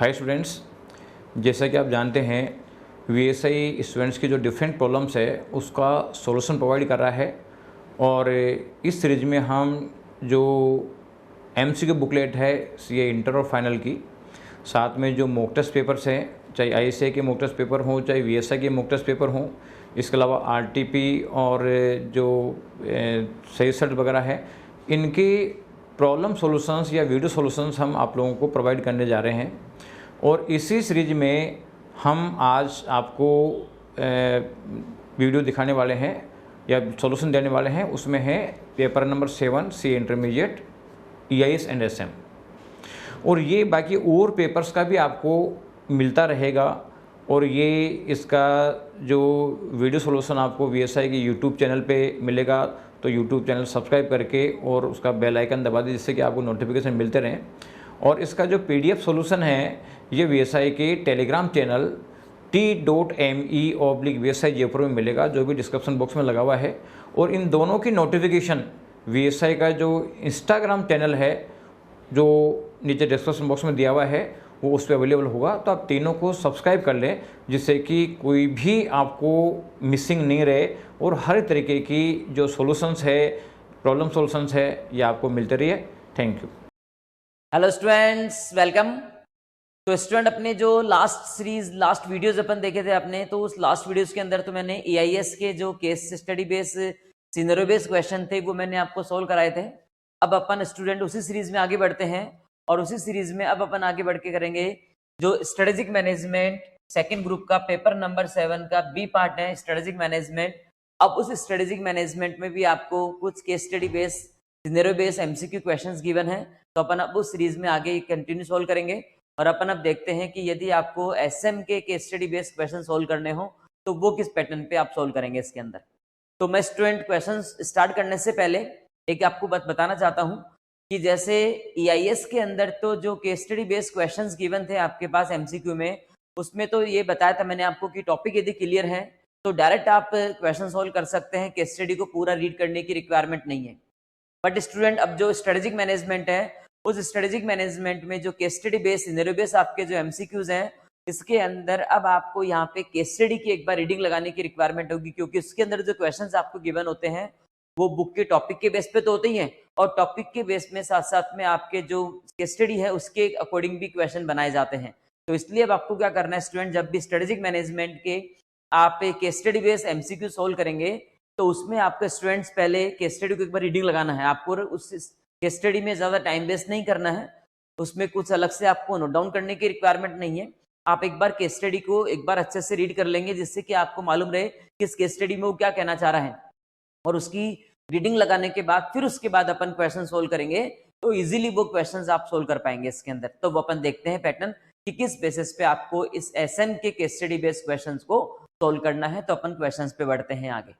Hi students, जैसा कि आप जानते हैं वीएसआई स्टूडेंट्स की जो डिफरेंट प्रॉब्लम्स है उसका सॉल्यूशन प्रोवाइड कर रहा है। और इस सीरीज में हम जो एमसीक्यू बुकलेट है सीए इंटर और फाइनल की, साथ में जो मॉक टेस्ट पेपर्स हैं, चाहे आईएसए के मॉक टेस्ट पेपर हों चाहे वीएसआई के मॉक टेस्ट पेपर हों, इसके अलावा आरटीपी और जो सही सेट वगैरह है, इनके प्रॉब्लम सॉल्यूशंस या वीडियो सॉल्यूशंस हम आप लोगों को प्रोवाइड करने जा रहे हैं। और इसी सीरीज में हम आज आपको वीडियो दिखाने वाले हैं या सॉल्यूशन देने वाले हैं। उसमें है paper number 7 C intermediate EIS and SM, और ये बाकी और पेपर्स का भी आपको मिलता रहेगा। और ये इसका जो वीडियो सॉल्यूशन आपको वीएसआई के यूट्यूब चैनल पे मिलेगा, तो यूट्यूब चैनल सब्सक्राइब करके और उसका बेल आइकन दबा दीजिए जिससे कि आपको नोटिफिकेशन मिलते रहें। और इसका जो पीडीएफ सॉल्यूशन है ये वीएसआई के टेलीग्राम चैनल t.me/VSI जयपुर में मिलेगा, जो भी डिस्क्रिप्शन बॉक्स में लगा हुआ है। और इन दोनों की नोटिफिकेशन वीएसआई का जो इंस्टाग्राम चैनल है जो नीचे डिस्क्रिप्शन बॉक्स में दिया हुआ है वो उस पर अवेलेबल होगा। तो आप तीनों को सब्सक्राइब कर लें जिससे कि कोई भी आपको मिसिंग नहीं रहे और हर तरीके की जो सॉल्यूशंस है, प्रॉब्लम सॉल्यूशंस है, ये आपको मिलते रहिए। Thank you. Hello students, welcome. तो स्टूडेंट, अपने जो लास्ट वीडियोस अपन देखे थे आपने, तो उस लास्ट वीडियोस के अंदर तो मैंने एआईएस के जो case study base scenario base question थे वो मैंने आपको सोल्व कराए थे। अब अपन स्टूडेंट उसी सीरीज में आगे बढ़ते हैं और उसी सीरीज में अब अपन आगे बढ़ के करेंगे जो स्ट्रेटेजिक मैनेजमेंट सेकेंड ग्रुप का पेपर नंबर 7 का बी पार्ट है, स्ट्रेटेजिक मैनेजमेंट। अब उस स्ट्रेटेजिक मैनेजमेंट में भी आपको कुछ case study base scenario base MCQ questions given है, तो अपन अब उस सीरीज में आगे कंटिन्यू सोल्व करेंगे। और अपन अब देखते हैं कि यदि आपको एसएम के case study based question solve करने हो तो वो किस पैटर्न पे आप सोल्व करेंगे इसके अंदर। तो मैं स्टूडेंट क्वेश्चन स्टार्ट करने से पहले एक आपको बात बताना चाहता हूं कि जैसे ईआईएस के अंदर तो जो case study based questions given थे आपके पास एमसीक्यू में, उसमें तो ये बताया था मैंने आपको कि टॉपिक यदि क्लियर है तो डायरेक्ट आप क्वेश्चन सोल्व कर सकते हैं, केस स्टडी को पूरा रीड करने की रिक्वायरमेंट नहीं है। बट स्टूडेंट, अब जो स्ट्रेटेजिक मैनेजमेंट है उस स्ट्रेटेजिक मैनेजमेंट में जो case study base scenario base आपके जो एमसीक्यूज हैं, इसके अंदर अब आपको यहाँ पे केस स्टडी की एक बार रीडिंग लगाने की रिक्वायरमेंट होगी, क्योंकि उसके अंदर जो क्वेश्चंस आपको गिवन होते हैं वो बुक के टॉपिक के बेस पे तो होते ही हैं, और टॉपिक के बेस में साथ साथ में आपके जो केस स्टडी है उसके अकॉर्डिंग भी क्वेश्चन बनाए जाते हैं। तो इसलिए अब आपको क्या करना है स्टूडेंट, जब भी स्ट्रेटेजिक मैनेजमेंट के आप case study base MCQ solve करेंगे तो उसमें आपके स्टूडेंट्स पहले केस स्टडी को एक बार रीडिंग लगाना है। आपको उस केस स्टडी में ज़्यादा टाइम वेस्ट नहीं करना है, उसमें कुछ अलग से आपको नोट डाउन करने की रिक्वायरमेंट नहीं है। आप एक बार केस स्टडी को एक बार अच्छे से रीड कर लेंगे जिससे कि आपको मालूम रहे कि इस केस स्टडी में वो क्या कहना चाह रहा है, और उसकी रीडिंग लगाने के बाद फिर उसके बाद अपन क्वेश्चन सोल्व करेंगे तो इजीली वो क्वेश्चंस आप सोल्व कर पाएंगे इसके अंदर। तो वो अपन देखते हैं पैटर्न कि किस बेसिस पे आपको इस एसएम के केस स्टडी बेस्ड क्वेश्चंस को सोल्व करना है। तो अपन क्वेश्चंस पे बढ़ते हैं आगे।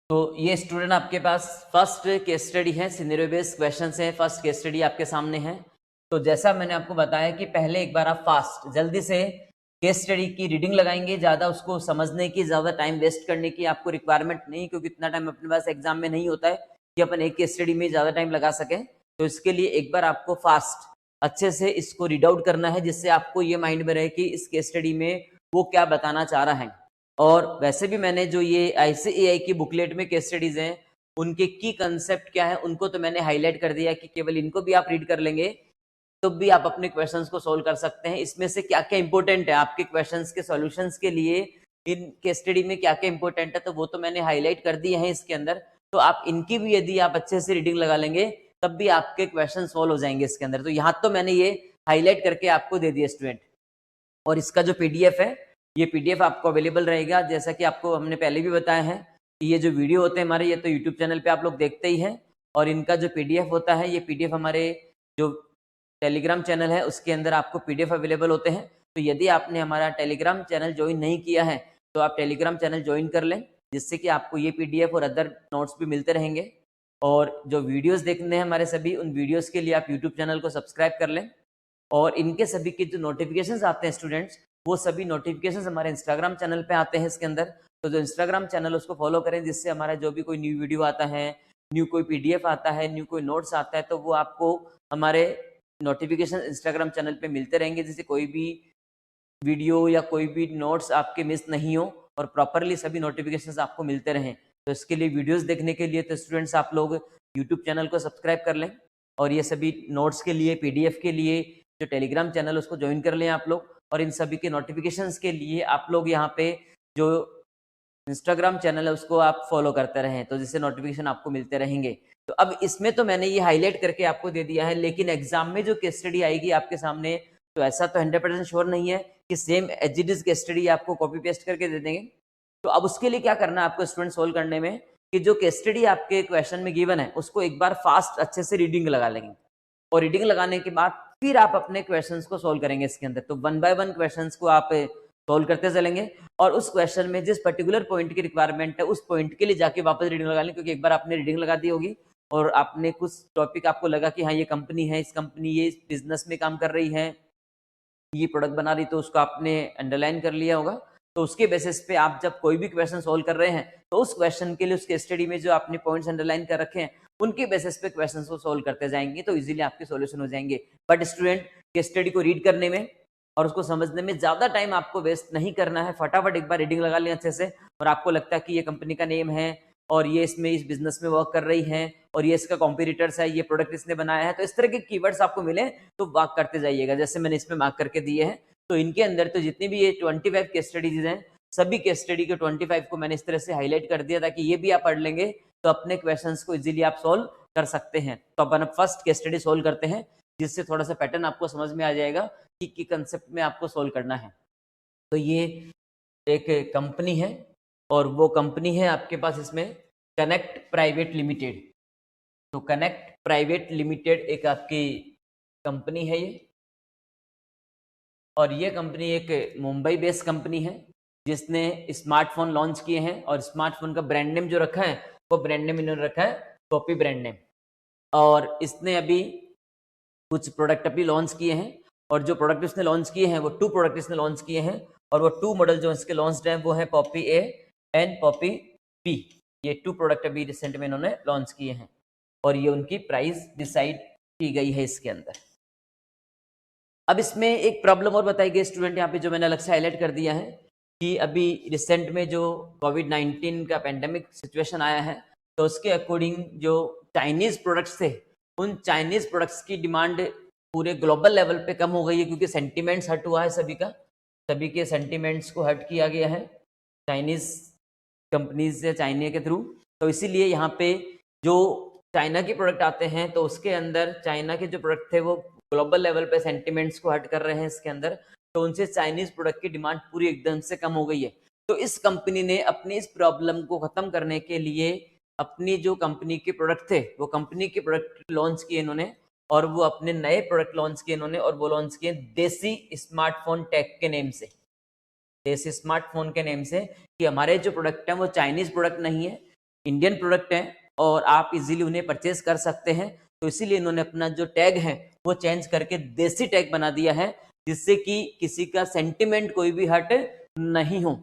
तो ये स्टूडेंट आपके पास फर्स्ट केस स्टडी है, सिनेरियो बेस्ड क्वेश्चंस है, फर्स्ट केस स्टडी आपके सामने है। तो जैसा मैंने आपको बताया कि पहले एक बार आप फास्ट जल्दी से केस स्टडी की रीडिंग लगाएंगे, ज़्यादा उसको समझने की, ज़्यादा टाइम वेस्ट करने की आपको रिक्वायरमेंट नहीं, क्योंकि इतना टाइम अपने पास एग्जाम में नहीं होता है कि अपन एक केस स्टडी में ज़्यादा टाइम लगा सकें। तो इसके लिए एक बार आपको फास्ट अच्छे से इसको रीड आउट करना है जिससे आपको ये माइंड में रहे कि इस केस स्टडी में वो क्या बताना चाह रहा है। और वैसे भी मैंने जो ये आईसीएआई की बुकलेट में केस स्टडीज हैं उनके की कंसेप्ट क्या है उनको तो मैंने हाईलाइट कर दिया कि केवल इनको भी आप रीड कर लेंगे तो भी आप अपने क्वेश्चंस को सोल्व कर सकते हैं। इसमें से क्या क्या इंपॉर्टेंट है आपके क्वेश्चंस के सॉल्यूशंस के लिए, इन केस स्टडी में क्या क्या इंपॉर्टेंट है, तो वो तो मैंने हाईलाइट कर दिए हैं इसके अंदर। तो आप इनकी भी यदि आप अच्छे से रीडिंग लगा लेंगे तब भी आपके क्वेश्चन सोल्व हो जाएंगे इसके अंदर। तो यहाँ तो मैंने ये हाईलाइट करके आपको दे दिया स्टूडेंट। और इसका जो पीडीएफ है ये पीडीएफ आपको अवेलेबल रहेगा, जैसा कि आपको हमने पहले भी बताया है कि ये जो वीडियो होते हैं हमारे, ये तो यूट्यूब चैनल पे आप लोग देखते ही हैं, और इनका जो पीडीएफ होता है ये पीडीएफ हमारे जो टेलीग्राम चैनल है उसके अंदर आपको पीडीएफ अवेलेबल होते हैं। तो यदि आपने हमारा टेलीग्राम चैनल ज्वाइन नहीं किया है तो आप टेलीग्राम चैनल ज्वाइन कर लें, जिससे कि आपको ये पीडीएफ और अदर नोट्स भी मिलते रहेंगे। और जो वीडियोस देखने हैं हमारे सभी, उन वीडियोस के लिए आप यूट्यूब चैनल को सब्सक्राइब कर लें। और इनके सभी के जो नोटिफिकेशंस आते हैं स्टूडेंट्स, वो सभी नोटिफिकेशंस हमारे इंस्टाग्राम चैनल पे आते हैं इसके अंदर। तो जो इंस्टाग्राम चैनल उसको फॉलो करें, जिससे हमारा जो भी कोई न्यू वीडियो आता है, न्यू कोई पीडीएफ आता है, न्यू कोई नोट्स आता है, तो वो आपको हमारे नोटिफिकेशन इंस्टाग्राम चैनल पे मिलते रहेंगे, जिससे कोई भी वीडियो या कोई भी नोट्स आपके मिस नहीं हो और प्रॉपरली सभी नोटिफिकेशंस आपको मिलते रहें। तो इसके लिए वीडियोस देखने के लिए तो स्टूडेंट्स आप लोग यूट्यूब चैनल को सब्सक्राइब कर लें, और ये सभी नोट्स के लिए, पीडीएफ के लिए जो टेलीग्राम चैनल उसको ज्वाइन कर लें आप लोग। और इन सभी के नोटिफिकेशंस के लिए आप लोग यहाँ पे जो इंस्टाग्राम चैनल है उसको आप फॉलो करते रहें, तो जिससे नोटिफिकेशन आपको मिलते रहेंगे। तो अब इसमें तो मैंने ये हाईलाइट करके आपको दे दिया है, लेकिन एग्जाम में जो केस स्टडी आएगी आपके सामने, तो ऐसा तो 100% श्योर नहीं है कि same as it is case study आपको कॉपी पेस्ट करके दे देंगे। तो अब उसके लिए क्या करना है आपको स्टूडेंट सोल्व करने में, कि जो केस स्टडी आपके क्वेश्चन में गिवन है उसको एक बार फास्ट अच्छे से रीडिंग लगा लेंगे, और रीडिंग लगाने के बाद फिर आप अपने क्वेश्चंस को सोल्व करेंगे इसके अंदर। तो 1 बाय 1 क्वेश्चंस को आप सोल्व करते चलेंगे, और उस क्वेश्चन में जिस पर्टिकुलर पॉइंट की रिक्वायरमेंट है उस पॉइंट के लिए जाके वापस रीडिंग लगा लें, क्योंकि एक बार आपने रीडिंग लगा दी होगी और आपने कुछ टॉपिक आपको लगा कि हाँ ये कंपनी है, इस कंपनी ये इस बिजनेस में काम कर रही है, ये प्रोडक्ट बना रही, तो उसको आपने अंडरलाइन कर लिया होगा। तो उसके बेसिस पे आप जब कोई भी क्वेश्चन सोल्व कर रहे हैं, तो उस क्वेश्चन के लिए उसके स्टडी में जो आपने पॉइंट्स अंडरलाइन कर रखे हैं उनके बेसिस पे क्वेश्चंस को सोल्व करते जाएंगे, तो इजीली आपके सॉल्यूशन हो जाएंगे। बट स्टूडेंट के स्टडी को रीड करने में और उसको समझने में ज्यादा टाइम आपको वेस्ट नहीं करना है। फटाफट एक बार रीडिंग लगा लें अच्छे से, और आपको लगता है कि ये कंपनी का नेम है और ये इसमें इस बिजनेस में वर्क कर रही है और ये इसका कॉम्पिटिटर्स है, ये प्रोडक्ट इसने बनाया है, तो इस तरह के कीवर्ड्स आपको मिले तो वर्क करते जाइएगा, जैसे मैंने इसमें मार्क करके दिए हैं। तो इनके अंदर तो जितनी भी ये 25 केस स्टडीज हैं, सभी केस स्टडी के 25 को मैंने इस तरह से हाईलाइट कर दिया ताकि ये भी आप पढ़ लेंगे तो अपने क्वेश्चंस को इजीली आप सोल्व कर सकते हैं। तो अपन फर्स्ट केस स्टडी सोल्व करते हैं, जिससे थोड़ा सा पैटर्न आपको समझ में आ जाएगा कि कंसेप्ट में आपको सोल्व करना है। तो ये एक कंपनी है, और वो कंपनी है आपके पास इसमें कनेक्ट प्राइवेट लिमिटेड। तो कनेक्ट प्राइवेट लिमिटेड एक आपकी कंपनी है ये, और ये कंपनी एक मुंबई बेस्ड कंपनी है जिसने स्मार्टफोन लॉन्च किए हैं, और स्मार्टफोन का ब्रांड नेम जो रखा है वो ब्रांड नेम इन्होंने रखा है पॉपी ब्रांड नेम। और इसने अभी कुछ प्रोडक्ट अभी लॉन्च किए हैं, और जो प्रोडक्ट इसने लॉन्च किए हैं वो 2 प्रोडक्ट इसने लॉन्च किए हैं, और वो 2 मॉडल जो इसके लॉन्च हैं वो है Poppy A and Poppy P. ये 2 प्रोडक्ट अभी रिसेंट में इन्होंने लॉन्च किए हैं, और ये उनकी प्राइस डिसाइड की गई है इसके अंदर। अब इसमें एक प्रॉब्लम और बताई गई स्टूडेंट, यहाँ पे जो मैंने अलग से हाईलाइट कर दिया है कि अभी रिसेंट में जो कोविड-19 का पेंडेमिक सिचुएशन आया है, तो उसके अकॉर्डिंग जो चाइनीज प्रोडक्ट्स थे, उन चाइनीज प्रोडक्ट्स की डिमांड पूरे ग्लोबल लेवल पे कम हो गई है, क्योंकि सेंटिमेंट्स हट हुआ है सभी का, सभी के सेंटिमेंट्स को हट किया गया है चाइनीज कंपनीज से, चाइना के थ्रू। तो इसीलिए यहाँ पे जो चाइना के प्रोडक्ट आते हैं तो उसके अंदर चाइना के जो प्रोडक्ट थे वो ग्लोबल लेवल पे सेंटिमेंट्स को हट कर रहे हैं इसके अंदर, तो उनसे चाइनीज प्रोडक्ट की डिमांड पूरी एकदम से कम हो गई है। तो इस कंपनी ने अपनी इस प्रॉब्लम को खत्म करने के लिए अपनी जो कंपनी के प्रोडक्ट थे वो कंपनी के प्रोडक्ट लॉन्च किए इन्होंने, और वो अपने नए प्रोडक्ट लॉन्च किए इन्होंने, और वो लॉन्च किए देसी स्मार्टफोन टेक के नेम से, देसी स्मार्टफोन के नेम से, कि हमारे जो प्रोडक्ट हैं वो चाइनीज प्रोडक्ट नहीं है, इंडियन प्रोडक्ट हैं और आप इजीली उन्हें परचेज कर सकते हैं। तो इसीलिए इन्होंने अपना जो टैग है वो चेंज करके देसी टैग बना दिया है, जिससे कि किसी का सेंटिमेंट कोई भी हट नहीं हो।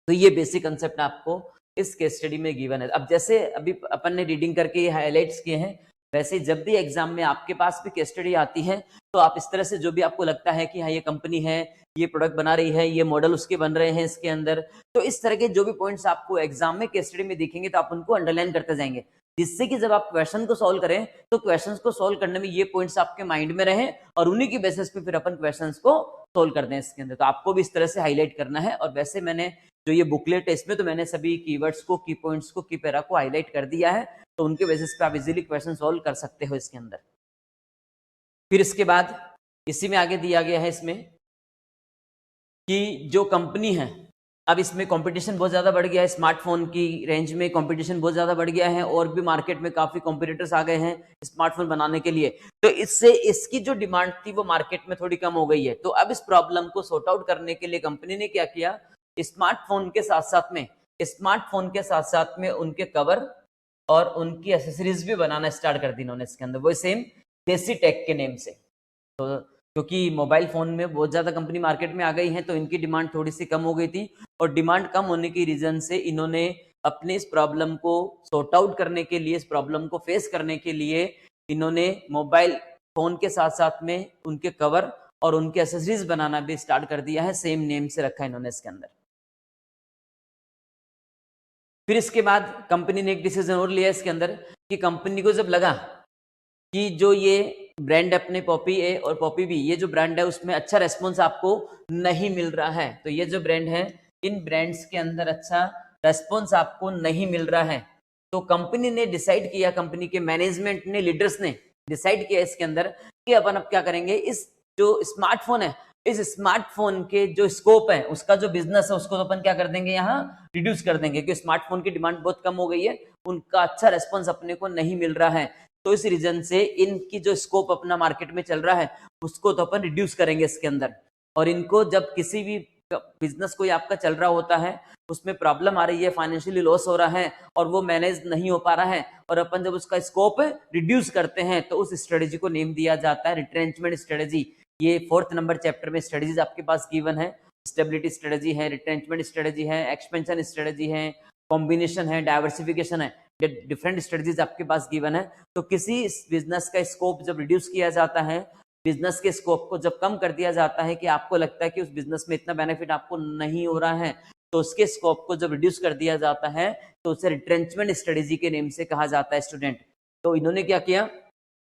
तो ये बेसिक कंसेप्ट आपको इस केस स्टडी में गिवन है। अब जैसे अभी अपन ने रीडिंग करके ये हाईलाइट्स किए हैं, वैसे जब भी एग्जाम में आपके पास भी केस स्टडी आती है तो आप इस तरह से जो भी आपको लगता है कि हाँ ये कंपनी है, ये प्रोडक्ट बना रही है, ये मॉडल उसके बन रहे हैं इसके अंदर, तो इस तरह के जो भी पॉइंट्स आपको एग्जाम में केस स्टडी में दिखेंगे तो आप उनको अंडरलाइन करते जाएंगे, जिससे कि जब आप क्वेश्चन को सॉल्व करें तो क्वेश्चंस को सॉल्व करने में ये पॉइंट्स आपके माइंड में रहें, और उन्हीं की बेसिस पे फिर अपन क्वेश्चंस को सॉल्व करते हैं इसके अंदर। तो आपको भी इस तरह से हाईलाइट करना है। और वैसे मैंने जो ये बुकलेट है इसमें तो मैंने सभी कीवर्ड्स को, की पॉइंट्स को, की पैरा को हाईलाइट कर दिया है, तो उनके बेसिस पे आप इजीली क्वेश्चन सॉल्व कर सकते हो इसके अंदर। फिर इसके बाद इसी में आगे दिया गया है इसमें कि जो कंपनी है, अब इसमें कंपटीशन बहुत ज़्यादा बढ़ गया है, स्मार्टफोन की रेंज में कंपटीशन बहुत ज़्यादा बढ़ गया है, और भी मार्केट में काफ़ी कॉम्पिटिटर्स आ गए हैं स्मार्टफोन बनाने के लिए, तो इससे इसकी जो डिमांड थी वो मार्केट में थोड़ी कम हो गई है। तो अब इस प्रॉब्लम को सॉर्ट आउट करने के लिए कंपनी ने क्या किया, स्मार्टफोन के साथ साथ में उनके कवर और उनकी एसेसरीज भी बनाना स्टार्ट कर दी इन्होंने इसके अंदर, वो सेम देसी टेक के नेम से। तो क्योंकि मोबाइल फ़ोन में बहुत ज़्यादा कंपनी मार्केट में आ गई हैं, तो इनकी डिमांड थोड़ी सी कम हो गई थी, और डिमांड कम होने की रीज़न से इन्होंने अपने इस प्रॉब्लम को सॉर्ट आउट करने के लिए, इस प्रॉब्लम को फेस करने के लिए इन्होंने मोबाइल फ़ोन के साथ साथ में उनके कवर और उनके एसेसरीज बनाना भी स्टार्ट कर दिया है, सेम नेम से रखा है इन्होंने इसके अंदर। फिर इसके बाद कंपनी ने एक डिसीजन और लिया इसके अंदर कि कंपनी को जब लगा कि जो ये ब्रांड अपने पॉपी ए और पॉपी बी, ये जो ब्रांड है उसमें अच्छा रेस्पॉन्स आपको नहीं मिल रहा है, तो ये जो ब्रांड है इन ब्रांड्स के अंदर अच्छा रेस्पॉन्स आपको नहीं मिल रहा है, तो कंपनी ने डिसाइड किया, कंपनी के मैनेजमेंट ने, लीडर्स ने डिसाइड किया इसके अंदर कि अपन अब क्या करेंगे, इस जो स्मार्टफोन है, इस स्मार्टफोन के जो स्कोप है, उसका जो बिजनेस है, उसको तो अपन क्या कर देंगे, यहाँ रिड्यूस कर देंगे, क्योंकि स्मार्टफोन की डिमांड बहुत कम हो गई है, उनका अच्छा रेस्पॉन्स अपने को नहीं मिल रहा है, तो इस रीजन से इनकी जो स्कोप अपना मार्केट में चल रहा है उसको तो अपन रिड्यूस करेंगे इसके अंदर। और इनको जब किसी भी बिजनेस कोई आपका चल रहा होता है, उसमें प्रॉब्लम आ रही है, फाइनेंशियली लॉस हो रहा है और वो मैनेज नहीं हो पा रहा है, और अपन जब उसका स्कोप रिड्यूस करते हैं तो उस स्ट्रेटेजी को नेम दिया जाता है रिट्रेंचमेंट स्ट्रेटेजी। ये 4th नंबर चैप्टर में स्ट्रेटेजीज आपके पास गिवन है, स्टेबिलिटी स्ट्रेटेजी है, रिट्रेंचमेंट स्ट्रेटेजी है, एक्सपेंशन स्ट्रेटेजी है, कॉम्बिनेशन है, डाइवर्सिफिकेशन है, डिफरेंट स्ट्रेटजीज आपके पास गिवन है। तो किसी बिजनेस का स्कोप जब रिड्यूस किया जाता है, बिजनेस के स्कोप को जब कम कर दिया जाता है कि आपको लगता है कि उस बिजनेस में इतना बेनिफिट आपको नहीं हो रहा है, तो उसके स्कोप को जब रिड्यूस कर दिया जाता है तो उसे रिट्रेंचमेंट स्ट्रेटेजी के नेम से कहा जाता है स्टूडेंट। तो इन्होंने क्या किया,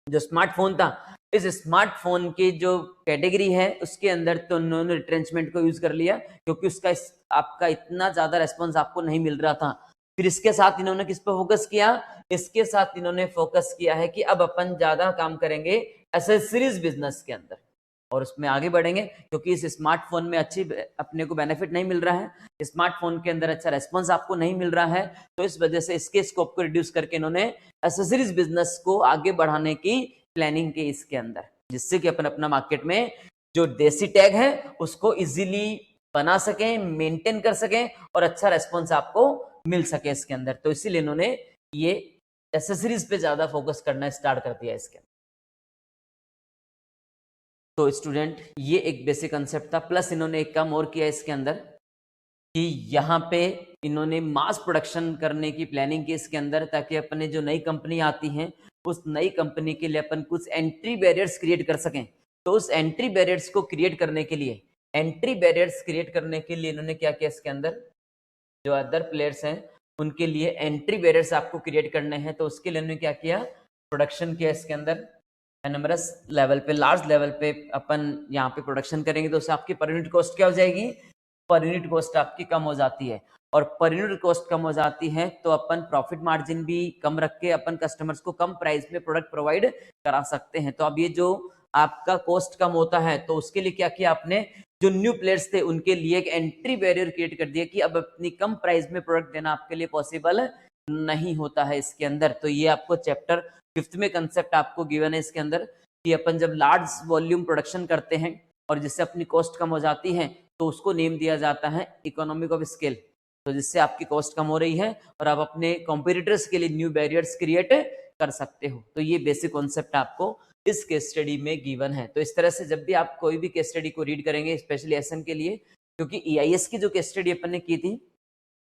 जो स्मार्टफोन था, इस स्मार्टफोन की जो कैटेगरी है उसके अंदर तो उन्होंने रिट्रेंचमेंट को यूज कर लिया, क्योंकि उसका आपका इतना ज्यादा रेस्पॉन्स आपको नहीं मिल रहा था। फिर इसके साथ इन्होंने किस पे फोकस किया, इसके साथ इन्होंने फोकस किया है कि अब अपन ज्यादा काम करेंगे एसेसरीज बिजनेस के अंदर और उसमें आगे बढ़ेंगे, क्योंकि इस स्मार्टफोन में अच्छी अपने को बेनिफिट नहीं मिल रहा है, स्मार्टफोन के अंदर अच्छा रेस्पॉन्स आपको नहीं मिल रहा है, तो इस वजह से इसके स्कोप को रिड्यूस करके इन्होंने एसेसरीज बिजनेस को आगे बढ़ाने की प्लानिंग की इसके अंदर, जिससे कि अपन अपना मार्केट में जो देसी टैग है उसको इजीली बना सकें, मेंटेन कर सकें और अच्छा रेस्पॉन्स आपको मिल सके इसके अंदर। तो इसीलिए इन्होंने ये एसेसरीज पे ज्यादा फोकस करना स्टार्ट कर दिया इसके अंदर। तो स्टूडेंट ये एक बेसिक कंसेप्ट था, प्लस इन्होंने एक काम और किया इसके अंदर कि यहाँ पे इन्होंने मास प्रोडक्शन करने की प्लानिंग की इसके अंदर, ताकि अपने जो नई कंपनी आती हैं उस नई कंपनी के लिए अपन कुछ एंट्री बैरियर्स क्रिएट कर सकें। तो उस एंट्री बैरियर्स को क्रिएट करने के लिए, इन्होंने क्या किया इसके अंदर, जो अदर प्लेयर्स हैं उनके लिए एंट्री बैरियर्स आपको क्रिएट करने हैं, तो उसके लिए उन्होंने क्या किया, प्रोडक्शन किया इसके अंदर एनमरस लेवल पे, लार्ज लेवल पे अपन यहाँ पे प्रोडक्शन करेंगे, तो उससे आपकी पर यूनिट कॉस्ट क्या हो जाएगी, पर यूनिट कॉस्ट आपकी कम हो जाती है, और पर यूनिट कॉस्ट कम हो जाती है तो अपन प्रॉफिट मार्जिन भी कम रख के अपन कस्टमर्स को कम प्राइस में प्रोडक्ट प्रोवाइड करा सकते हैं। तो अब ये जो आपका कॉस्ट कम होता है, तो उसके लिए क्या किया आपने, जो न्यू प्लेयर्स थे उनके लिए एक एंट्री बैरियर क्रिएट कर दिया कि अब अपनी कम प्राइस में प्रोडक्ट देना आपके लिए पॉसिबल नहीं होता है इसके अंदर। तो ये आपको चैप्टर 5th में कंसेप्ट आपको गिवन है इसके अंदर कि अपन जब लार्ज वॉल्यूम प्रोडक्शन करते हैं और जिससे अपनी कॉस्ट कम हो जाती है, तो उसको नेम दिया जाता है इकोनॉमिक ऑफ स्केल। तो जिससे आपकी कॉस्ट कम हो रही है और आप अपने कॉम्पिटिटर्स के लिए न्यू बैरियर्स क्रिएट कर सकते हो। तो ये बेसिक कॉन्सेप्ट आपको इस केस स्टडी में गिवन है। तो इस तरह से जब भी आप कोई भी केस स्टडी को रीड करेंगे, स्पेशली एसएम के लिए, क्योंकि EIS की जो केस स्टडी अपन ने की थी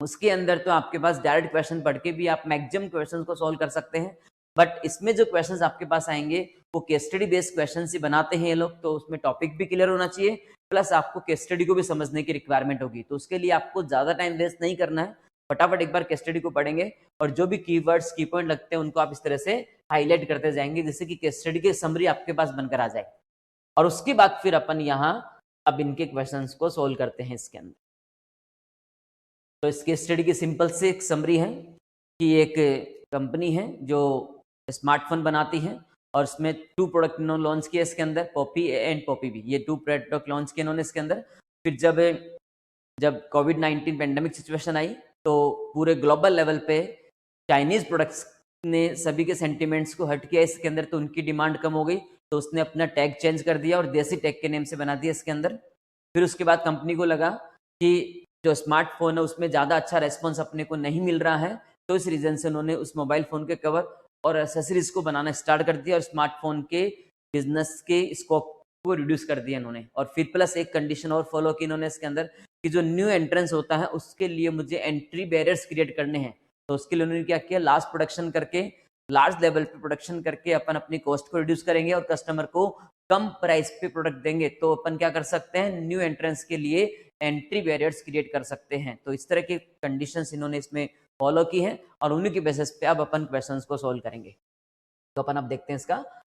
उसके अंदर तो आपके पास डायरेक्ट क्वेश्चन पढ़ के भी आप मैक्सिमम क्वेश्चंस को सॉल्व कर सकते हैं, बट इसमें जो क्वेश्चंस आपके पास आएंगे वो केस स्टडी बेस्ड क्वेश्चंस ही बनाते हैं ये लोग, तो उसमें टॉपिक भी क्लियर होना चाहिए, प्लस आपको केस स्टडी को भी समझने की रिक्वायरमेंट होगी। तो उसके लिए आपको ज्यादा टाइम वेस्ट नहीं करना है, फटाफट एक बार केस स्टडी को पढ़ेंगे और जो भी कीवर्ड्स की पॉइंट लगते हैं उनको आप इस तरह से हाईलाइट करते जाएंगे, जिससे कि केस स्टडी की समरी आपके पास बनकर आ जाए। और उसके बाद फिर अपन यहाँ अब इनके क्वेश्चंस को सोल्व करते हैं इसके अंदर। तो इस केस स्टडी की सिंपल से एक समरी है कि एक कंपनी है जो स्मार्टफोन बनाती है और उसमें 2 प्रोडक्ट इन्होंने लॉन्च किया इसके अंदर, Poppy A and Poppy B, ये 2 प्रोडक्ट लॉन्च किए इन्होंने इसके अंदर। फिर जब कोविड-19 पेंडेमिक सिचुएशन आई तो पूरे ग्लोबल लेवल पे चाइनीज प्रोडक्ट्स ने सभी के सेंटिमेंट्स को हट किया इसके अंदर, तो उनकी डिमांड कम हो गई, तो उसने अपना टैग चेंज कर दिया और देसी टैग के नेम से बना दिया इसके अंदर। फिर उसके बाद कंपनी को लगा कि जो स्मार्टफोन है उसमें ज़्यादा अच्छा रेस्पॉन्स अपने को नहीं मिल रहा है, तो इस रीजन से उन्होंने उस मोबाइल फोन के कवर और एसेसरीज को बनाना स्टार्ट कर दिया और स्मार्टफोन के बिजनेस के स्कोप को रिड्यूस कर दिया इन्होंने। और फिर प्लस एक कंडीशन और फॉलो की इन्होंने इसके अंदर कि जो न्यू एंट्रेंस होता है उसके लिए मुझे एंट्री बैरियर्स क्रिएट करने हैं। तो उसके लिए उन्होंने क्या किया, लार्ज प्रोडक्शन करके, लार्ज लेवल पे प्रोडक्शन करके अपन अपनी कॉस्ट को रिड्यूस करेंगे और कस्टमर को कम प्राइस पे प्रोडक्ट देंगे। तो अपन क्या कर सकते हैं, न्यू एंट्रेंस के लिए एंट्री बैरियर्स क्रिएट कर सकते हैं। तो इस तरह की कंडीशंस इन्होंने इसमें फॉलो की है और उन्हीं की बेसिस पे अब अपन क्वेश्चंस को सॉल्व करेंगे। तो अपन अब देखते हैं इसका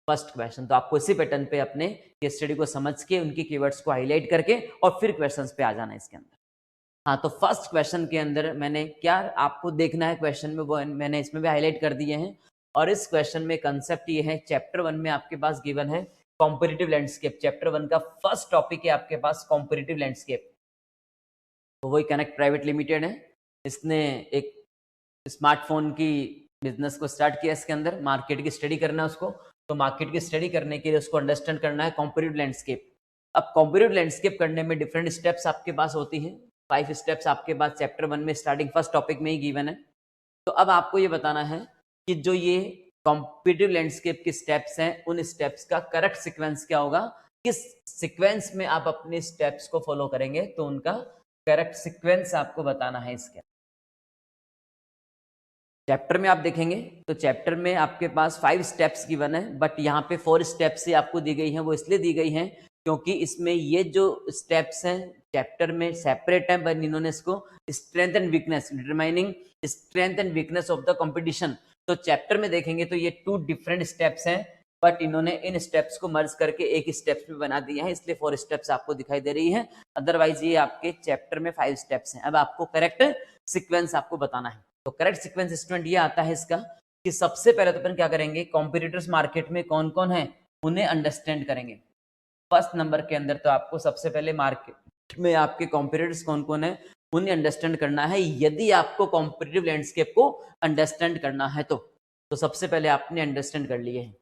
फर्स्ट क्वेश्चन। तो आपको इसी पैटर्न पे अपने केस स्टडी को समझ के उनकी कीवर्ड्स को हाईलाइट करके और फिर क्वेश्चंस पे आ जाना है इसके अंदर। हाँ, तो फर्स्ट क्वेश्चन के अंदर मैंने क्या आपको देखना है क्वेश्चन में, वो मैंने इसमें भी हाईलाइट कर दिए हैं। और इस क्वेश्चन में कंसेप्ट ये है, चैप्टर 1 में आपके पास गिवन है कॉम्पिटिटिव लैंडस्केप। चैप्टर 1 का फर्स्ट टॉपिक है आपके पास कॉम्पिटिटिव लैंडस्केप। तो वही कनेक्ट प्राइवेट लिमिटेड है, इसने एक स्मार्टफोन की बिजनेस को स्टार्ट किया। इसके अंदर मार्केट की स्टडी करना है उसको। तो मार्केट की स्टडी करने के लिए उसको अंडरस्टैंड करना है कॉम्पिटिटिव लैंडस्केप। अब कॉम्पिटिटिव लैंडस्केप करने में डिफरेंट स्टेप्स आपके पास होती हैं। 5 स्टेप्स आपके पास चैप्टर 1 में स्टार्टिंग फर्स्ट टॉपिक में ही गिवन है। तो अब आपको ये बताना है कि जो ये कॉम्पिटिटिव लैंडस्केप के स्टेप्स हैं, उन स्टेप्स का करेक्ट सीक्वेंस क्या होगा, किस सीक्वेंस में आप अपने स्टेप्स को फॉलो करेंगे। तो उनका करेक्ट सीक्वेंस आपको बताना है इसके चैप्टर में। आप देखेंगे तो चैप्टर में आपके पास 5 स्टेप्स गिवन है, बट यहाँ पे 4 स्टेप्स ही आपको दी गई हैं। वो इसलिए दी गई हैं क्योंकि इसमें ये जो स्टेप्स हैं चैप्टर में सेपरेट है, बट इन्होंने इसको strength and weakness, determining strength and weakness of the competition. तो चैप्टर में देखेंगे तो ये 2 डिफरेंट स्टेप्स हैं, बट इन्होंने इन स्टेप्स को मर्ज करके एक स्टेप्स में बना दिया है, इसलिए 4 स्टेप्स आपको दिखाई दे रही है। अदरवाइज ये आपके चैप्टर में 5 स्टेप्स हैं। अब आपको करेक्ट सीक्वेंस आपको बताना है। तो करेक्ट सीक्वेंस स्टूडेंट ये आता है इसका कि सबसे पहले तो अपन क्या करेंगे, कॉम्पिटिटर्स मार्केट में कौन कौन है उन्हें अंडरस्टैंड करेंगे। फर्स्ट नंबर के अंदर तो आपको सबसे पहले मार्केट में आपके कॉम्पिटिटर्स कौन कौन है उन्हें अंडरस्टैंड करना है। यदि आपको कॉम्पिटिटिव लैंडस्केप को अंडरस्टैंड करना है तो सबसे पहले आपने अंडरस्टैंड कर लिए है।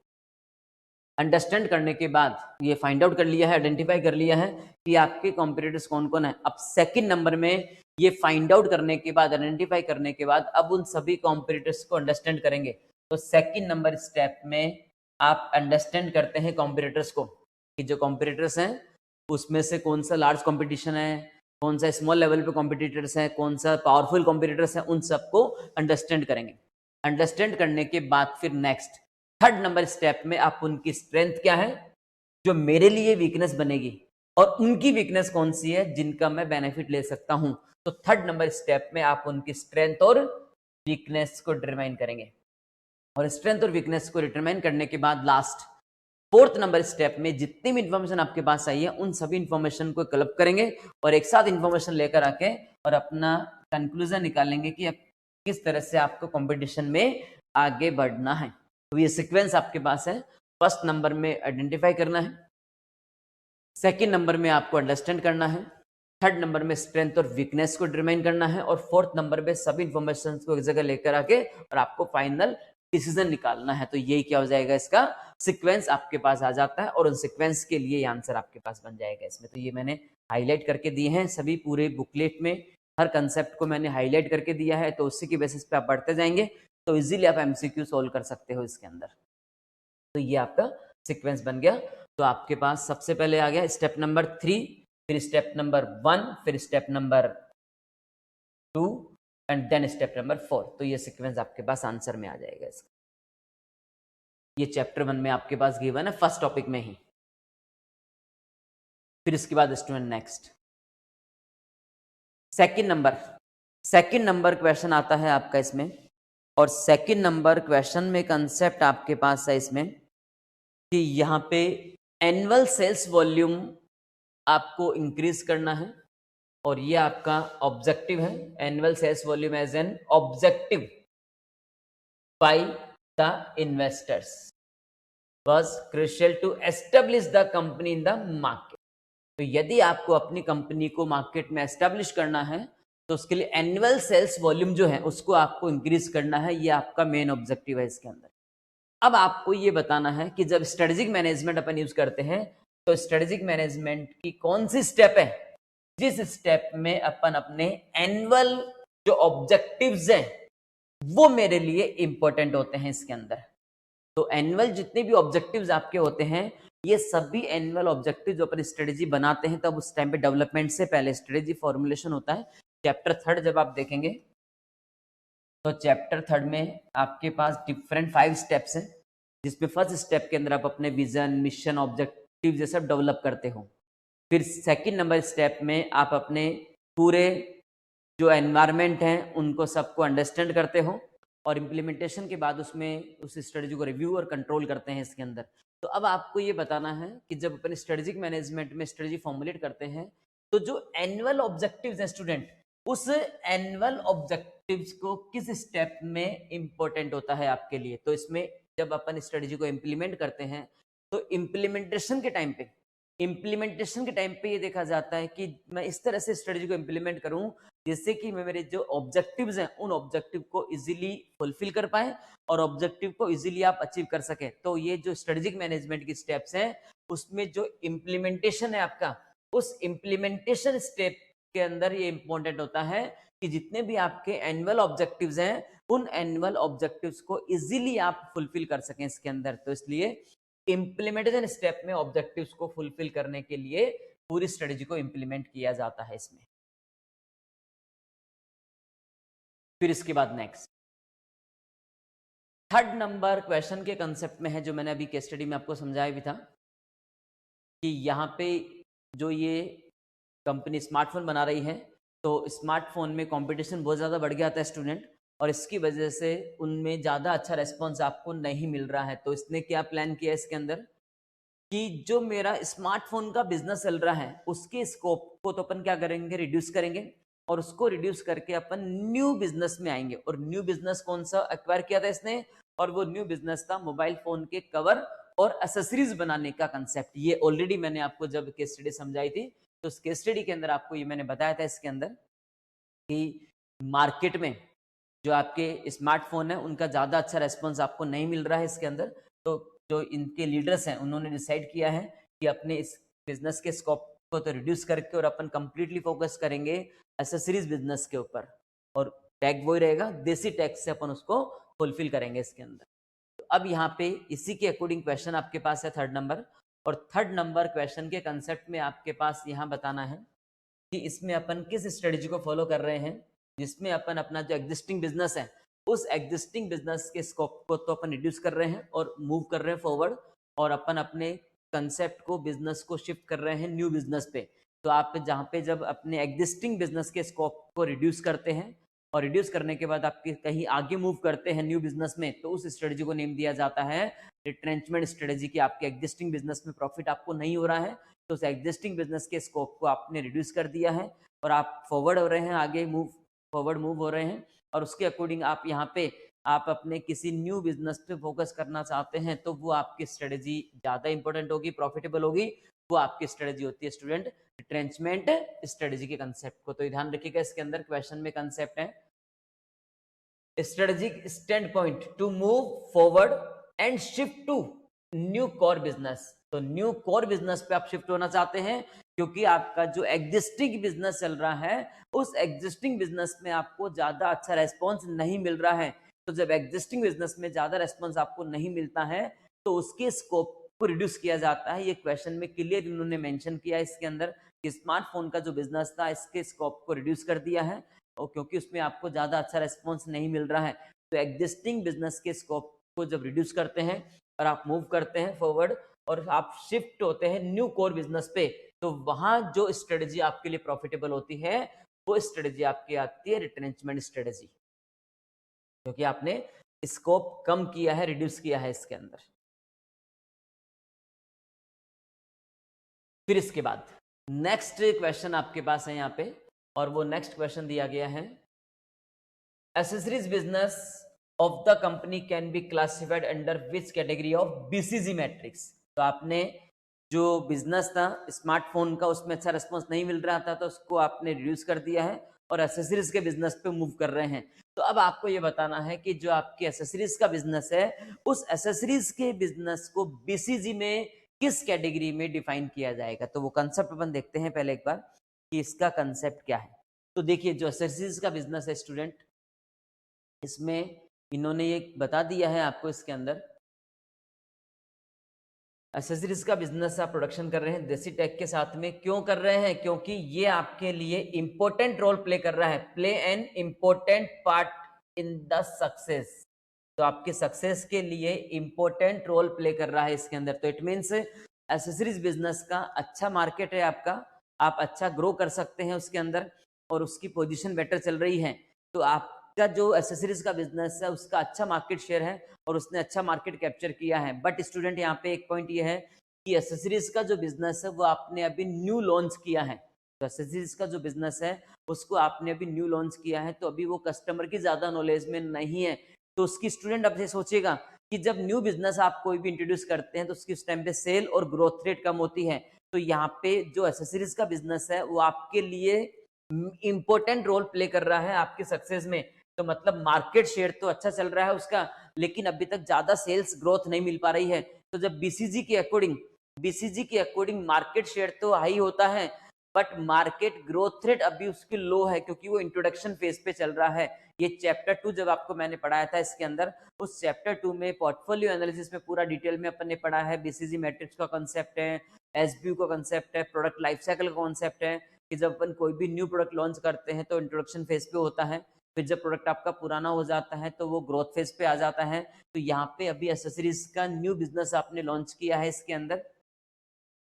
अंडरस्टैंड करने के बाद ये फाइंड आउट कर लिया है, आइडेंटिफाई कर लिया है कि आपके कॉम्पिटिटर्स कौन कौन है। अब सेकंड नंबर में ये फाइंड आउट करने के बाद, आइडेंटिफाई करने के बाद अब उन सभी कॉम्पिटिटर्स को अंडरस्टैंड करेंगे। तो सेकंड नंबर स्टेप में आप अंडरस्टैंड करते हैं कॉम्पिटिटर्स को कि जो कॉम्पिटिटर्स हैं उसमें से कौन सा लार्ज कॉम्पिटिशन है, कौन सा स्मॉल लेवल पे कॉम्पिटिटर्स हैं, कौन सा पावरफुल कॉम्पिटिटर्स हैं, उन सबको अंडरस्टैंड करेंगे। अंडरस्टैंड करने के बाद फिर नेक्स्ट थर्ड नंबर स्टेप में आप उनकी स्ट्रेंथ क्या है जो मेरे लिए वीकनेस बनेगी और उनकी वीकनेस कौन सी है जिनका मैं बेनिफिट ले सकता हूं। तो थर्ड नंबर स्टेप में आप उनकी स्ट्रेंथ और वीकनेस को डिटरमाइन करेंगे और स्ट्रेंथ और वीकनेस को डिटरमाइन करने के बाद लास्ट फोर्थ नंबर स्टेप में जितनी भी इंफॉर्मेशन आपके पास आई है उन सभी इंफॉर्मेशन को क्लब करेंगे और एक साथ इंफॉर्मेशन लेकर आके और अपना कंक्लूजन निकालेंगे कि किस तरह से आपको कंपटीशन में आगे बढ़ना है। तो ये सीक्वेंस आपके पास है। फर्स्ट नंबर में आइडेंटिफाई करना है, सेकंड नंबर में आपको अंडरस्टैंड करना है, थर्ड नंबर में स्ट्रेंथ और वीकनेस को डिटरमाइन करना है और फोर्थ नंबर में सभी इंफॉर्मेशन को एक जगह लेकर आके और आपको फाइनल डिसीजन निकालना है। तो यही क्या हो जाएगा, इसका सीक्वेंस आपके पास आ जाता है और उन सीक्वेंस के लिए आंसर आपके पास बन जाएगा इसमें। तो ये मैंने हाईलाइट करके दिए हैं सभी पूरे बुकलेट में, हर कंसेप्ट को मैंने हाईलाइट करके दिया है। तो उसी की बेसिस पे आप बढ़ते जाएंगे तो इजीली आप एमसीक्यू सोल्व कर सकते हो इसके अंदर। तो ये आपका सीक्वेंस बन गया। तो आपके पास सबसे पहले आ गया स्टेप नंबर 3, फिर स्टेप नंबर 1, फिर step number 2 and then step number 4। तो ये सीक्वेंस आपके पास आंसर में आ जाएगा इसका। ये चैप्टर 1 में आपके पास गिवन है फर्स्ट टॉपिक में ही। फिर इसके बाद student next second number question आता है आपका इसमें और सेकंड नंबर क्वेश्चन में कंसेप्ट आपके पास है इसमें कि यहाँ पे एनुअल सेल्स वॉल्यूम आपको इंक्रीज करना है और ये आपका ऑब्जेक्टिव है। Annual sales volume as an objective by the investors was crucial to establish the company in the market. तो यदि आपको अपनी कंपनी को मार्केट में एस्टेब्लिश करना है तो उसके लिए एनुअल सेल्स वॉल्यूम जो है उसको आपको इंक्रीज करना है। ये आपका मेन ऑब्जेक्टिव है इसके अंदर। अब आपको ये बताना है कि जब स्ट्रेटेजिक मैनेजमेंट अपन यूज करते हैं तो स्ट्रेटेजिक मैनेजमेंट की कौन सी स्टेप है जिस स्टेप में अपन अपने एनुअल जो ऑब्जेक्टिव्स हैं वो मेरे लिए इंपॉर्टेंट होते हैं इसके अंदर। तो एनुअल जितने भी ऑब्जेक्टिव्स आपके होते हैं, ये सभी एनुअल ऑब्जेक्टिव जो अपन स्ट्रेटेजी बनाते हैं तब उस टाइम पे डेवलपमेंट से पहले स्ट्रेटेजी फॉर्मुलेशन होता है। चैप्टर 3 जब आप देखेंगे तो चैप्टर 3 में आपके पास डिफरेंट 5 स्टेप्स हैं, जिसमें फर्स्ट स्टेप के अंदर आप अपने विजन, मिशन, ऑब्जेक्टिव ये सब डेवलप करते हो। फिर सेकंड नंबर स्टेप में आप अपने पूरे जो एनवायरनमेंट हैं उनको सबको अंडरस्टैंड करते हो और इम्प्लीमेंटेशन के बाद उसमें उस स्ट्रेटजी को रिव्यू और कंट्रोल करते हैं इसके अंदर। तो अब आपको ये बताना है कि जब अपन स्ट्रेटेजिक मैनेजमेंट में स्ट्रेटजी फॉर्मुलेट करते हैं तो जो एनुअल ऑब्जेक्टिव्स हैं स्टूडेंट, उस एनुअल ऑब्जेक्टिव्स को किस स्टेप में इंपॉर्टेंट होता है आपके लिए। तो इसमें जब अपन स्ट्रेटजी को इम्प्लीमेंट करते हैं तो इम्प्लीमेंटेशन के टाइम पे ये देखा जाता है कि मैं इस तरह से स्ट्रेटजी को इम्प्लीमेंट करूं जिससे कि मैं मेरे जो ऑब्जेक्टिव्स हैं उन ऑब्जेक्टिव को इजीली फुलफिल कर पाए और ऑब्जेक्टिव को इजीली आप अचीव कर सके। तो ये जो स्ट्रेटेजिक मैनेजमेंट की स्टेप्स हैं उसमें जो इम्प्लीमेंटेशन है आपका, उस इम्प्लीमेंटेशन स्टेप के अंदर ये इंपॉर्टेंट होता है कि जितने भी आपके एनुअल ऑब्जेक्टिव्स हैं उन एनुअल ऑब्जेक्टिव्स को इजीली आप फुलफिल कर सकें इसके अंदर। तो इसलिए इम्प्लीमेंटेशन स्टेप में ऑब्जेक्टिव्स को फुलफिल करने के लिए पूरी स्ट्रेटजी को इम्प्लीमेंट किया जाता है इसमें। फिर इसके बाद नेक्स्ट 3rd नंबर क्वेश्चन के कंसेप्ट में है, जो मैंने अभी केस स्टडी में आपको समझाया भी था कि यहाँ पे जो ये कंपनी स्मार्टफोन बना रही है तो स्मार्टफोन में कंपटीशन बहुत ज़्यादा बढ़ गया था स्टूडेंट, और इसकी वजह से उनमें ज़्यादा अच्छा रेस्पॉन्स आपको नहीं मिल रहा है। तो इसने क्या प्लान किया इसके अंदर कि जो मेरा स्मार्टफोन का बिजनेस चल रहा है उसके स्कोप को तो अपन क्या करेंगे, रिड्यूस करेंगे, और उसको रिड्यूस करके अपन न्यू बिजनेस में आएंगे। और न्यू बिजनेस कौन सा एक्वायर किया था इसने, और वो न्यू बिजनेस था मोबाइल फोन के कवर और एसेसरीज बनाने का कंसेप्ट। ये ऑलरेडी मैंने आपको जब केस स्टडी समझाई थी तो उस केस स्टडी के अंदर आपको ये मैंने बताया था इसके अंदर कि मार्केट में जो आपके स्मार्टफोन है उनका ज़्यादा अच्छा रेस्पॉन्स आपको नहीं मिल रहा है इसके अंदर। तो जो इनके लीडर्स हैं उन्होंने डिसाइड किया है कि अपने इस बिजनेस के स्कोप को तो रिड्यूस करके और अपन कंप्लीटली फोकस करेंगे एसेसरीज बिजनेस के ऊपर, और टैग वही रहेगा, देसी टैग से अपन उसको फुलफिल करेंगे इसके अंदर। तो अब यहाँ पे इसी के अकॉर्डिंग क्वेश्चन आपके पास है 3rd नंबर, और 3rd नंबर क्वेश्चन के कंसेप्ट में आपके पास यहाँ बताना है कि इसमें अपन किस स्ट्रेटजी को फॉलो कर रहे हैं, जिसमें अपन अपना जो एग्जिस्टिंग बिजनेस है उस एग्जिस्टिंग बिजनेस के स्कोप को तो अपन रिड्यूस कर रहे हैं और मूव कर रहे हैं फॉरवर्ड, और अपन अपने कंसेप्ट को, बिजनेस को शिफ्ट कर रहे हैं न्यू बिजनेस पे। तो आप जहाँ पे जब अपने एग्जिस्टिंग बिजनेस के स्कोप को रिड्यूस करते हैं और रिड्यूस करने के बाद आपके कहीं आगे मूव करते हैं न्यू बिजनेस में, तो उस स्ट्रेटजी को नेम दिया जाता है रिट्रेंचमेंट स्ट्रेटजी। की आपके एग्जिस्टिंग बिजनेस में प्रॉफिट आपको नहीं हो रहा है तो उस एग्जिस्टिंग बिजनेस के स्कोप को आपने रिड्यूस कर दिया है और आप फॉरवर्ड हो रहे हैं, आगे फॉरवर्ड मूव हो रहे हैं, और उसके अकॉर्डिंग आप यहाँ पे आप अपने किसी न्यू बिजनेस पे फोकस करना चाहते हैं तो वो आपकी स्ट्रेटजी ज़्यादा इंपॉर्टेंट होगी, प्रॉफिटेबल होगी। वो आपकी स्ट्रेटजी होती है स्टूडेंट रिट्रेंचमेंट स्ट्रेटजी के कंसेप्ट को। तो ध्यान रखिएगा इसके अंदर क्वेश्चन में कंसेप्ट है strategic stand point to move forward and shift to new core business. तो न्यू कोर बिजनेस पे आप शिफ्ट होना चाहते हैं क्योंकि आपका जो एग्जिस्टिंग बिजनेस चल रहा है उस एग्जिस्टिंग बिजनेस में आपको ज्यादा अच्छा रेस्पॉन्स नहीं मिल रहा है। तो जब एग्जिस्टिंग बिजनेस में ज्यादा रेस्पॉन्स आपको नहीं मिलता है तो उसके स्कोप को रिड्यूस किया जाता है। ये क्वेश्चन में क्लियर इन्होंने मेंशन किया है इसके अंदर कि स्मार्टफोन का जो बिजनेस था इसके स्कोप को रिड्यूस कर दिया है और क्योंकि उसमें आपको ज़्यादा अच्छा रेस्पॉन्स नहीं मिल रहा है। तो एग्जिस्टिंग बिजनेस के स्कोप को जब रिड्यूस करते हैं और आप मूव करते हैं फॉरवर्ड और आप शिफ्ट होते हैं न्यू कोर बिजनेस पे, तो वहां जो स्ट्रेटजी आपके लिए प्रॉफिटेबल होती है वो स्ट्रेटजी आपकी आती है रिट्रेंचमेंट स्ट्रेटजी, क्योंकि आपने स्कोप कम किया है, रिड्यूस किया है इसके अंदर। फिर इसके बाद नेक्स्ट क्वेश्चन आपके पास है यहाँ पे, और वो नेक्स्ट क्वेश्चन दिया गया है accessories business of the company can be classified under which category of BCG matrix. तो आपने जो बिजनेस था स्मार्टफोन का उसमें अच्छा रिस्पॉन्स नहीं मिल रहा था तो उसको आपने रिड्यूस कर दिया है और एसेसरीज के बिजनेस पे मूव कर रहे हैं। तो अब आपको ये बताना है कि जो आपके एसेसरीज का बिजनेस है उस एसेसरीज के बिजनेस को बीसीजी में किस कैटेगरी में डिफाइन किया जाएगा। तो वो कंसेप्ट अपन देखते हैं पहले एक बार कि इसका कंसेप्ट क्या है। तो देखिए जो एसेसरीज का बिजनेस है स्टूडेंट, इसमें इन्होंने ये बता दिया है आपको, इसके अंदर एसेसरीज का बिजनेस आप प्रोडक्शन कर रहे हैं देसी टेक के साथ में। क्यों कर रहे हैं? क्योंकि ये आपके लिए इंपॉर्टेंट रोल प्ले कर रहा है, play an important part in the success. तो आपके सक्सेस के लिए इंपॉर्टेंट रोल प्ले कर रहा है इसके अंदर। तो इट मीन्स एसेसरीज बिजनेस का अच्छा मार्केट है आपका, आप अच्छा ग्रो कर सकते हैं उसके अंदर, और उसकी पोजीशन बेटर चल रही है। तो आपका जो एसेसरीज का बिजनेस है उसका अच्छा मार्केट शेयर है और उसने अच्छा मार्केट कैप्चर किया है। बट स्टूडेंट यहाँ पे एक पॉइंट ये है कि एसेसरीज का जो बिजनेस है वो आपने अभी न्यू लॉन्च किया है। तो एसेसरीज का जो बिजनेस है उसको आपने अभी न्यू लॉन्च किया है, तो अभी वो कस्टमर की ज्यादा नॉलेज में नहीं है। तो उसकी स्टूडेंट अब से सोचेगा कि जब न्यू बिजनेस आप कोई भी इंट्रोड्यूस करते हैं तो उसकी उस टाइम पे सेल और ग्रोथ रेट कम होती है। तो यहाँ पे जो एसेसरीज का बिजनेस है वो आपके लिए इंपॉर्टेंट रोल प्ले कर रहा है आपके सक्सेस में। तो मतलब मार्केट शेयर तो अच्छा चल रहा है उसका, लेकिन अभी तक ज्यादा सेल्स ग्रोथ नहीं मिल पा रही है। तो जब बीसीजी के अकॉर्डिंग मार्केट शेयर तो हाई होता है, बट मार्केट ग्रोथ रेट अभी उसकी लो है, क्योंकि वो इंट्रोडक्शन फेज पे चल रहा है। ये चैप्टर 2 जब आपको मैंने पढ़ाया था इसके अंदर, उस चैप्टर 2 में पोर्टफोलियो एनालिसिस में पूरा डिटेल में अपन ने पढ़ा है। बीसीजी मैट्रिक्स का कंसेप्ट है, एसबीयू का कंसेप्ट है, प्रोडक्ट लाइफ साइकिल का कंसेप्ट है कि जब अपन कोई भी न्यू प्रोडक्ट लॉन्च करते हैं तो इंट्रोडक्शन फेज पे होता है, फिर जब प्रोडक्ट आपका पुराना हो जाता है तो वो ग्रोथ फेज पे आ जाता है। तो यहाँ पे अभी एसेसरीज का न्यू बिजनेस आपने लॉन्च किया है इसके अंदर,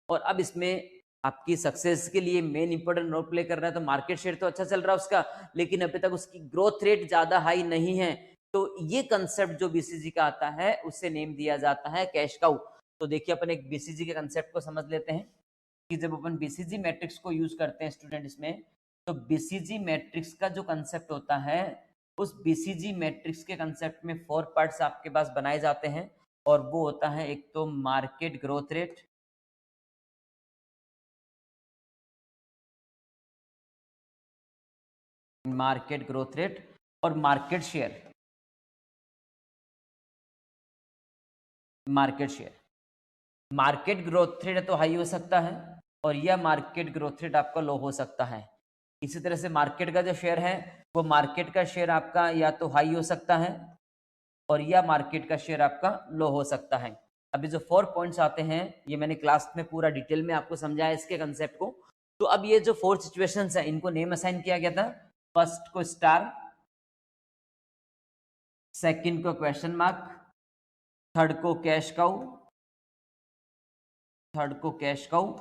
और अब इसमें आपकी सक्सेस के लिए मेन इंपॉर्टेंट रोल प्ले कर रहा है। तो मार्केट शेयर तो अच्छा चल रहा है उसका, लेकिन अभी तक उसकी ग्रोथ रेट ज्यादा हाई नहीं है। तो ये कंसेप्ट जो बीसीजी का आता है उसे नेम दिया जाता है कैश काउ। तो देखिए अपन एक बीसीजी के कंसेप्ट को समझ लेते हैं कि जब अपन बीसीजी मैट्रिक्स को यूज करते हैं स्टूडेंट इसमें, तो बीसीजी मैट्रिक्स का जो कंसेप्ट होता है उस बीसीजी मैट्रिक्स के कंसेप्ट में 4 पार्ट्स आपके पास बनाए जाते हैं, और वो होता है एक तो मार्केट ग्रोथ रेट, और market share. Market growth rate तो हाई हो सकता है और यह मार्केट ग्रोथ रेट आपका लो हो सकता है। इसी तरह से मार्केट का जो शेयर है वो मार्केट का शेयर आपका या तो हाई हो सकता है और या मार्केट का शेयर आपका लो हो सकता है। अभी जो 4 पॉइंट्स आते हैं ये मैंने क्लास में पूरा डिटेल में आपको समझाया इसके कंसेप्ट को। तो अब ये जो 4 सिचुएशंस है इनको नेम असाइन किया गया था। फर्स्ट को स्टार, सेकंड को क्वेश्चन मार्क, थर्ड को कैश काउ,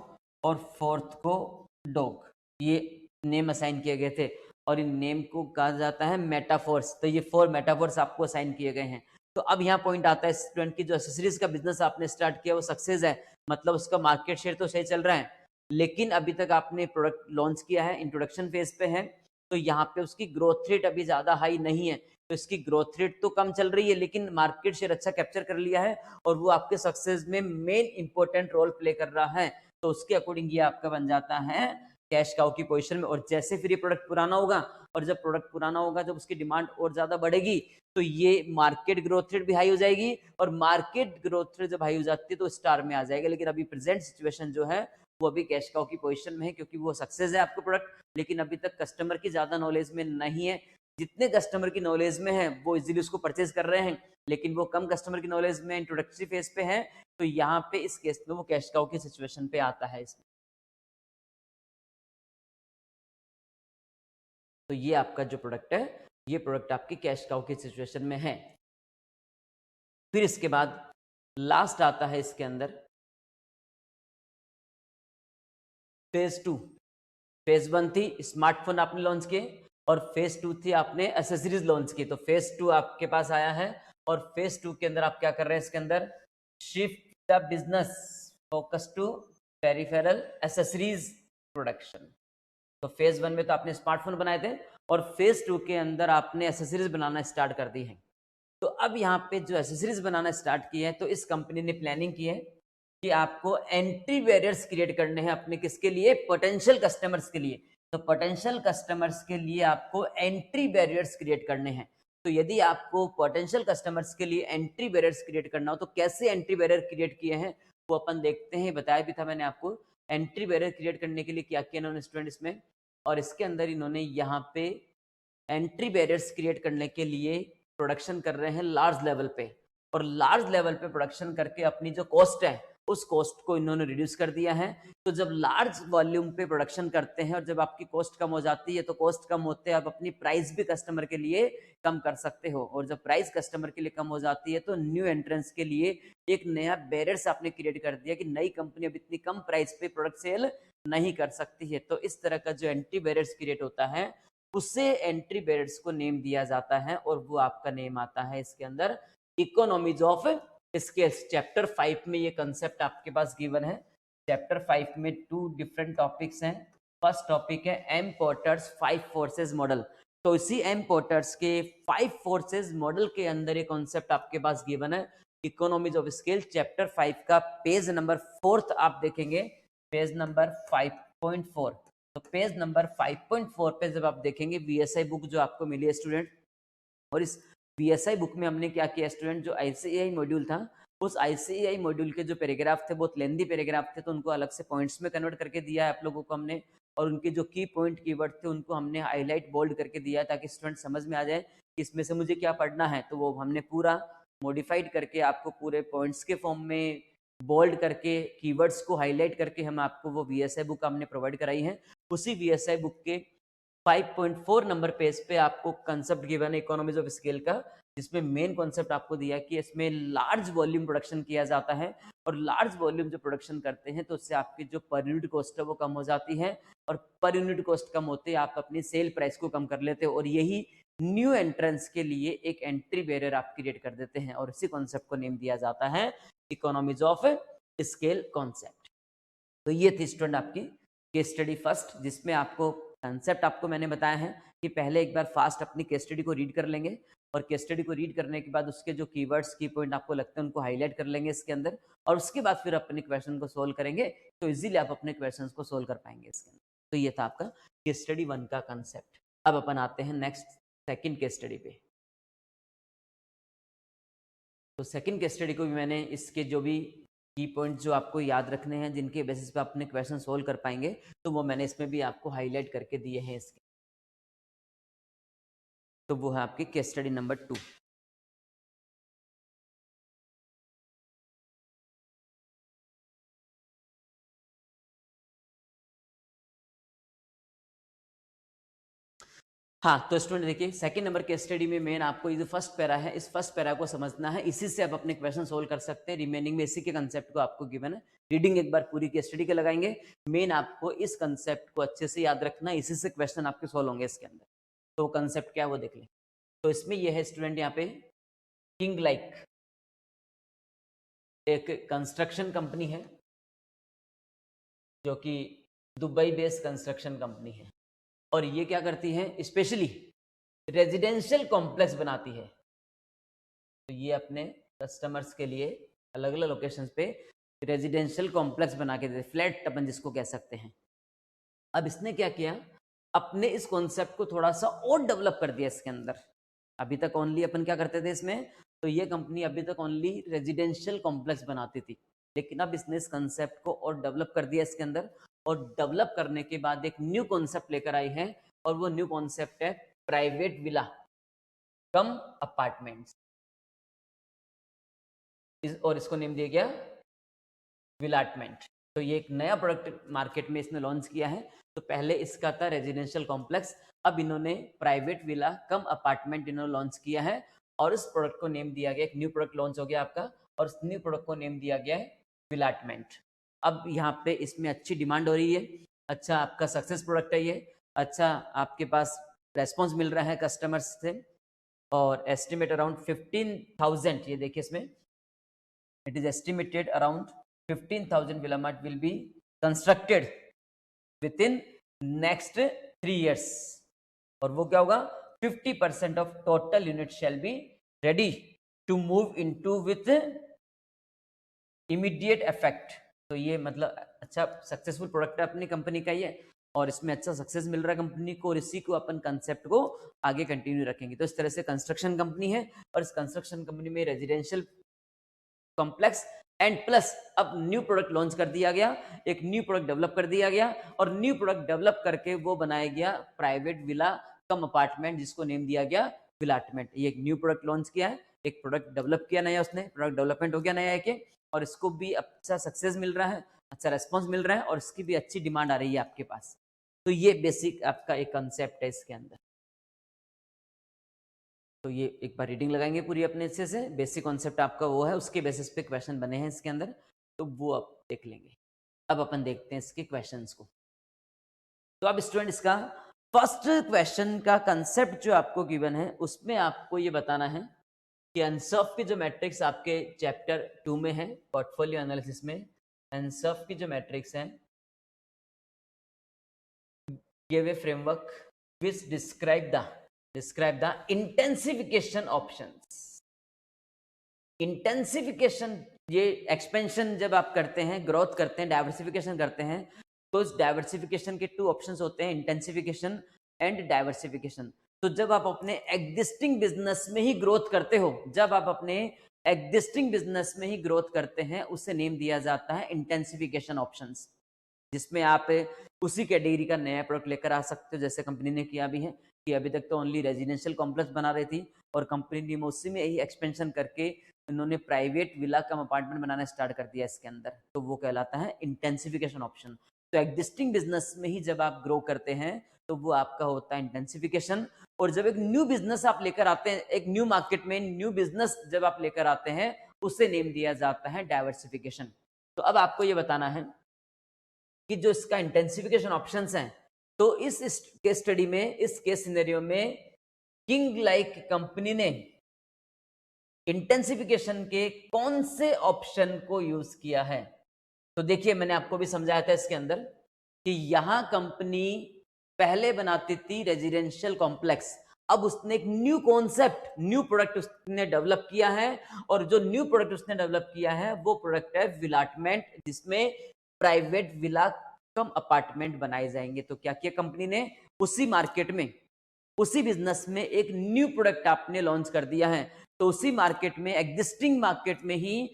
और फोर्थ को डॉग। ये नेम असाइन किए गए थे और इन नेम को कहा जाता है मेटाफोर्स। तो ये 4 मेटाफोर्स आपको असाइन किए गए हैं। तो अब यहाँ पॉइंट आता है स्टूडेंट की जो एसेसरीज का बिजनेस आपने स्टार्ट किया वो सक्सेस है, मतलब उसका मार्केट शेयर तो सही चल रहा है, लेकिन अभी तक आपने प्रोडक्ट लॉन्च किया है, इंट्रोडक्शन फेज पे है, तो यहाँ पे उसकी ग्रोथ रेट अभी ज्यादा हाई नहीं है। तो इसकी ग्रोथ रेट तो कम चल रही है लेकिन मार्केट शेयर अच्छा कैप्चर कर लिया है और वो आपके सक्सेस में मेन इंपॉर्टेंट रोल प्ले कर रहा है। तो उसके अकॉर्डिंग ये आपका बन जाता है कैश काउ की पोजीशन में। और जैसे फिर ये प्रोडक्ट पुराना होगा, और जब प्रोडक्ट पुराना होगा जब उसकी डिमांड और ज्यादा बढ़ेगी तो ये मार्केट ग्रोथ रेट भी हाई हो जाएगी, और मार्केट ग्रोथ रेट जब हाई हो जाती है तो स्टार में आ जाएगा। लेकिन अभी प्रेजेंट सिचुएशन जो है वो अभी कैश काउ की पोजीशन में है, क्योंकि वो सक्सेस है आपका प्रोडक्ट, लेकिन अभी तक कस्टमर की ज्यादा नॉलेज में नहीं है। जितने कस्टमर की नॉलेज में है वो इजीली उसको परचेज कर रहे हैं, लेकिन वो कम कस्टमर की नॉलेज में इंट्रोडक्टरी फेज पे है। तो यहाँ पे इस केस में वो कैश काउ की सिचुएशन पे आता है इसमें। तो ये आपका जो प्रोडक्ट है ये प्रोडक्ट आपकी कैश काउ की सिचुएशन में है। फिर इसके बाद लास्ट आता है इसके अंदर फेज 2। फेज 1 थी स्मार्टफोन आपने लॉन्च किए, और फेज 2 थी आपने एसेसरीज लॉन्च की। तो फेज 2 आपके पास आया है, और फेज 2 के अंदर आप क्या कर रहे हैं इसके अंदर, shift the business focus to peripheral accessories production. तो फेज 1 में तो आपने स्मार्टफोन बनाए थे और फेज 2 के अंदर आपने एसेसरीज बनाना स्टार्ट कर दी है। तो अब यहाँ पे जो एसेसरीज बनाना स्टार्ट की है तो इस कंपनी ने प्लानिंग की है कि आपको एंट्री बैरियर्स क्रिएट करने हैं अपने किसके लिए, पोटेंशियल कस्टमर्स के लिए। तो पोटेंशियल कस्टमर्स के लिए आपको एंट्री बैरियर्स क्रिएट करने हैं। तो यदि आपको पोटेंशियल कस्टमर्स के लिए एंट्री बैरियर्स क्रिएट करना हो तो कैसे एंट्री बैरियर क्रिएट किए हैं वो अपन देखते हैं। बताया भी था मैंने आपको एंट्री बैरियर क्रिएट करने के लिए क्या किया इन्होंने स्टूडेंट्स में, और इसके अंदर इन्होंने यहाँ पे एंट्री बैरियर्स क्रिएट करने के लिए प्रोडक्शन कर रहे हैं लार्ज लेवल पे, और लार्ज लेवल पे प्रोडक्शन करके अपनी जो कॉस्ट है उस कॉस्ट को इन्होंने रिड्यूस कर दिया है। तो जब लार्ज वॉल्यूम पे प्रोडक्शन करते हैं और जब आपकी कॉस्ट कम हो जाती है तो कॉस्ट कम होते हैं आप अपनी प्राइस भी कस्टमर के लिए कम कर सकते हो, और जब प्राइस कस्टमर के लिए कम हो जाती है तो न्यू एंट्रेंस के लिए एक नया बैरियर आपने क्रिएट कर दिया कि नई कंपनी अब इतनी कम प्राइस पे प्रोडक्ट सेल नहीं कर सकती है। तो इस तरह का जो एंट्री बैरियर्स क्रिएट होता है उसे एंट्री बैरियर्स को नेम दिया जाता है, और वो आपका नेम आता है इसके अंदर इकोनॉमीज ऑफ स्केल। चैप्टर 5 में ये कंसेप्ट आपके पास गिवन है। चैप्टर 5 में 2 डिफरेंट टॉपिक्स हैं। फर्स्ट टॉपिक है एम पोर्टर्स 5 फोर्सेस मॉडल। तो इसी एम पोर्टर्स के 5 फोर्सेस मॉडल के अंदर ये कॉन्सेप्ट आपके पास गिवन है इकोनॉमीज ऑफ स्केल। चैप्टर 5 का पेज नंबर 4 आप देखेंगे, पेज नंबर 5.4। तो पेज नंबर 5.4 पे जब आप देखेंगे वीएसआई बुक जो आपको मिली है स्टूडेंट, और इस वीएसआई बुक में हमने क्या किया स्टूडेंट, जो आईसीएआई मॉड्यूल था उस आईसीएआई मॉड्यूल के जो पैराग्राफ थे बहुत लेंदी पैराग्राफ थे, तो उनको अलग से पॉइंट्स में कन्वर्ट करके दिया है आप लोगों को हमने, और उनके जो की पॉइंट कीवर्ड थे उनको हमने हाईलाइट बोल्ड करके दिया है ताकि स्टूडेंट समझ में आ जाए कि इसमें से मुझे क्या पढ़ना है। तो वो हमने पूरा मॉडिफाइड करके आपको पूरे पॉइंट्स के फॉर्म में बोल्ड करके कीवर्ड्स को हाईलाइट करके हम आपको वो वीएसआई बुक हमने प्रोवाइड कराई है। उसी वीएसआई बुक के 5.4 नंबर पेज पे आपको कंसेप्ट गिवन है इकोनॉमीज ऑफ स्केल का, जिसमें मेन कॉन्सेप्ट आपको दिया कि इसमें लार्ज वॉल्यूम प्रोडक्शन किया जाता है, और लार्ज वॉल्यूम जो प्रोडक्शन करते हैं तो उससे आपकी जो पर यूनिट कॉस्ट है वो कम हो जाती है, और पर यूनिट कॉस्ट कम होते ही आप अपनी सेल प्राइस को कम कर लेते हो, और यही न्यू एंट्रेंस के लिए एक एंट्री बैरियर आप क्रिएट कर देते हैं, और इसी कॉन्सेप्ट को नेम दिया जाता है इकोनॉमीज ऑफ स्केल कॉन्सेप्ट। तो ये थी स्टूडेंट आपकी केस स्टडी फर्स्ट, जिसमें आपको कंसेप्ट आपको मैंने बताया है कि पहले एक बार फास्ट अपनी केस स्टडी को रीड कर लेंगे, और केस स्टडी को रीड करने के बाद उसके जो कीवर्ड्स की पॉइंट आपको लगते हैं उनको हाईलाइट कर लेंगे इसके अंदर, और उसके बाद फिर अपने क्वेश्चन को सोल्व करेंगे, तो इजीली आप अपने क्वेश्चंस को सोल्व कर पाएंगे इसके अंदर। तो ये था आपका केस स्टडी 1 का कंसेप्ट। अब अपन आते हैं नेक्स्ट सेकंड केस स्टडी पे। तो सेकंड केस स्टडी को भी मैंने इसके जो भी की पॉइंट जो आपको याद रखने हैं जिनके बेसिस पे अपने क्वेश्चन सोल्व कर पाएंगे, तो वो मैंने इसमें भी आपको हाईलाइट करके दिए हैं इसके। तो वो है आपकी केस स्टडी नंबर 2। हाँ, तो स्टूडेंट देखिए सेकंड नंबर केस स्टडी में मेन आपको ये जो फर्स्ट पैरा है इस फर्स्ट पैरा को समझना है, इसी से आप अपने क्वेश्चन सोल्व कर सकते हैं। रिमेनिंग में इसी के कंसेप्ट को आपको गिवन है, रीडिंग एक बार पूरी केस स्टडी के लगाएंगे। मेन आपको इस कंसेप्ट को अच्छे से याद रखना, इसी से क्वेश्चन आपके सोल्व होंगे इसके अंदर। तो कंसेप्ट क्या है वो देख लें। तो इसमें यह है स्टूडेंट यहाँ पे किंग लाइक एक कंस्ट्रक्शन कंपनी है जो कि दुबई बेस्ड कंस्ट्रक्शन कंपनी है, और ये क्या करती है स्पेशली रेजिडेंशियल कॉम्प्लेक्स बनाती है। तो ये अपने कस्टमर्स के लिए अलग अलग लोकेशंस पे रेजिडेंशियल कॉम्प्लेक्स बना के देते, फ्लैट अपन जिसको कह सकते हैं। अब इसने क्या किया, अपने इस कॉन्सेप्ट को थोड़ा सा और डेवलप कर दिया इसके अंदर। अभी तक ओनली अपन क्या करते थे इसमें, तो ये कंपनी अभी तक ओनली रेजिडेंशियल कॉम्प्लेक्स बनाती थी, लेकिन अब इसने इस कंसेप्ट को और डेवलप कर दिया इसके अंदर, और डेवलप करने के बाद एक न्यू कॉन्सेप्ट लेकर आई है, और वो न्यू कॉन्सेप्ट है प्राइवेट विला कम अपार्टमेंट्स, और इसको नेम दिया गया विलाटमेंट। तो ये एक नया प्रोडक्ट मार्केट में इसने लॉन्च किया है। तो पहले इसका था रेजिडेंशियल कॉम्प्लेक्स, अब इन्होंने प्राइवेट विला कम अपार्टमेंट इन्होंने लॉन्च किया है, और इस प्रोडक्ट को नेम दिया गया, एक न्यू प्रोडक्ट लॉन्च हो गया आपका, और इस न्यू प्रोडक्ट को नेम दिया गया है विलाटमेंट। अब यहाँ पे इसमें अच्छी डिमांड हो रही है, अच्छा आपका सक्सेस प्रोडक्ट है ये, अच्छा आपके पास रेस्पॉन्स मिल रहा है कस्टमर्स से, और एस्टिमेट अराउंड 15,000, ये देखिए इसमें it is estimated around 15,000 villa mart will be constructed within next 3 years, और वो क्या होगा 50% of total unit shall be ready to move into with immediate effect. तो ये मतलब अच्छा सक्सेसफुल प्रोडक्ट है अपनी कंपनी का ये, और इसमें अच्छा सक्सेस मिल रहा है कंपनी को, और इसी को अपन कंसेप्ट को आगे कंटिन्यू रखेंगे। तो इस तरह से कंस्ट्रक्शन कंपनी है, और इस कंस्ट्रक्शन कंपनी में रेजिडेंशियल कॉम्प्लेक्स एंड प्लस अब न्यू प्रोडक्ट लॉन्च कर दिया गया, एक न्यू प्रोडक्ट डेवलप कर दिया गया, और न्यू प्रोडक्ट डेवलप करके वो बनाया गया प्राइवेट विला कम अपार्टमेंट, जिसको नेम दिया गया विलाटमेंट। ये एक न्यू प्रोडक्ट लॉन्च किया है, एक प्रोडक्ट डेवलप किया नया, उसने प्रोडक्ट डेवलपमेंट हो गया नया एक, और इसको भी अच्छा सक्सेस मिल रहा है, अच्छा रेस्पॉन्स मिल रहा है और इसकी भी अच्छी डिमांड आ रही है आपके पास। तो ये बेसिक आपका एक कंसेप्ट है इसके अंदर। तो ये एक बार रीडिंग लगाएंगे पूरी अपने अच्छे से, बेसिक कॉन्सेप्ट आपका वो है, उसके बेसिस पे क्वेश्चन बने हैं इसके अंदर, तो वो आप देख लेंगे। अब अपन देखते हैं इसके क्वेश्चंस को। तो अब स्टूडेंट इसका फर्स्ट क्वेश्चन का कंसेप्ट जो आपको गिवन है उसमें आपको ये बताना है कि अनसर्व की जो मैट्रिक्स आपके चैप्टर 2 में है पोर्टफोलियो एनालिसिस में, अनसर्व की जो मैट्रिक्स है give a framework which describe the intensification options. Intensification, ये एक्सपेंशन जब आप करते हैं, ग्रोथ करते हैं, डाइवर्सिफिकेशन करते हैं, तो इस डाइवर्सिफिकेशन के 2 ऑप्शंस होते हैं, इंटेंसिफिकेशन एंड डाइवर्सिफिकेशन। तो जब आप अपने एग्जिस्टिंग बिजनेस में ही ग्रोथ करते हो, जब आप अपने एग्जिस्टिंग बिजनेस में ही ग्रोथ करते हैं, उसे नेम दिया जाता है इंटेंसिफिकेशन ऑप्शंस, जिसमें आप उसी कैटेगरी का नया प्रोडक्ट लेकर आ सकते हो, जैसे कंपनी ने किया भी है कि अभी तक तो ओनली रेजिडेंशियल कॉम्प्लेक्स बना रही थी और कंपनी ने उसी में ही एक्सपेंशन करके इन्होंने प्राइवेट विला कम अपार्टमेंट बनाना स्टार्ट कर दिया इसके अंदर, तो वो कहलाता है इंटेंसिफिकेशन ऑप्शन। तो एग्जिस्टिंग बिजनेस में ही जब आप ग्रो करते हैं तो वो आपका होता है इंटेंसिफिकेशन। और जब एक न्यू बिजनेस आप लेकर आते हैं, एक न्यू मार्केट में न्यू बिजनेस जब आप लेकर आते हैं, उसे नेम दिया जाता है डाइवर्सिफिकेशन। तो अब आपको ये बताना है कि जो इसका इंटेंसिफिकेशन ऑप्शंस हैं, तो इस केस स्टडी में, इस केस सिनेरियो में किंग लाइक कंपनी ने इंटेंसिफिकेशन के कौन से ऑप्शन को यूज किया है। तो देखिए मैंने आपको भी समझाया था इसके अंदर कि यहां कंपनी पहले बनाती थी रेजिडेंशियल कॉम्प्लेक्स, अब उसने एक न्यू कॉन्सेप्ट, न्यू प्रोडक्ट उसने डेवलप किया है, और जो न्यू प्रोडक्ट उसने डेवलप किया है वो प्रोडक्ट है विलाटमेंट, जिसमें प्राइवेट विला कम अपार्टमेंट बनाए जाएंगे। तो क्या किया कंपनी ने, उसी मार्केट में, उसी बिजनेस में एक न्यू प्रोडक्ट आपने लॉन्च कर दिया है। तो उसी मार्केट में, एग्जिस्टिंग मार्केट में ही,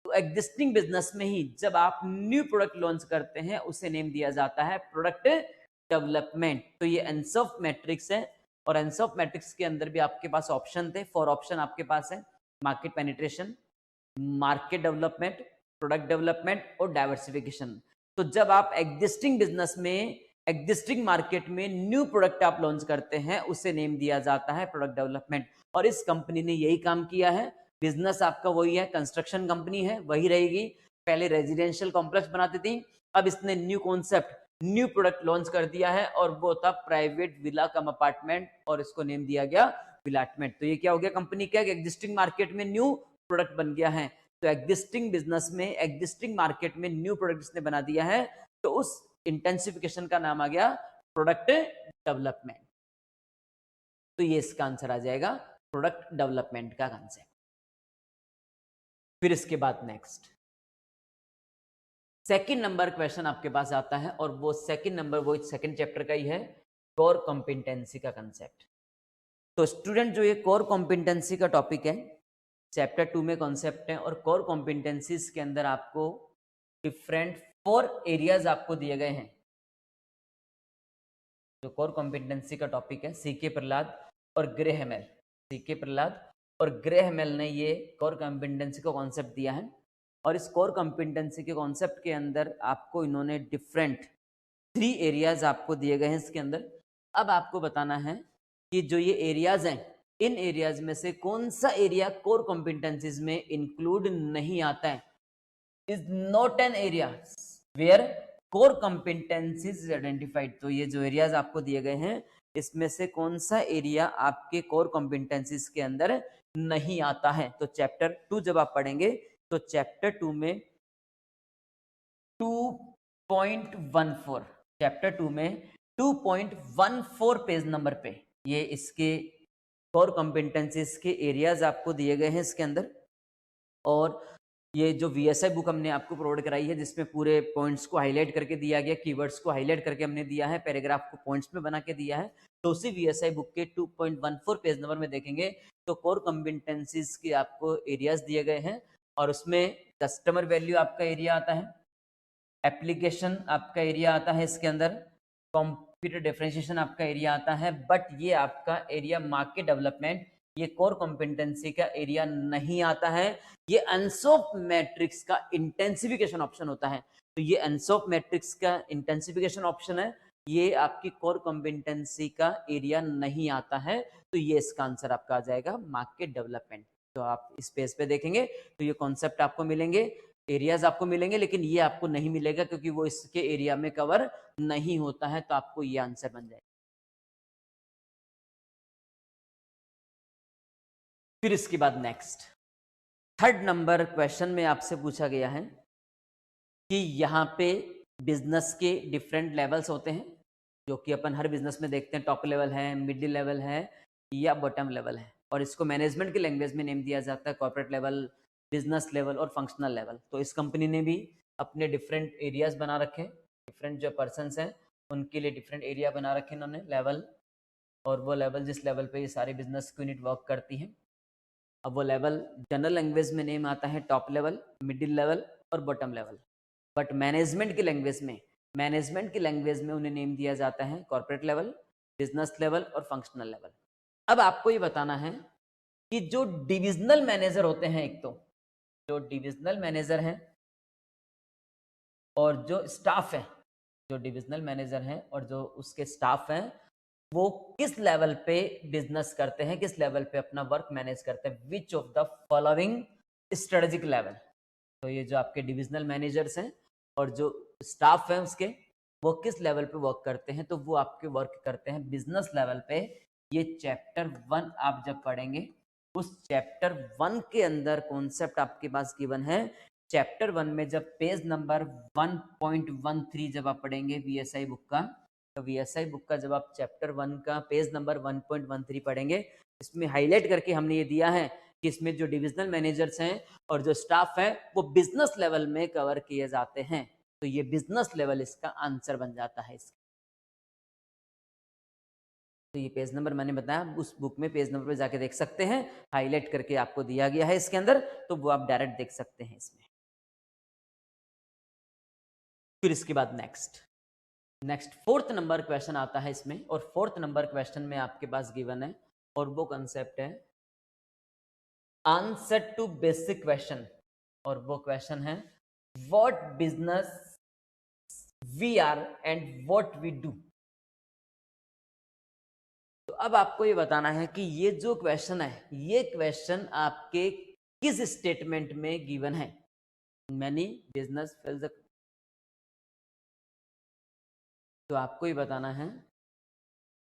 तो एग्जिस्टिंग बिजनेस में ही जब आप न्यू प्रोडक्ट लॉन्च करते हैं, उसे नेम दिया जाता है प्रोडक्ट डेवलपमेंट। तो ये अनसर्व मैट्रिक्स है, और अनसर्व मैट्रिक्स के अंदर भी आपके पास ऑप्शन थे, 4 ऑप्शन आपके पास है, market penetration, market development, product development और डाइवर्सिफिकेशन। तो जब आप एग्जिस्टिंग बिजनेस में, एग्जिस्टिंग मार्केट में न्यू प्रोडक्ट आप लॉन्च करते हैं, उसे नेम दिया जाता है प्रोडक्ट डेवलपमेंट। और इस कंपनी ने यही काम किया है, बिजनेस आपका वही है, कंस्ट्रक्शन कंपनी है, वही रहेगी। पहले रेजिडेंशियल कॉम्प्लेक्स बनाती थी, अब इसने new concept, new product launch कर दिया है, और वो था प्राइवेट विला कम अपार्टमेंट, और इसको नेम दिया गया विलाटमेंट। तो ये क्या हो गया कंपनी का, एग्जिस्टिंग मार्केट में न्यू प्रोडक्ट बन गया है। तो एग्जिस्टिंग बिजनेस में, एग्जिस्टिंग मार्केट में न्यू प्रोडक्ट इसने बना दिया है, तो उस इंटेंसिफिकेशन का नाम आ गया प्रोडक्ट डेवलपमेंट। तो ये इसका आंसर आ जाएगा, प्रोडक्ट डेवलपमेंट का कंसेप्ट। फिर इसके बाद नेक्स्ट सेकंड नंबर क्वेश्चन आपके पास आता है, और वो सेकंड नंबर, वो सेकंड चैप्टर का ही है, कोर कॉम्पिटेंसी का कंसेप्ट। तो स्टूडेंट जो ये कोर कॉम्पिटेंसी का टॉपिक है, चैप्टर 2 में कॉन्सेप्ट है, और कोर कॉम्पिटेंसीज के अंदर आपको डिफरेंट 4 एरियाज आपको दिए गए हैं। जो कोर कॉम्पिटेंसी का टॉपिक है, सीके प्रहलाद और ग्रेहमेल, सीके प्रहलाद और ग्रेहमेल ने ये कोर कॉम्पिटेंसी का कॉन्सेप्ट दिया है। और इस कोर कॉम्पिटेंसी के कॉन्सेप्ट के अंदर आपको इन्होंने डिफरेंट 3 एरियाज आपको दिए गए हैं इसके अंदर। अब आपको बताना है कि जो ये एरियाज हैं, इन एरियाज में से कौन सा एरिया कोर कॉम्पिटेंसीज में इंक्लूड नहीं आता है, is not an area where core competencies is identified. तो ये जो एरियाज आपको दिए गए हैं, इसमें से कौन सा एरिया आपके कोर कॉम्पिटेंसीज के अंदर नहीं आता है। तो चैप्टर 2 जब आप पढ़ेंगे, तो चैप्टर 2 में 2.14, चैप्टर 2 में 2.14 पेज नंबर पे ये इसके कोर कॉम्पिटेंसीज के एरियाज आपको दिए गए हैं इसके अंदर। और ये जो VSI बुक हमने आपको प्रोवाइड कराई है, जिसमें पूरे पॉइंट्स को हाईलाइट करके दिया गया, कीवर्ड्स को हाईलाइट करके हमने दिया है, पैराग्राफ को पॉइंट्स में बना के दिया है। तो उसी VSI बुक के 2.14 पेज नंबर में देखेंगे तो कोर कॉम्पिटेंसीज के आपको एरियाज दिए गए हैं, और उसमें कस्टमर वैल्यू आपका एरिया आता है, एप्लीकेशन आपका एरिया आता है इसके अंदर, कंप्यूटर डिफरेंशिएशन आपका एरिया आता है। बट ये आपका एरिया मार्केट डेवलपमेंट, ये कोर कॉम्पिटेंसी का एरिया नहीं आता है, ये अनसॉफ मैट्रिक्स का इंटेंसिफिकेशन ऑप्शन होता है। तो ये अनसॉफ मैट्रिक्स का इंटेंसिफिकेशन ऑप्शन है, ये आपकी कोर कॉम्पिटेंसी का एरिया नहीं आता है, तो ये इसका आंसर आपका आ जाएगा मार्केट डेवलपमेंट। तो आप इस पेज पे देखेंगे तो ये कॉन्सेप्ट आपको मिलेंगे, एरियाज आपको मिलेंगे, लेकिन ये आपको नहीं मिलेगा क्योंकि वो इसके एरिया में कवर नहीं होता है, तो आपको ये आंसर बन जाएगा। फिर इसके बाद नेक्स्ट थर्ड नंबर क्वेश्चन में आपसे पूछा गया है कि यहाँ पे बिजनेस के डिफरेंट लेवल्स होते हैं, जो कि अपन हर बिजनेस में देखते हैं, टॉप लेवल है, मिडिल लेवल है या बॉटम लेवल है, और इसको मैनेजमेंट की लैंग्वेज में नेम दिया जाता है कॉर्पोरेट लेवल, बिजनेस लेवल और फंक्शनल लेवल। तो इस कंपनी ने भी अपने डिफरेंट एरियाज बना रखे हैं, डिफरेंट जो पर्सनस हैं उनके लिए डिफरेंट एरिया बना रखे हैं इन्होंने लेवल, और वो लेवल जिस लेवल पे ये सारी बिजनेस यूनिट वर्क करती हैं। अब वो लेवल जनरल लैंग्वेज में नेम आता है टॉप लेवल, मिडिल लेवल और बॉटम लेवल, बट मैनेजमेंट की लैंग्वेज में उन्हें नेम दिया जाता है कॉर्पोरेट लेवल, बिजनेस लेवल और फंक्शनल लेवल। अब आपको ये बताना है कि जो डिविजनल मैनेजर होते हैं, एक तो जो डिविजनल मैनेजर हैं और जो स्टाफ है, जो डिविजनल मैनेजर हैं और जो उसके स्टाफ हैं, वो किस लेवल पे बिजनेस करते हैं, किस लेवल पे अपना वर्क मैनेज करते हैं, which of the following strategic level. तो ये जो आपके डिविजनल मैनेजर्स हैं और जो स्टाफ है उसके, वो किस लेवल पे वर्क करते हैं, तो वो आपके वर्क करते हैं बिजनेस लेवल पे। ये चैप्टर 1 आप जब पढ़ेंगे, उस चैप्टर 1 के अंदर कॉन्सेप्ट आपके पास गिवन है। चैप्टर 1 में जब पेज नंबर 1.13 जब आप पढ़ेंगे वीएसआई बुक का, तो वीएसआई बुक का जब आप चैप्टर 1 का पेज नंबर 1.13 पढ़ेंगे, इसमें हाईलाइट करके हमने ये दिया है कि इसमें जो डिविजनल मैनेजर्स हैं और जो स्टाफ है वो बिजनेस लेवल में कवर किए जाते हैं। तो ये बिजनेस लेवल इसका आंसर बन जाता है इसका। तो ये पेज नंबर मैंने बताया, उस बुक में पेज नंबर पे जाके देख सकते हैं, हाईलाइट करके आपको दिया गया है इसके अंदर, तो वो आप डायरेक्ट देख सकते हैं इसमें। फिर इसके बाद नेक्स्ट फोर्थ नंबर क्वेश्चन आता है इसमें, और फोर्थ नंबर क्वेश्चन में आपके पास गिवन है, और वो कंसेप्ट है आंसर टू बेसिक क्वेश्चन, और वो क्वेश्चन है what business we are and what we do. तो अब आपको ये बताना है कि ये जो क्वेश्चन है, ये क्वेश्चन आपके किस स्टेटमेंट में गिवन है। मैनी बिजनेस फेल्स, तो आपको ये बताना है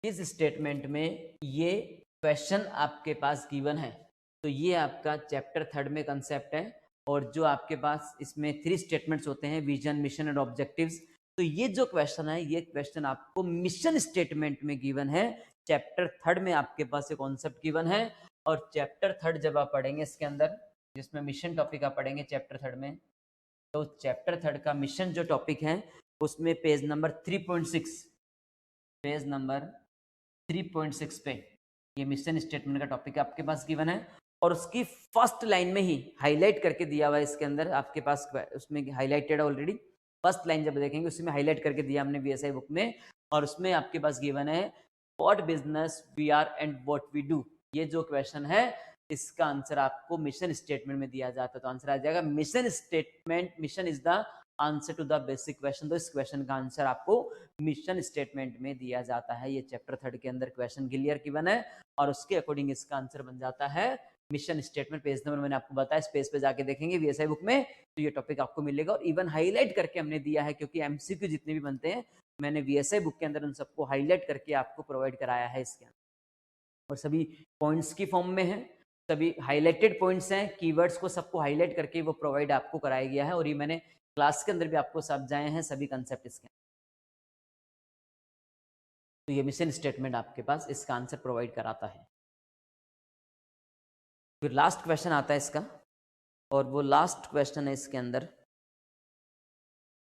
किस स्टेटमेंट में ये क्वेश्चन आपके पास गिवन है। तो ये आपका चैप्टर 3 में कंसेप्ट है, और जो आपके पास इसमें 3 स्टेटमेंट्स होते हैं, विजन, मिशन एंड ऑब्जेक्टिव्स। तो ये जो क्वेश्चन है, ये क्वेश्चन आपको मिशन स्टेटमेंट में गिवन है। चैप्टर 3 में आपके पास ये कॉन्सेप्ट गिवन है, और चैप्टर 3 जब आप पढ़ेंगे इसके अंदर, जिसमें मिशन टॉपिक आप पढ़ेंगे चैप्टर 3 में, तो चैप्टर 3 का मिशन जो टॉपिक है उसमें पेज नंबर 3.6, पेज नंबर 3.6 पे ये मिशन स्टेटमेंट का टॉपिक आपके पास गिवन है, और उसकी फर्स्ट लाइन में ही हाईलाइट करके दिया हुआ है इसके अंदर आपके पास, उसमें हाईलाइटेड ऑलरेडी। फर्स्ट लाइन जब देखेंगे उसमें हाईलाइट करके दिया हमने वीएसआई बुक में, और उसमें आपके पास गिवन है what business we are and what we do. ये जो क्वेश्चन है इसका आंसर आपको मिशन स्टेटमेंट में दिया जाता है, तो आंसर आ जाएगा mission statement. Mission is the answer to the basic question. तो इस क्वेश्चन का आंसर आपको मिशन स्टेटमेंट में दिया जाता है। ये चैप्टर 3 के अंदर क्वेश्चन क्लियर गिवन है, और उसके अकॉर्डिंग इसका आंसर बन जाता है मिशन स्टेटमेंट। पेज नंबर मैंने आपको बताया, इस पेज पे जाके देखेंगे वीएसआई बुक में, तो ये टॉपिक आपको मिलेगा, और इवन हाईलाइट करके हमने दिया है, क्योंकि एमसीक्यू जितने भी बनते हैं मैंने वीएसआई बुक के अंदर उन सबको हाईलाइट करके आपको प्रोवाइड कराया है इसके अंदर, और सभी पॉइंट्स की फॉर्म में है, सभी हाईलाइटेड पॉइंट्स हैं, कीवर्ड्स को सबको हाईलाइट करके वो प्रोवाइड आपको कराया गया है, और ये मैंने क्लास के अंदर भी आपको समझाए हैं सभी कंसेप्ट इसके। तो ये मिशन स्टेटमेंट आपके पास इसका आंसर प्रोवाइड कराता है। फिर लास्ट क्वेश्चन आता है इसका, और वो लास्ट क्वेश्चन है इसके अंदर,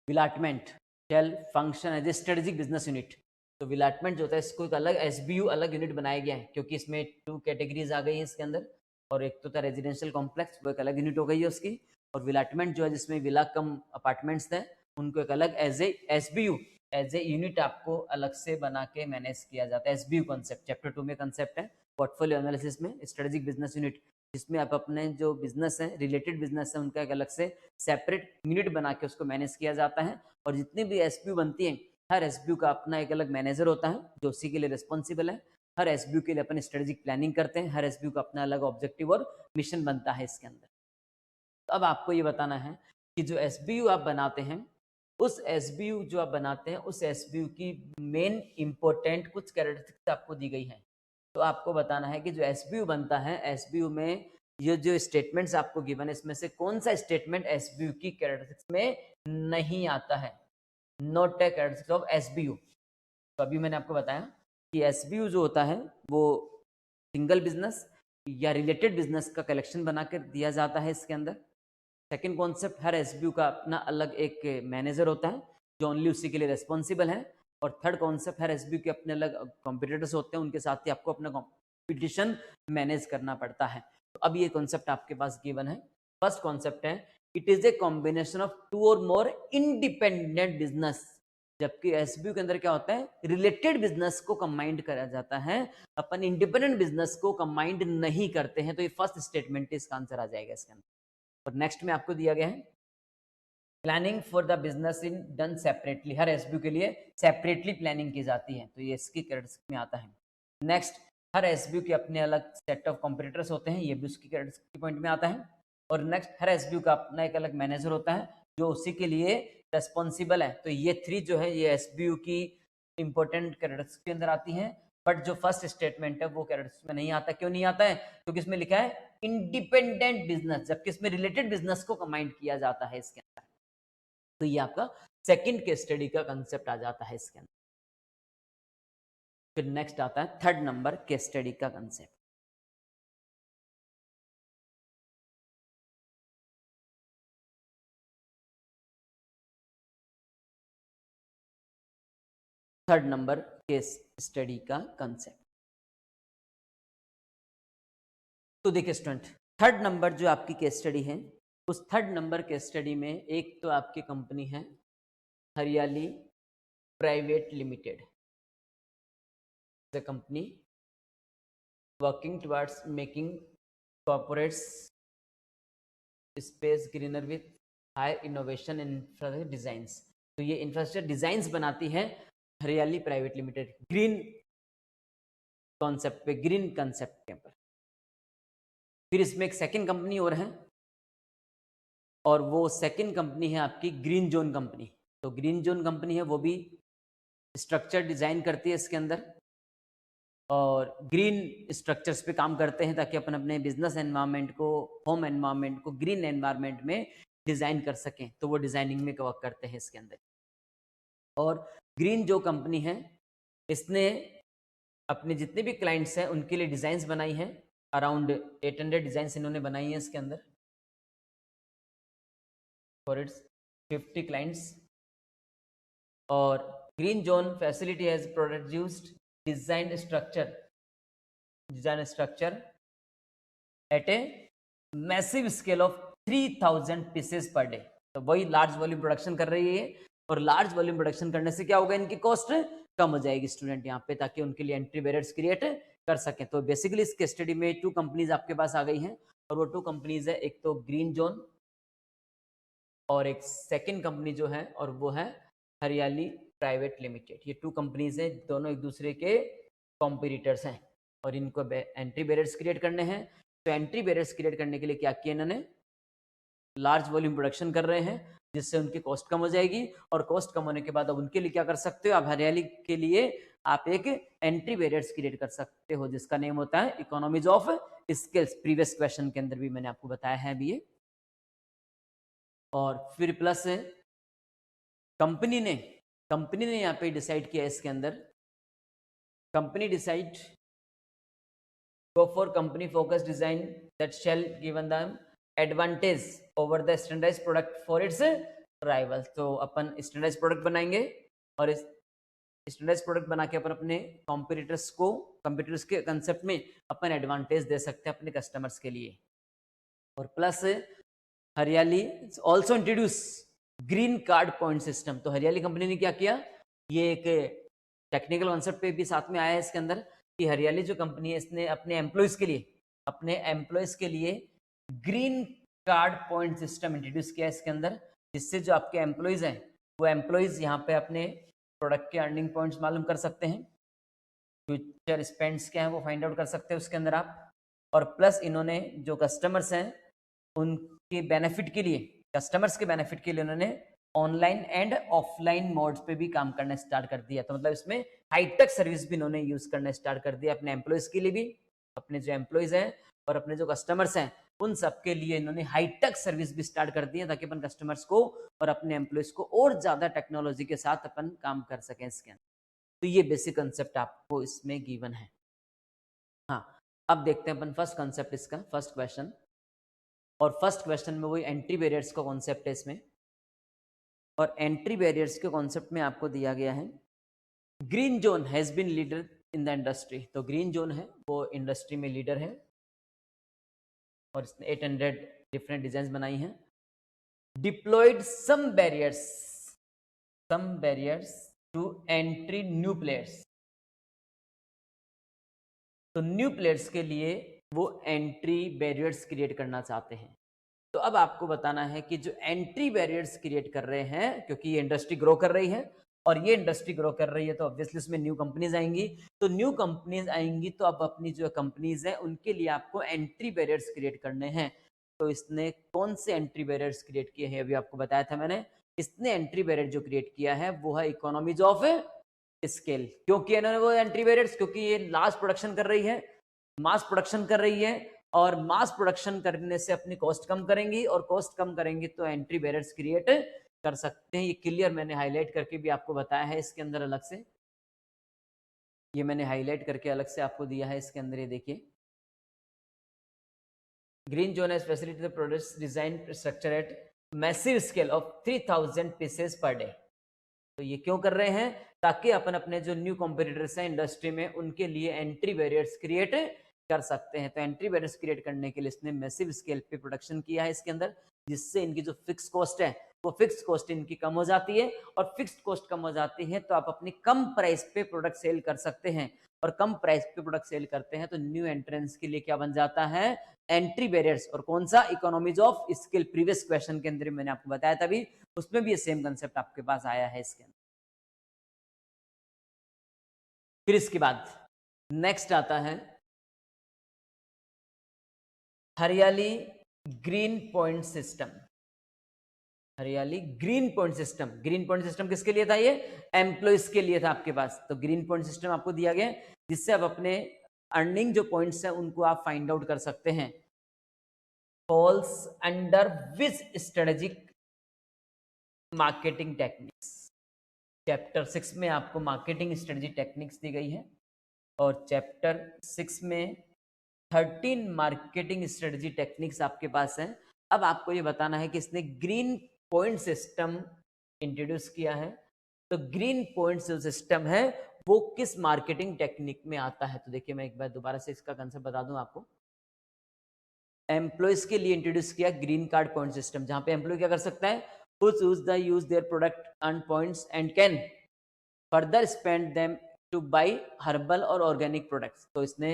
विलाटमेंट shall function as a strategic business unit. तो विलाटमेंट जो होता है इसको एक अलग एसबीयू अलग यूनिट बनाया गया है, क्योंकि इसमें 2 कैटेगरीज आ गई हैं इसके अंदर, और एक तो था रेजिडेंशियल कॉम्प्लेक्स, वो एक अलग यूनिट हो गई है उसकी, और विलाटमेंट जो है जिसमें विला कम अपार्टमेंट्स थे उनको एक अलग as a SBU as a unit आपको अलग से बना के मैनेज किया जाता है। एसबीयू कॉन्सेप्ट चैप्टर 2 में कंसेप्ट है, पोर्टफोलियो एनालिसिस में स्ट्रेटेजिक बिजनेस यूनिट, जिसमें आप अपने जो बिजनेस है, रिलेटेड बिजनेस है, उनका एक अलग से सेपरेट यूनिट बना के उसको मैनेज किया जाता है। और जितनी भी एसबीयू बनती है, हर एसबीयू का अपना एक अलग मैनेजर होता है जो उसी के लिए रिस्पॉन्सिबल है। हर एसबीयू के लिए अपन स्ट्रेटेजिक प्लानिंग करते हैं, हर एसबीयू का अपना अलग ऑब्जेक्टिव और मिशन बनता है इसके अंदर। तो अब आपको ये बताना है कि जो एसबीयू आप बनाते हैं, उस एसबीयू जो आप बनाते हैं, उस एसबीयू की मेन इंपॉर्टेंट कुछ कैरेक्टरिस्टिक्स आपको दी गई हैं। तो आपको बताना है कि जो एसबीयू बनता है, एसबीयू में ये जो स्टेटमेंट्स आपको गिवन है, इसमें से कौन सा स्टेटमेंट एसबीयू की कैरेक्टरिस्टिक्स में नहीं आता है, not a characteristics of SBU. तो अभी मैंने आपको बताया कि एसबीयू जो होता है वो सिंगल बिजनेस या रिलेटेड बिजनेस का कलेक्शन बनाकर दिया जाता है इसके अंदर। सेकंड कॉन्सेप्ट, हर एसबीयू का अपना अलग एक मैनेजर होता है जो ओनली उसी के लिए रिस्पॉन्सिबल है। और थर्ड कॉन्सेप्ट, हर एसबीयू के अपने अलग कॉम्पिटिटर्स होते हैं, उनके साथ ही आपको अपना कॉम्पिटिशन मैनेज करना पड़ता है। तो अब ये कॉन्सेप्ट आपके पास गिवन है। फर्स्ट कॉन्सेप्ट है, it is a combination of 2 और मोर इंडिपेंडेंट बिजनेस। जबकि एसबीयू के अंदर क्या होता है, रिलेटेड बिजनेस को कंबाइंड करा जाता है, अपन इंडिपेंडेंट बिजनेस को कंबाइंड नहीं करते हैं। तो ये फर्स्ट स्टेटमेंट इसका आंसर आ जाएगा इसके अंदर। और नेक्स्ट में आपको दिया गया है, planning for the business in done separately. Her SBU के लिए सेपरेटली प्लानिंग की जाती है, तो ये इसकी कैरेक्टरिस्टिक में आता है। नेक्स्ट, हर एसबीयू के अपने अलग सेट ऑफ कॉम्पिटिटर्स होते हैं, ये भी उसकी कैरेक्टरिस्टिक पॉइंट में आता है। और नेक्स्ट, हर एसबीयू का अपना एक अलग मैनेजर होता है जो उसी के लिए रेस्पॉन्सिबल है। तो ये 3 जो है ये एसबीयू की इंपॉर्टेंट कैरेक्टरिस्टिक के अंदर आती हैं। बट जो फर्स्ट स्टेटमेंट है वो कैरेक्टरिस्टिक में नहीं आता। क्यों नहीं आता है? क्योंकि इसमें लिखा है इंडिपेंडेंट बिजनेस, जबकि इसमें रिलेटेड बिजनेस को कंबाइंड किया जाता है इसके अंदर। तो ये आपका सेकंड केस स्टडी का कंसेप्ट आ जाता है इसके अंदर। फिर नेक्स्ट आता है थर्ड नंबर केस स्टडी का concept. Third number case study का कंसेप्ट। तो देखिए स्टूडेंट, थर्ड नंबर जो आपकी केस स्टडी है, उस थर्ड नंबर केस स्टडी में एक तो आपकी कंपनी है हरियाली private limited. The company working towards making corporates space greener with high innovation infrastructure designs. तो ये इंफ्रास्ट्रक्चर डिजाइंस बनाती है हरियाली प्राइवेट लिमिटेड, ग्रीन कॉन्सेप्ट पे, ग्रीन कॉन्सेप्ट के ऊपर। फिर इसमें एक सेकंड कंपनी और है, और वो सेकंड कंपनी है आपकी ग्रीन जोन कंपनी। तो ग्रीन जोन कंपनी है, वो भी स्ट्रक्चर डिजाइन करती है इसके अंदर, और ग्रीन स्ट्रक्चर्स पे काम करते हैं ताकि अपन अपने बिजनेस एनवायरनमेंट को, होम एनवायरनमेंट को ग्रीन एनवायरनमेंट में डिजाइन कर सकें। तो वो डिजाइनिंग में वर्क करते हैं इसके अंदर। और ग्रीन जो कंपनी है, इसने अपने जितने भी क्लाइंट्स हैं उनके लिए डिजाइन्स बनाई हैं, अराउंड 800 डिजाइन्स इन्होंने बनाई हैं इसके अंदर फॉर इट्स 50 क्लाइंट्स। और green zone facility has produced design structure eight a massive scale of 3000 pieces per day. तो वही लार्ज वॉल्यूम प्रोडक्शन कर रही है, और लार्ज वॉल्यूम प्रोडक्शन करने से क्या होगा, इनकी कॉस्ट कम हो जाएगी स्टूडेंट यहाँ पे, ताकि उनके लिए एंट्री बैरियर्स क्रिएट कर सकें। तो बेसिकली इस केस स्टडी में 2 कंपनीज आपके पास आ गई हैं, और वो 2 कंपनीज है, एक तो ग्रीन जोन और एक सेकंड कंपनी जो है, और वो है हरियाली प्राइवेट लिमिटेड। ये 2 कंपनीज हैं, दोनों एक दूसरे के कॉम्पिटिटर्स हैं, और इनको एंट्री बैरियर्स क्रिएट करने हैं। तो एंट्री बैरियर्स क्रिएट करने के लिए क्या किया इन्होंने, लार्ज वॉल्यूम प्रोडक्शन कर रहे हैं, जिससे उनकी कॉस्ट कम हो जाएगी। और कॉस्ट कम होने के बाद अब उनके लिए क्या कर सकते हो आप, हरियाली के लिए आप एक एंट्री बैरियर्स क्रिएट कर सकते हो, जिसका नेम होता है economies of scales. Previous question के अंदर भी मैंने आपको बताया है अभी ये। और फिर प्लस कंपनी ने यहाँ पे डिसाइड किया इसके अंदर, company decide go for company focused design that shall given them advantage over the standardized product for its rivals। तो अपन standardized product बनाएंगे, और इस standardized product बना के अपन अपने competitors के concept में अपन advantage दे सकते हैं अपने customers के लिए। और प्लस हरियाली also introduce green card point system। तो हरियाली कंपनी ने क्या किया, ये एक टेक्निकल कॉन्सेप्ट पे भी साथ में आया है इसके अंदर, कि हरियाली जो कंपनी है इसने अपने एम्प्लॉयज के लिए green card point system introduce किया है इसके अंदर, जिससे जो आपके एम्प्लॉयज हैं वो एम्प्लॉयज यहाँ पे अपने प्रोडक्ट के अर्निंग पॉइंट्स मालूम कर सकते हैं, फ्यूचर स्पेंड्स क्या है वो फाइंड आउट कर सकते हैं उसके अंदर आप। और प्लस इन्होंने जो कस्टमर्स हैं उनके बेनिफिट के लिए, कस्टमर्स के बेनिफिट के लिए उन्होंने ऑनलाइन एंड ऑफलाइन मोड्स पे भी काम करना स्टार्ट कर दिया। तो मतलब इसमें हाईटेक सर्विस भी इन्होंने यूज करना स्टार्ट कर दिया अपने एम्प्लॉयज के लिए भी, अपने जो एम्प्लॉयज हैं और अपने जो कस्टमर्स हैं उन सब के लिए इन्होंने हाईटेक सर्विस भी स्टार्ट कर दी है, ताकि अपन कस्टमर्स को और अपने एम्प्लॉयज को और ज्यादा टेक्नोलॉजी के साथ अपन काम कर सकें इसके अंदर। तो ये बेसिक कंसेप्ट आपको इसमें गिवन है। हाँ, अब देखते हैं अपन फर्स्ट कंसेप्ट इसका, फर्स्ट क्वेश्चन। और फर्स्ट क्वेश्चन में वही एंट्री बैरियर्स का कॉन्सेप्ट है इसमें, और एंट्री बैरियर्स के कॉन्सेप्ट में आपको दिया गया है green zone has been leader in the industry. तो ग्रीन जोन है वो इंडस्ट्री में लीडर है और इसने 800 डिफरेंट डिजाइन बनाई हैं। Deployed some barriers to entry new players. तो न्यू प्लेयर्स के लिए वो एंट्री बैरियर्स क्रिएट करना चाहते हैं। तो अब आपको बताना है कि जो एंट्री बैरियर्स क्रिएट कर रहे हैं, क्योंकि ये इंडस्ट्री ग्रो कर रही है और ये इंडस्ट्री ग्रो कर रही है तो ऑब्वियसली उसमें न्यू कंपनीज आएंगी। तो न्यू कंपनीज आएंगी तो अब अपनी जो कंपनीज हैं उनके लिए आपको एंट्री बैरियर्स क्रिएट करने हैं। तो इसने कौन से एंट्री बैरियर्स क्रिएट किए हैं अभी आपको बताया था मैंने। इसने एंट्री बैरियर जो क्रिएट किया है वो है इकोनॉमीज ऑफ स्केल। क्यों किया इन्होंने वो एंट्री बैरियर्स? क्योंकि ये लार्ज प्रोडक्शन कर रही है, मास प्रोडक्शन कर रही है, और मास प्रोडक्शन करने से अपनी कॉस्ट कम करेंगी, और कॉस्ट कम करेंगी तो एंट्री बैरियर्स क्रिएट कर सकते हैं। ये क्लियर मैंने हाईलाइट करके भी आपको बताया है इसके अंदर अलग से, ये मैंने हाईलाइट करके अलग से आपको दिया है इसके अंदर। ये देखिए, green zone has facilitated the products design structure eight massive scale of 3000 pieces per day. तो ये क्यों कर रहे हैं? ताकि अपन अपने जो न्यू कॉम्पिटिटर्स हैं इंडस्ट्री में उनके लिए एंट्री बैरियर्स क्रिएट कर सकते हैं। तो एंट्री बैरियर्स क्रिएट करने के लिए इसने मैसिव स्केल पे प्रोडक्शन किया है इसके अंदर, जिससे इनकी जो फिक्स कॉस्ट है वो फिक्स कॉस्ट इनकी कम हो जाती है, और फिक्स्ड कॉस्ट कम हो जाती है तो आप अपनी कम प्राइस पे प्रोडक्ट सेल कर सकते हैं, और कम प्राइस पे प्रोडक्ट सेल करते हैं तो न्यू एंट्रेंस के लिए क्या बन जाता है? Entry barriers. और कौन सा? Economies of scale. Previous question के अंदर मैंने आपको बताया था, अभी उसमें भी ये सेम कंसेप्ट आपके पास आया है इसके अंदर। फिर इसके बाद नेक्स्ट आता है हरियाली ग्रीन पॉइंट सिस्टम। हरियाली green point system. Green point system किसके लिए था? ये एम्प्लॉयज के लिए था आपके पास। तो ग्रीन पॉइंट सिस्टम आपको दिया गया जिससे आप अपने अर्निंग जो पॉइंट्स हैं उनको आप फाइंड आउट कर सकते हैं। Falls under which strategic marketing techniques. Chapter 6 में आपको मार्केटिंग स्ट्रेटजी टेक्निक्स दी गई है, और चैप्टर 6 में 13 मार्केटिंग स्ट्रेटजी टेक्निक्स आपके पास हैं। अब आपको ये बताना है कि इसने ग्रीन पॉइंट सिस्टम इंट्रोड्यूस किया है। तो ग्रीन पॉइंट जो सिस्टम है वो किस मार्केटिंग टेक्निक में आता है? तो देखिए, मैं एक बार दोबारा से इसका कंसेप्ट बता दूं आपको। एम्प्लॉयज के लिए इंट्रोड्यूस किया ग्रीन कार्ड पॉइंट सिस्टम, जहां पे एम्प्लॉय क्या कर सकता है? use their product earn points and can further spend them to buy herbal और organic products। तो इसने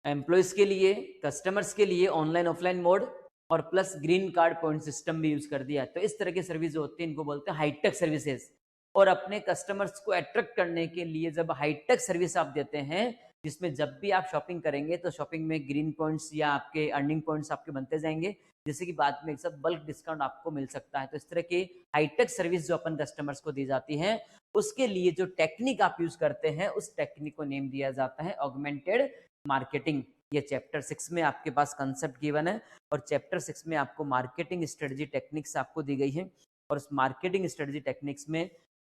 एम्प्लॉयज के लिए, कस्टमर्स के लिए ऑनलाइन ऑफलाइन मोड और plus green card point system भी यूज कर दिया। तो इस तरह की सर्विस जो होती है इनको बोलते हैं हाईटेक सर्विसेज। और अपने कस्टमर्स को अट्रैक्ट करने के लिए जब हाईटेक सर्विस आप देते हैं, जिसमें जब भी आप शॉपिंग करेंगे तो शॉपिंग में ग्रीन पॉइंट्स या आपके अर्निंग पॉइंट्स आपके बनते जाएंगे, जैसे कि बाद में एक साथ बल्क डिस्काउंट आपको मिल सकता है। तो इस तरह की हाईटेक सर्विस जो अपन कस्टमर्स को दी जाती है, उसके लिए जो टेक्निक आप यूज करते हैं उस टेक्निक को नेम दिया जाता है ऑगमेंटेड मार्केटिंग। ये चैप्टर 6 में आपके पास कंसेप्ट गिवन है, और चैप्टर 6 में आपको मार्केटिंग स्ट्रेटजी टेक्निक्स आपको दी गई है। और उस मार्केटिंग स्ट्रेटजी टेक्निक्स में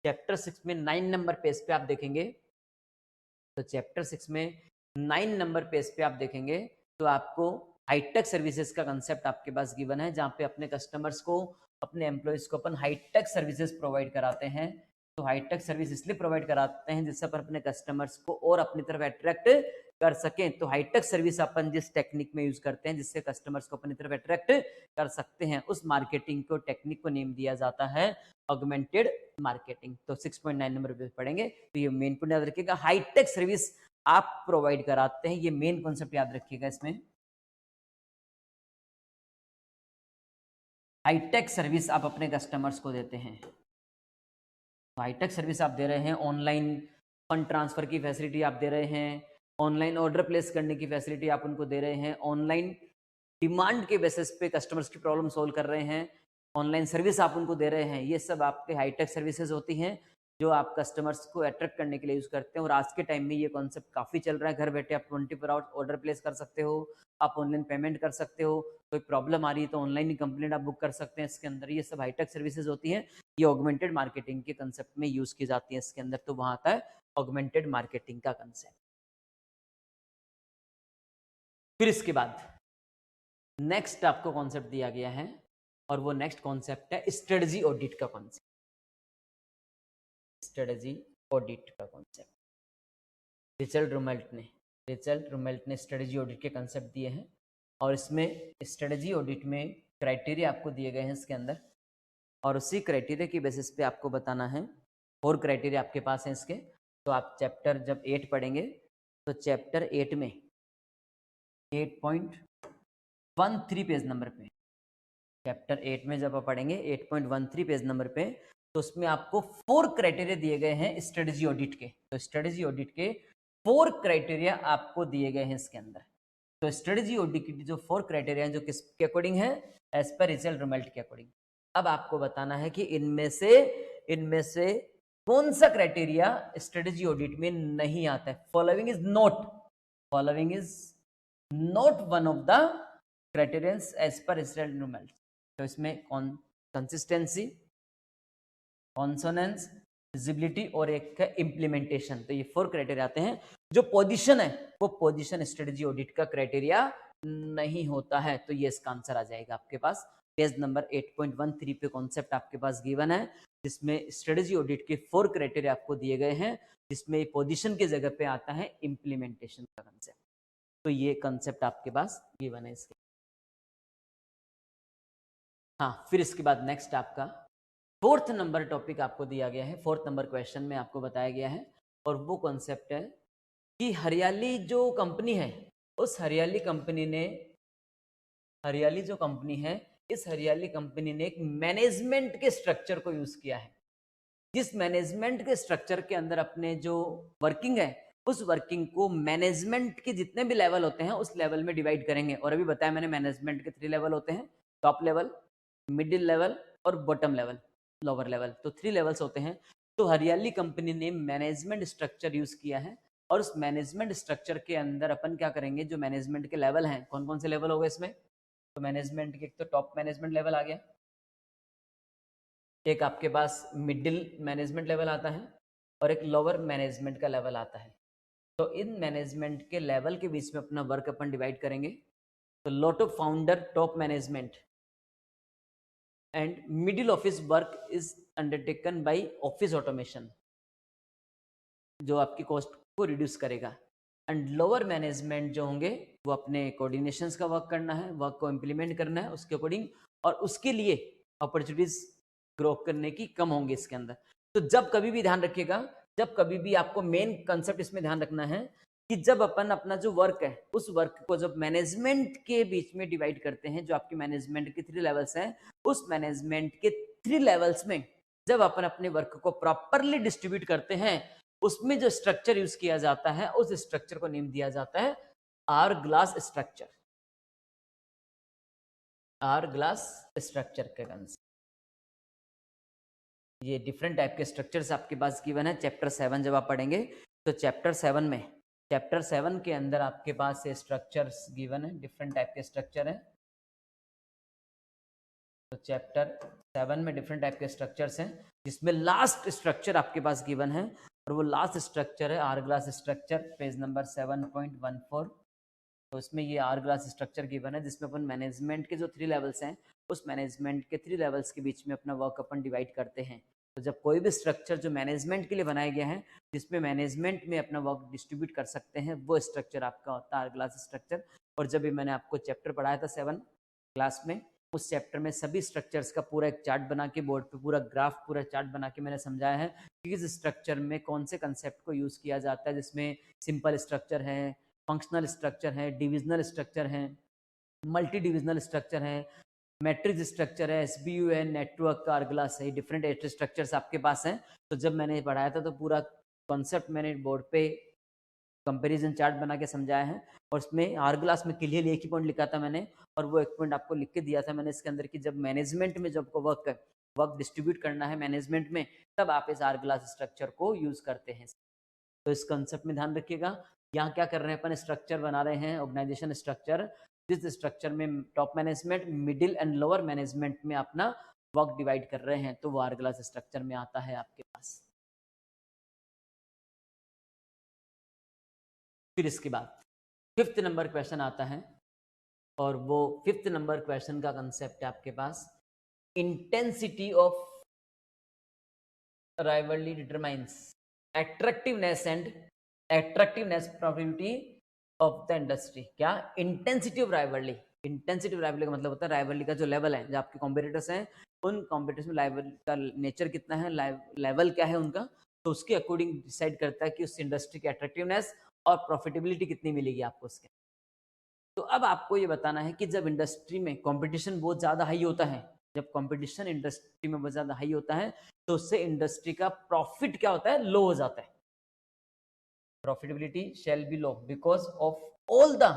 चैप्टर 6 में 9 नंबर पेज पे आप देखेंगे, तो चैप्टर 6 में 9 नंबर पेज पे आप देखेंगे तो आपको हाईटेक सर्विसेज का कंसेप्ट आपके पास गिवन है, जहां पे अपने कस्टमर्स को, अपने एम्प्लॉयज को अपन हाईटेक सर्विसेज प्रोवाइड कराते हैं। तो हाईटेक सर्विस इसलिए प्रोवाइड कराते हैं जिससे अपन अपने कस्टमर्स को और अपनी तरफ अट्रैक्ट कर सकें। तो हाईटेक सर्विस अपन जिस टेक्निक में यूज करते हैं जिससे कस्टमर्स को अपनी तरफ अट्रैक्ट कर सकते हैं, उस मार्केटिंग को टेक्निक को नेम दिया जाता है ऑगमेंटेड मार्केटिंग। तो 6.9 नंबर पे पढ़ेंगे। तो ये मेन पॉइंट याद रखिएगा, हाईटेक सर्विस आप प्रोवाइड कराते हैं। ये मेन कॉन्सेप्ट याद रखिएगा इसमें। हाईटेक सर्विस आप अपने कस्टमर्स को देते हैं। हाईटेक सर्विस आप दे रहे हैं, ऑनलाइन फंड ट्रांसफर की फैसिलिटी आप दे रहे हैं, ऑनलाइन ऑर्डर प्लेस करने की फैसिलिटी आप उनको दे रहे हैं, ऑनलाइन डिमांड के बेसिस पे कस्टमर्स की प्रॉब्लम सोल्व कर रहे हैं, ऑनलाइन सर्विस आप उनको दे रहे हैं। ये सब आपके हाईटेक सर्विसेज होती हैं जो आप कस्टमर्स को अट्रैक्ट करने के लिए यूज़ करते हैं। और आज के टाइम में ये कॉन्सेप्ट काफ़ी चल रहा है। घर बैठे आप 24 आवर्स ऑर्डर प्लेस कर सकते हो, आप ऑनलाइन पेमेंट कर सकते हो, कोई प्रॉब्लम आ रही है तो ऑनलाइन ही कंप्लेंट आप बुक कर सकते हैं इसके अंदर। ये सब हाईटेक सर्विसेज होती हैं। ये ऑगमेंटेड मार्केटिंग के कंसेप्ट में यूज़ की जाती है इसके अंदर। तो वहाँ आता है ऑगमेंटेड मार्केटिंग का कंसेप्ट। फिर इसके बाद नेक्स्ट आपको कॉन्सेप्ट दिया गया है और वो नेक्स्ट कॉन्सेप्ट है स्ट्रेटजी ऑडिट का कॉन्सेप्ट। स्ट्रेटजी ऑडिट का कॉन्सेप्ट रिचर्ड रुमेल्ट ने स्ट्रेटजी ऑडिट के कंसेप्ट दिए हैं और इसमें स्ट्रेटजी ऑडिट में क्राइटेरिया आपको दिए गए हैं इसके अंदर और उसी क्राइटेरिया की बेसिस पे आपको बताना है। 4 क्राइटेरिया आपके पास हैं इसके। तो आप चैप्टर जब 8 पढ़ेंगे तो चैप्टर 8 में 8.13 पेज नंबर पे, चैप्टर 8 में जब आप पढ़ेंगे 8.13 पेज नंबर पे, तो उसमें आपको 4 क्राइटेरिया दिए गए हैं स्ट्रेटजी ऑडिट के। तो स्ट्रेटजी ऑडिट के 4 क्राइटेरिया आपको दिए गए हैं इसके अंदर। तो स्ट्रेटजी ऑडिट की जो 4 क्राइटेरिया हैं जो किसके अकॉर्डिंग है, एज पर रिचर्ड रुमेल्ट के अकॉर्डिंग। अब आपको बताना है कि इनमें से कौन सा क्राइटेरिया स्ट्रेटजी ऑडिट में नहीं आता है। Following is not one of the criterions as per Richard Rumelt. तो इसमें कंसिस्टेंसी, कॉन्सोनेंस, विजिबिलिटी और एक का इम्प्लीमेंटेशन। तो ये 4 क्राइटेरिया आते हैं। जो पोजीशन है वो पोजीशन स्ट्रेटजी ऑडिट का क्राइटेरिया नहीं होता है। तो ये इसका आंसर आ जाएगा आपके पास। पेज नंबर 8.13 पे कॉन्सेप्ट आपके पास गिवन है जिसमें स्ट्रेटजी ऑडिट के 4 क्राइटेरिया आपको दिए गए हैं जिसमें पोजीशन की जगह पे आता है इम्प्लीमेंटेशन का कंसेप्ट। तो ये कंसेप्ट आपके पास गिवन है इसके। हाँ, फिर इसके बाद नेक्स्ट आपका 4th नंबर टॉपिक आपको दिया गया है। 4th नंबर क्वेश्चन में आपको बताया गया है और वो कॉन्सेप्ट है कि हरियाली जो कंपनी है उस हरियाली कंपनी ने एक मैनेजमेंट के स्ट्रक्चर को यूज किया है। जिस मैनेजमेंट के स्ट्रक्चर के अंदर अपने जो वर्किंग है उस वर्किंग को मैनेजमेंट के जितने भी लेवल होते हैं उस लेवल में डिवाइड करेंगे। और अभी बताया मैंने मैनेजमेंट के 3 लेवल होते हैं, टॉप लेवल, मिडिल लेवल और बॉटम लेवल, लोअर लेवल। तो 3 लेवल्स होते हैं। तो हरियाली कंपनी ने मैनेजमेंट स्ट्रक्चर यूज किया है और उस मैनेजमेंट स्ट्रक्चर के अंदर अपन क्या करेंगे, जो मैनेजमेंट के लेवल हैं, कौन कौन से लेवल हो गए इसमें। तो मैनेजमेंट के एक तो टॉप मैनेजमेंट लेवल आ गया, एक आपके पास मिडिल मैनेजमेंट लेवल आता है और एक लोअर मैनेजमेंट का लेवल आता है। तो इन मैनेजमेंट के लेवल के बीच में अपना वर्क अपन डिवाइड करेंगे। तो lot of founder top management and middle office work is undertaken by office automation जो आपकी कॉस्ट को रिड्यूस करेगा। एंड लोअर मैनेजमेंट जो होंगे वो अपने कोऑर्डिनेशंस का वर्क करना है, वर्क को इम्प्लीमेंट करना है उसके अकॉर्डिंग, और उसके लिए अपॉर्चुनिटीज ग्रो करने की कम होंगे इसके अंदर। तो जब कभी भी ध्यान रखिएगा, जब कभी भी आपको मेन कंसेप्ट इसमें ध्यान रखना है कि जब अपन अपना जो वर्क है उस वर्क को जब मैनेजमेंट के बीच में डिवाइड करते हैं, जो आपके मैनेजमेंट के 3 लेवल्स हैं, उस मैनेजमेंट के 3 लेवल्स में जब अपन अपने वर्क को प्रॉपरली डिस्ट्रीब्यूट करते हैं, उसमें जो स्ट्रक्चर यूज किया जाता है उस स्ट्रक्चर को नेम दिया जाता है hour glass structure. Hour glass structure का कंसेप्ट। ये डिफरेंट टाइप के स्ट्रक्चर्स आपके पास गिवन है। चैप्टर 7 जब आप पढ़ेंगे तो चैप्टर 7 के अंदर आपके पास ये स्ट्रक्चर्स गिवन है, डिफरेंट टाइप के स्ट्रक्चर है। तो चैप्टर 7 में डिफरेंट टाइप के स्ट्रक्चर्स हैं जिसमें लास्ट स्ट्रक्चर आपके पास गिवन है और वो लास्ट स्ट्रक्चर है hour glass structure, page number 7.14। तो इसमें ये आवर ग्लास स्ट्रक्चर गिवन है जिसमें अपन मैनेजमेंट के जो 3 लेवल्स हैं उस मैनेजमेंट के 3 लेवल्स के बीच में अपना वर्क अपन डिवाइड करते हैं। तो जब कोई भी स्ट्रक्चर जो मैनेजमेंट के लिए बनाया गया है जिसमें मैनेजमेंट में अपना वर्क डिस्ट्रीब्यूट कर सकते हैं वो स्ट्रक्चर आपका होता है आवर ग्लास स्ट्रक्चर। और जब भी मैंने आपको चैप्टर पढ़ाया था 7 क्लास में उस चैप्टर में सभी स्ट्रक्चर्स का पूरा एक चार्ट बना के बोर्ड पे पूरा ग्राफ पूरा चार्ट बना के मैंने समझाया है कि इस स्ट्रक्चर में कौन से कंसेप्ट को यूज़ किया जाता है, जिसमें सिंपल स्ट्रक्चर है, फंक्शनल स्ट्रक्चर है, डिविजनल स्ट्रक्चर है, मल्टी डिविजनल स्ट्रक्चर है, मैट्रिक्स स्ट्रक्चर है, एसबीयू है, नेटवर्क का आर्गलास है, डिफरेंट स्ट्रक्चर्स आपके पास हैं। तो जब मैंने पढ़ाया था तो पूरा कॉन्सेप्ट मैंने बोर्ड पे कंपैरिजन चार्ट बना के समझाया है, और उसमें आर्गलास में क्लियरली एक ही पॉइंट लिखा था मैंने, और वो एक पॉइंट आपको लिख के दिया था मैंने इसके अंदर कि जब मैनेजमेंट में जब आपको वर्क डिस्ट्रीब्यूट करना है मैनेजमेंट में, तब आप इस आर्गलास स्ट्रक्चर को यूज करते हैं। तो इस कंसेप्ट में ध्यान रखिएगा। यहाँ क्या कर रहे हैं अपन, स्ट्रक्चर बना रहे हैं, ऑर्गेनाइजेशन स्ट्रक्चर, जिस स्ट्रक्चर में top management, middle and lower management में अपना वर्क डिवाइड कर रहे हैं, तो वो आर्गलास स्ट्रक्चर में आता है आपके पास। फिर इसके बाद 5th नंबर क्वेश्चन आता है, और वो 5th नंबर क्वेश्चन का कंसेप्ट है आपके पास, intensity of rivalry determines attractiveness and probability of the industry. क्या? Intensity of rivalry. Intensity of rivalry का मतलब होता है राइवलरी का जो लेवल है, जो आपके कॉम्पिटिटर्स हैं, उन कॉम्पिटिटर्स में राइवलरी का नेचर कितना है, लेवल क्या है उनका, तो उसके अकॉर्डिंग डिसाइड करता है कि उस इंडस्ट्री की अट्रैक्टिवनेस और प्रॉफिटेबिलिटी कितनी मिलेगी आपको उसके। तो अब आपको ये बताना है कि जब इंडस्ट्री में कंपटीशन बहुत ज़्यादा हाई होता है, जब कंपटीशन इंडस्ट्री में बहुत ज़्यादा हाई होता है, तो उससे इंडस्ट्री का प्रॉफिट क्या होता है, लो हो जाता है। Profitability shall be low because of all the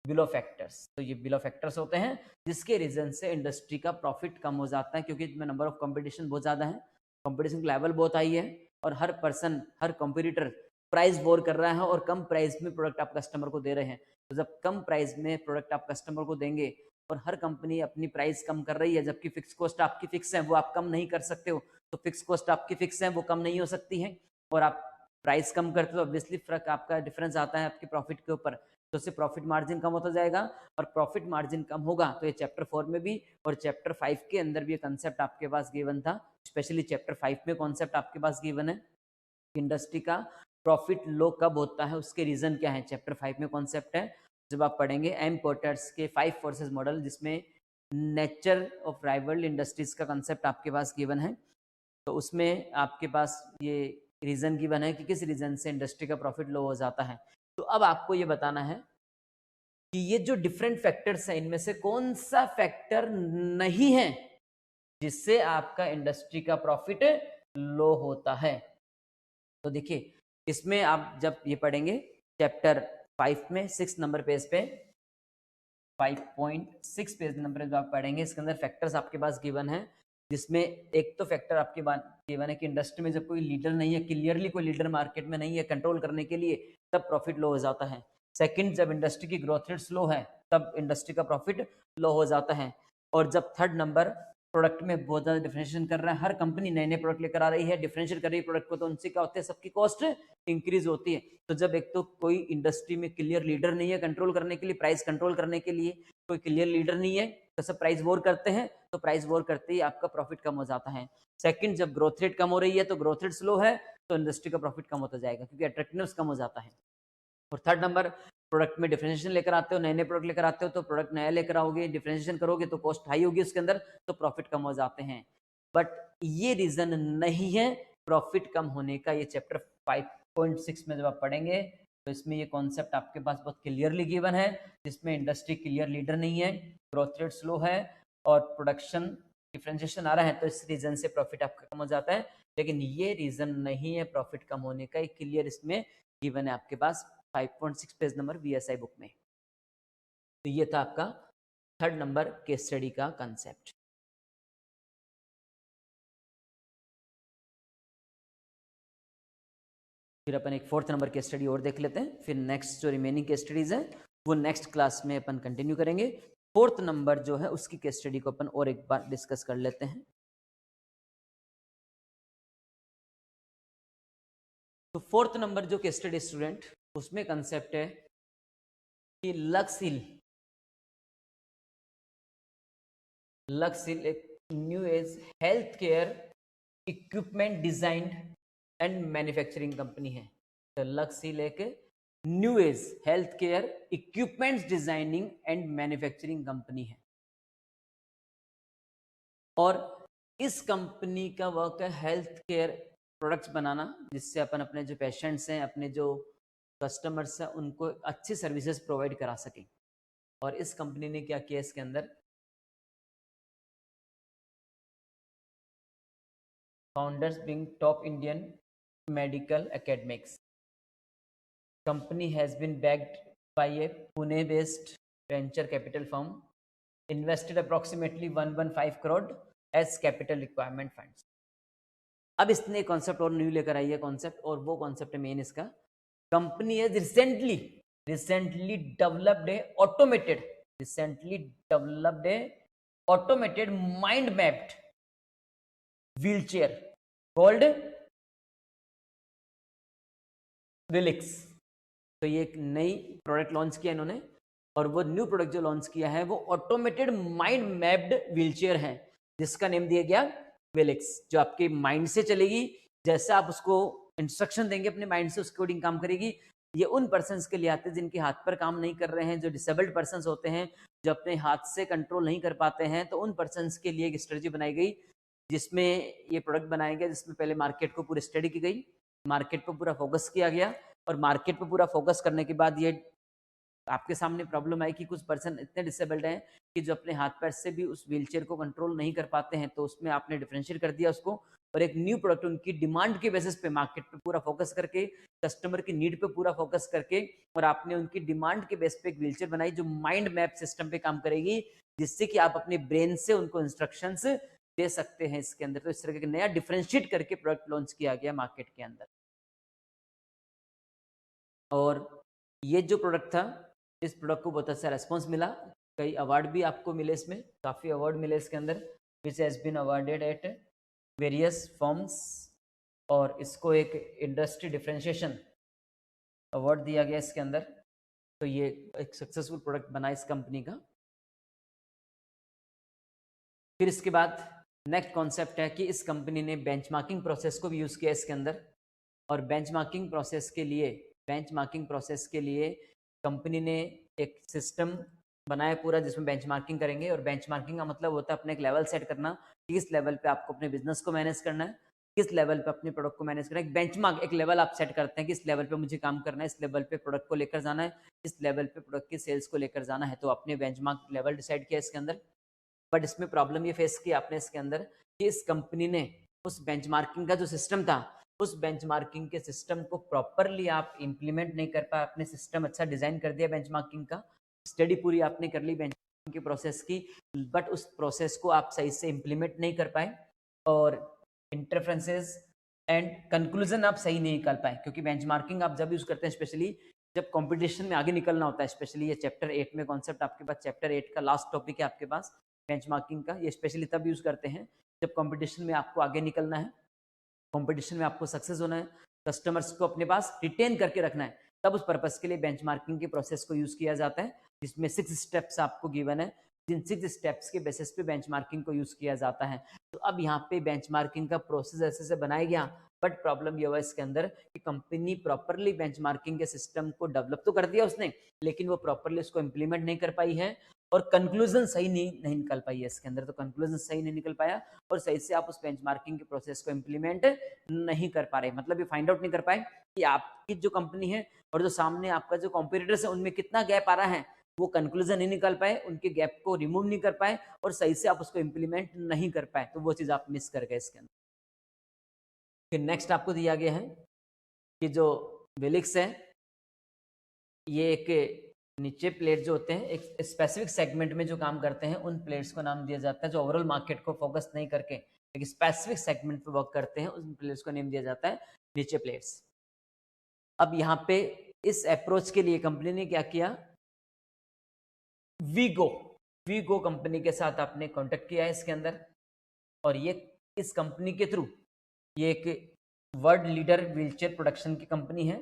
below factors. तो ये बिलो फैक्टर्स होते हैं जिसके रीजन से इंडस्ट्री का प्रॉफिट कम हो जाता है, क्योंकि इसमें नंबर ऑफ कंपटीशन बहुत ज़्यादा है, कंपटीशन का लेवल बहुत हाई है, और हर पर्सन, हर कंपटीटर प्राइस वॉर कर रहा है, और कम प्राइस में प्रोडक्ट आप कस्टमर को दे रहे हैं। तो जब कम प्राइस में प्रोडक्ट आप कस्टमर को देंगे, और हर कंपनी अपनी प्राइस कम कर रही है, जबकि फिक्स कॉस्ट आपकी फिक्स है, वो आप कम नहीं कर सकते हो, तो फिक्स कॉस्ट आपकी फिक्स है, वो कम नहीं हो सकती है, और आप प्राइस कम करते हो तो ऑब्वियसली फर्क आपका डिफरेंस आता है आपके प्रॉफिट के ऊपर, तो उससे प्रॉफिट मार्जिन कम होता जाएगा, और प्रॉफिट मार्जिन कम होगा तो ये चैप्टर 4 में भी और चैप्टर 5 के अंदर भी ये कंसेप्ट आपके पास गिवन था। स्पेशली चैप्टर 5 में कॉन्सेप्ट आपके पास गिवन है, इंडस्ट्री का प्रॉफिट लो कब होता है, उसके रीजन क्या है, चैप्टर 5 में कॉन्सेप्ट है। जब आप पढ़ेंगे एम पोर्टर्स के 5 फोर्सेस मॉडल, जिसमें नेचर ऑफ राइवल इंडस्ट्रीज का कंसेप्ट आपके पास गिवन है, तो उसमें आपके पास ये रीजन गिवन है कि किस रीजन से इंडस्ट्री का प्रॉफिट लो हो जाता है। तो अब आपको ये बताना है कि ये जो डिफरेंट फैक्टर्स हैं, इनमें से कौन सा फैक्टर नहीं है जिससे आपका इंडस्ट्री का प्रॉफिट लो होता है। तो देखिए, इसमें आप जब ये पढ़ेंगे चैप्टर 5 में 6 नंबर पेज पे 5.6 पेज नंबर जो आप पढ़ेंगे, इसके अंदर फैक्टर्स आपके पास गिवन है, जिसमें एक तो फैक्टर आपके गिवन है कि इंडस्ट्री में जब कोई लीडर नहीं है, क्लियरली कोई लीडर मार्केट में नहीं है कंट्रोल करने के लिए, तब प्रॉफिट लो हो जाता है। सेकंड, जब इंडस्ट्री की ग्रोथ रेट स्लो है, तब इंडस्ट्री का प्रॉफिट लो हो जाता है। और जब थर्ड नंबर, प्रोडक्ट में बहुत ज़्यादा डिफरेंशिएशन कर रहा है, हर कंपनी नए नए प्रोडक्ट लेकर आ रही है, डिफरेंशिएट कर रही है प्रोडक्ट को, तो उनसे क्या होता है, सबकी कॉस्ट इंक्रीज होती है। तो जब एक तो कोई इंडस्ट्री में क्लियर लीडर नहीं है कंट्रोल करने के लिए, प्राइस कंट्रोल करने के लिए कोई क्लियर लीडर नहीं है, तो सब प्राइस वॉर करते हैं, तो प्राइस वॉर करते ही आपका प्रॉफिट कम हो जाता है। सेकंड, जब ग्रोथ रेट कम हो रही है, तो ग्रोथ रेट स्लो है, तो इंडस्ट्री का प्रॉफिट कम होता जाएगा, क्योंकि अट्रैक्टिवनेस कम हो जाता है। और थर्ड नंबर, प्रोडक्ट में डिफरेंशिएशन लेकर आते हो, नए नए प्रोडक्ट लेकर आते हो, तो प्रोडक्ट नया लेकर आओगे, डिफरेंशिएशन करोगे, तो कॉस्ट हाई होगी उसके अंदर, तो प्रॉफिट कम हो जाते हैं। बट ये रीजन नहीं है प्रॉफिट कम होने का। ये चैप्टर 5.6 में जब आप पढ़ेंगे, तो इसमें ये कॉन्सेप्ट आपके पास बहुत क्लियरली गिवन है, जिसमें इंडस्ट्री क्लियर लीडर नहीं है, ग्रोथ रेट स्लो है, और प्रोडक्शन डिफरेंशिएशन आ रहा है, तो इस रीजन से प्रॉफिट आपका कम हो जाता है। लेकिन ये रीजन नहीं है प्रॉफिट कम होने का, एक क्लियर इसमें गिवन है आपके पास 5.6 पेज नंबर VSI बुक में। तो ये था आपका थर्ड नंबर केस स्टडी का कंसेप्ट। फिर अपन एक 4th नंबर केस स्टडी और देख लेते हैं, फिर नेक्स्ट जो रिमेनिंग केस स्टडीज हैं वो नेक्स्ट क्लास में अपन कंटिन्यू करेंगे। 4th नंबर जो है उसकी केस स्टडी को अपन और एक बार डिस्कस कर लेते हैं। तो 4th नंबर जो केस स्टडी स्टूडेंट, उसमें कंसेप्ट है कि लक्स हिल एक new age health care equipment design and manufacturing company है। तो लक्स हिल एक new age health care equipments designing and manufacturing company है। और इस कंपनी का वर्क है हेल्थ केयर प्रोडक्ट्स बनाना, जिससे अपन अपने जो पेशेंट्स हैं, अपने जो कस्टमर्स हैं, उनको अच्छी सर्विसेज प्रोवाइड करा सकें। और इस कंपनी ने क्या किया इसके अंदर, founders being top Indian medical academics. Company has been backed by a Pune-based venture capital firm, invested approximately 115 crore as capital requirement funds. अब इसने कॉन्सेप्ट और न्यू लेकर आई है कॉन्सेप्ट, और वो कॉन्सेप्ट है मेन इसका, company has recently developed a automated mind mapped wheelchair called विलिक्स। तो ये एक नई प्रोडक्ट लॉन्च किया इन्होंने, और वो न्यू प्रोडक्ट जो लॉन्च किया है वो ऑटोमेटेड माइंड मैप्ड व्हीलचेयर है, जिसका नेम दिया गया विलिक्स, जो आपके माइंड से चलेगी, जैसे आप उसको इंस्ट्रक्शन देंगे अपने माइंड से उसके अकॉर्डिंग काम करेगी। ये उन पर्सन्स के लिए आते हैं जिनके हाथ पर काम नहीं कर रहे हैं, जो डिसेबल्ड पर्सन्स होते हैं, जो अपने हाथ से कंट्रोल नहीं कर पाते हैं, तो उन पर्सन्स के लिए एक स्ट्रेटजी बनाई गई, जिसमें ये प्रोडक्ट बनाया गया, जिसमें पहले मार्केट को पूरी स्टडी की गई, मार्केट पर पूरा फोकस किया गया, और मार्केट पर पूरा फोकस करने के बाद ये आपके सामने प्रॉब्लम आई कि कुछ पर्सन इतने डिसेबल्ड हैं कि जो अपने हाथ पैर से भी उस व्हीलचेयर को कंट्रोल नहीं कर पाते हैं, तो उसमें आपने डिफरेंशिएट कर दिया उसको, और एक न्यू प्रोडक्ट उनकी डिमांड के बेसिस पे मार्केट पे पूरा फोकस करके, कस्टमर की नीड पे पूरा फोकस करके, और आपने उनकी डिमांड के बेस पे एक व्हीलचेयर बनाई जो माइंड मैप सिस्टम पे काम करेगी, जिससे कि आप अपने ब्रेन से उनको इंस्ट्रक्शंस दे सकते हैं इसके अंदर। तो इस तरह का नया डिफरेंशिएट करके प्रोडक्ट लॉन्च किया गया मार्केट के अंदर। और ये जो प्रोडक्ट था, इस प्रोडक्ट को बहुत अच्छा रेस्पॉन्स मिला, कई अवार्ड भी आपको मिले, इसमें काफ़ी अवार्ड मिले इसके अंदर, which has been awarded at various forms, और इसको एक इंडस्ट्री डिफरेंशिएशन अवार्ड दिया गया इसके अंदर। तो ये एक सक्सेसफुल प्रोडक्ट बना इस कंपनी का। फिर इसके बाद नेक्स्ट कॉन्सेप्ट है कि इस कंपनी ने बेंचमार्किंग प्रोसेस को भी यूज़ किया इसके अंदर, और बेंचमार्किंग प्रोसेस के लिए कंपनी ने एक सिस्टम बनाया पूरा, जिसमें बेंचमार्किंग करेंगे। और बेंचमार्किंग का मतलब होता है अपने एक लेवल सेट करना कि किस लेवल पे आपको अपने बिजनेस को मैनेज करना है, किस लेवल पे अपने प्रोडक्ट को मैनेज करना है। एक बेंचमार्क, एक लेवल आप सेट करते हैं कि इस लेवल पे मुझे काम करना है, इस लेवल पे प्रोडक्ट को लेकर जाना है, इस लेवल पे प्रोडक्ट की सेल्स को लेकर जाना है, तो आपने बेंचमार्क लेवल डिसाइड किया इसके अंदर। बट इसमें प्रॉब्लम ये फेस की आपने इसके अंदर कि इस कंपनी ने उस बेंचमार्किंग का जो सिस्टम था, उस बेंचमार्किंग के सिस्टम को प्रॉपरली आप इंप्लीमेंट नहीं कर पाए। आपने सिस्टम अच्छा डिजाइन कर दिया बेंचमार्किंग का, स्टडी पूरी आपने कर ली बेंचमार्किंग के प्रोसेस की, बट उस प्रोसेस को आप सही से इंप्लीमेंट नहीं कर पाए, और इंटरफेरेंसेस एंड कंक्लूजन आप सही नहीं निकाल पाए। क्योंकि बेंचमार्किंग आप जब यूज करते हैं, स्पेशली जब कंपटीशन में आगे निकलना होता है, स्पेशली ये चैप्टर 8 में कॉन्सेप्ट आपके पास, चैप्टर 8 का लास्ट टॉपिक है आपके पास बेंचमार्किंग का। ये स्पेशली तब यूज करते हैं जब कंपटीशन में आपको आगे निकलना है, कंपटीशन में आपको सक्सेस होना है, कस्टमर्स को अपने पास रिटेन करके रखना है, तब उस पर्पस के लिए बेंचमार्किंग के प्रोसेस को यूज किया जाता है, जिसमें 6 स्टेप्स आपको गिवन है, जिन 6 स्टेप्स के बेसिस पे बेंचमार्किंग को यूज किया जाता है। तो अब यहाँ पे बेंचमार्किंग का प्रोसेस ऐसे से बनाया गया, बट प्रॉब्लम ये हुआ इसके अंदर कि कंपनी प्रॉपरली बेंचमार्किंग के सिस्टम को डेवलप तो कर दिया उसने, लेकिन वो प्रॉपरली उसको इंप्लीमेंट नहीं कर पाई है, और कंक्लूजन सही नहीं निकल पाई है इसके अंदर। तो कंक्लूजन सही नहीं निकल पाया, और सही से आप उस बेंचमार्किंग के प्रोसेस को इंप्लीमेंट नहीं कर पा रहे, मतलब ये फाइंड आउट नहीं कर पाए कि आपकी जो कंपनी है और जो सामने आपका जो कॉम्पिटिटर्स है उनमें कितना गैप आ रहा है। वो कंक्लूजन नहीं निकाल पाए, उनके गैप को रिमूव नहीं कर पाए, और सही से आप उसको इंप्लीमेंट नहीं कर पाए, तो वो चीज़ आप मिस कर गए इसके अंदर। फिर नेक्स्ट आपको दिया गया है कि जो विलिक्स है, ये एक नीचे प्लेयर जो होते हैं एक स्पेसिफिक सेगमेंट में जो काम करते हैं, उन प्लेयर्स को नाम दिया जाता है, जो ओवरऑल मार्केट को फोकस नहीं करके एक स्पेसिफिक सेगमेंट पे वर्क करते हैं, उन प्लेयर्स को नेम दिया जाता है नीचे प्लेयर्स। अब यहाँ पे इस अप्रोच के लिए कंपनी ने क्या किया, वीगो कंपनी के साथ आपने कॉन्टेक्ट किया है इसके अंदर, और ये इस कंपनी के थ्रू, ये एक वर्ल्ड लीडर व्हीलचेयर प्रोडक्शन की कंपनी है,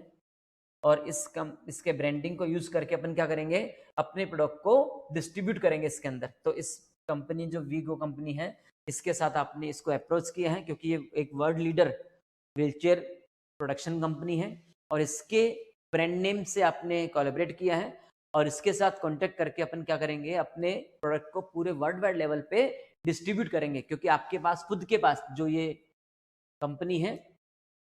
और इसके ब्रांडिंग को यूज करके अपन क्या करेंगे, अपने प्रोडक्ट को डिस्ट्रीब्यूट करेंगे इसके अंदर। तो इस कंपनी जो वीगो कंपनी है, इसके साथ आपने इसको अप्रोच किया है, क्योंकि ये एक world leader wheelchair production company है, और इसके ब्रांड नेम से आपने कोलैबोरेट किया है, और इसके साथ कॉन्टेक्ट करके अपन क्या करेंगे, अपने प्रोडक्ट को पूरे वर्ल्ड वाइड लेवल पे डिस्ट्रीब्यूट करेंगे, क्योंकि आपके पास खुद के पास जो ये कंपनी है,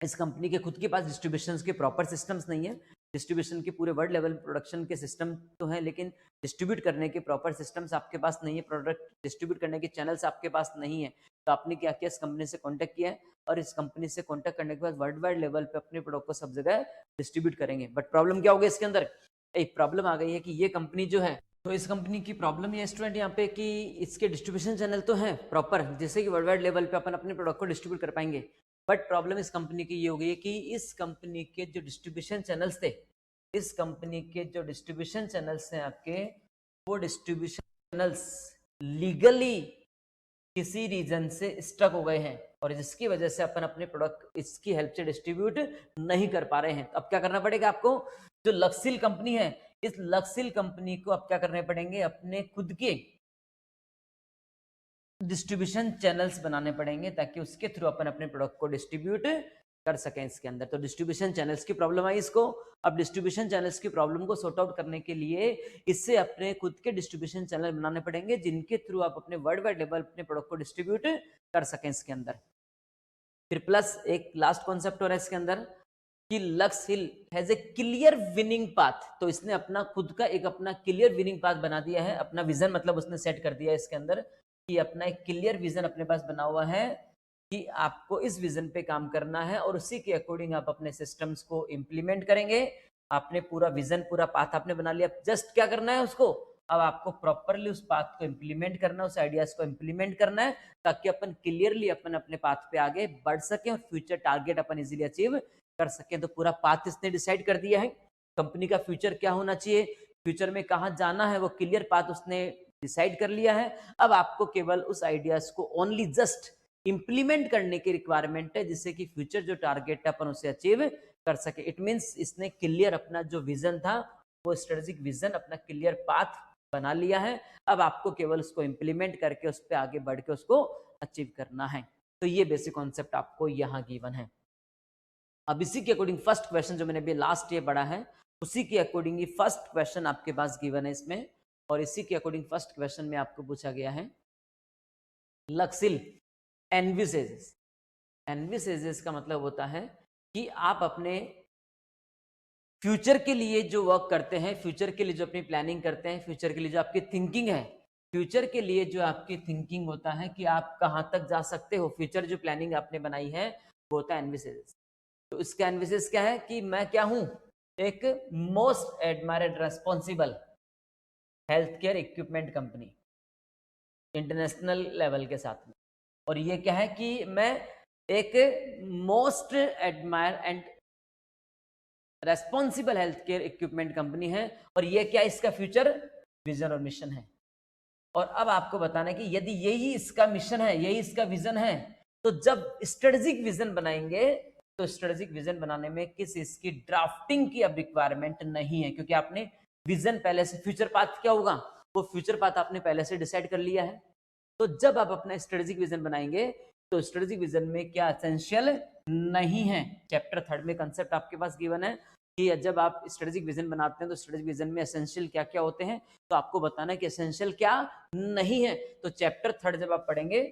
इस कंपनी के खुद के पास डिस्ट्रीब्यूशन के प्रॉपर सिस्टम्स नहीं है। डिस्ट्रीब्यूशन के पूरे वर्ल्ड लेवल प्रोडक्शन के सिस्टम तो है, लेकिन डिस्ट्रीब्यूट करने के प्रॉपर सिस्टम्स आपके पास नहीं है, प्रोडक्ट डिस्ट्रीब्यूट करने के चैनल्स आपके पास नहीं है। तो आपने क्या किया, इस कंपनी से कॉन्टैक्ट किया है और इस कंपनी से कॉन्टैक्ट करने के बाद वर्ल्ड वाइड लेवल पे अपने प्रोडक्ट को सब जगह डिस्ट्रीब्यूट करेंगे। बट प्रॉब्लम क्या होगी इसके अंदर, एक प्रॉब्लम आ गई है कि ये कंपनी जो है, तो इस कंपनी की प्रॉब्लम ये स्टूडेंट यहाँ पे कि इसके डिस्ट्रीब्यूशन चैनल तो हैं प्रॉपर, जैसे कि वर्ल्ड वाइड लेवल पे अपन अपने प्रोडक्ट को डिस्ट्रीब्यूट कर पाएंगे। बट प्रॉब्लम इस कंपनी की ये हो गई है कि इस कंपनी के जो डिस्ट्रीब्यूशन चैनल्स थे, इस कंपनी के जो डिस्ट्रीब्यूशन चैनल्स हैं आपके, वो डिस्ट्रीब्यूशन चैनल्स लीगली किसी रीजन से स्टक हो गए हैं और जिसकी वजह से अपन अपने प्रोडक्ट इसकी हेल्प से डिस्ट्रीब्यूट नहीं कर पा रहे हैं। अब क्या करना पड़ेगा आपको, जो लक्सिल कंपनी है, इस लक्सिल कंपनी को अब क्या करने पड़ेंगे, अपने खुद के डिस्ट्रीब्यूशन चैनल्स बनाने पड़ेंगे ताकि उसके थ्रू अपन अपने प्रोडक्ट को डिस्ट्रीब्यूट कर सकें इसके अंदर। तो डिस्ट्रीब्यूशन चैनल्स की प्रॉब्लम आई इसको। अब डिस्ट्रीब्यूशन चैनल्स की प्रॉब्लम को सॉर्ट आउट करने के लिए इससे अपने खुद के डिस्ट्रीब्यूशन चैनल बनाने पड़ेंगे जिनके थ्रू आप अपने वर्ल्ड वाइड लेवल अपने प्रोडक्ट को डिस्ट्रीब्यूट कर सकें इसके अंदर। फिर प्लस एक लास्ट कॉन्सेप्ट हो रहा है इसके अंदर कि lux hill has a clear winning path. तो इसने अपना खुद का एक अपना क्लियर विनिंग पाथ बना दिया है, अपना विजन मतलब उसने सेट कर दिया है इसके अंदर कि अपना एक क्लियर विजन अपने पास बना हुआ है कि आपको इस विजन पे काम करना है और उसी के अकॉर्डिंग आप अपने सिस्टम्स को इम्प्लीमेंट करेंगे। आपने पूरा विजन, पूरा पाथ आपने बना लिया, जस्ट क्या करना है उसको, अब आपको प्रॉपरली उस पाथ को इम्प्लीमेंट करना है, उस आइडियाज को इम्प्लीमेंट करना है ताकि अपन क्लियरली अपन अपने पाथ पे आगे बढ़ सके और फ्यूचर टारगेट अपन इजीली अचीव कर सके। तो पूरा पाथ इसने डिसाइड कर दिया है, कंपनी का फ्यूचर क्या होना चाहिए, फ्यूचर में कहाँ जाना है, वो क्लियर पाथ उसने डिसाइड कर लिया है। अब आपको केवल उस आइडियाज को ओनली जस्ट इंप्लीमेंट करने की रिक्वायरमेंट है जिससे कि फ्यूचर जो टारगेट है अपन उसे अचीव कर सके। इट मींस इसने क्लियर अपना जो विजन था, वो स्ट्रेटेजिक विजन, अपना क्लियर पाथ बना लिया है। अब आपको केवल उसको इंप्लीमेंट करके उस पर आगे बढ़ के उसको अचीव करना है। तो ये बेसिक कॉन्सेप्ट आपको यहाँ गिवन है। अब इसी के अकॉर्डिंग फर्स्ट क्वेश्चन जो मैंने अभी लास्ट ये पढ़ा है, उसी के अकॉर्डिंग ये फर्स्ट क्वेश्चन आपके पास गिवन है इसमें, और इसी के अकॉर्डिंग फर्स्ट क्वेश्चन में आपको पूछा गया है लक्सिल एनविसेजेस। एनविसेजेस का मतलब होता है कि आप अपने फ्यूचर के लिए जो वर्क करते हैं, फ्यूचर के लिए जो अपनी प्लानिंग करते हैं, फ्यूचर के लिए जो आपकी थिंकिंग है, फ्यूचर के लिए जो आपकी थिंकिंग होता है कि आप कहां तक जा सकते हो, फ्यूचर जो प्लानिंग आपने बनाई है वो होता है एनविसेजेस। तो इसका एनविसेज क्या है कि मैं क्या हूं, एक most admired responsible health care equipment company international level के साथ में। और ये क्या है कि मैं एक most admire and responsible health care equipment company है। और ये क्या इसका फ्यूचर विजन और मिशन है। और अब आपको बताना है कि यदि यही इसका मिशन है, यही इसका विजन है, तो जब स्ट्रेटेजिक विजन बनाएंगे तो स्ट्रेटेजिक विजन बनाने में किस इसकी ड्राफ्टिंग की अब रिक्वायरमेंट नहीं है, क्योंकि आपने विजन पहले से, फ्यूचर पाथ क्या होगा, वो फ्यूचर पाथ आपने पहले से डिसाइड कर लिया है। तो जब आप अपना स्ट्रेटेजिक विजन बनाएंगे तो स्ट्रेटेजिक विजन में क्या एसेंशियल नहीं है। चैप्टर 3 में कंसेप्ट आपके पास गिवन है कि जब आप स्ट्रेटेजिक विजन बनाते हैं तो स्ट्रेटेजिक विजन में एसेंशियल क्या क्या होते हैं, तो आपको बताना है कि एसेंशियल क्या नहीं है। तो चैप्टर 3 जब आप पढ़ेंगे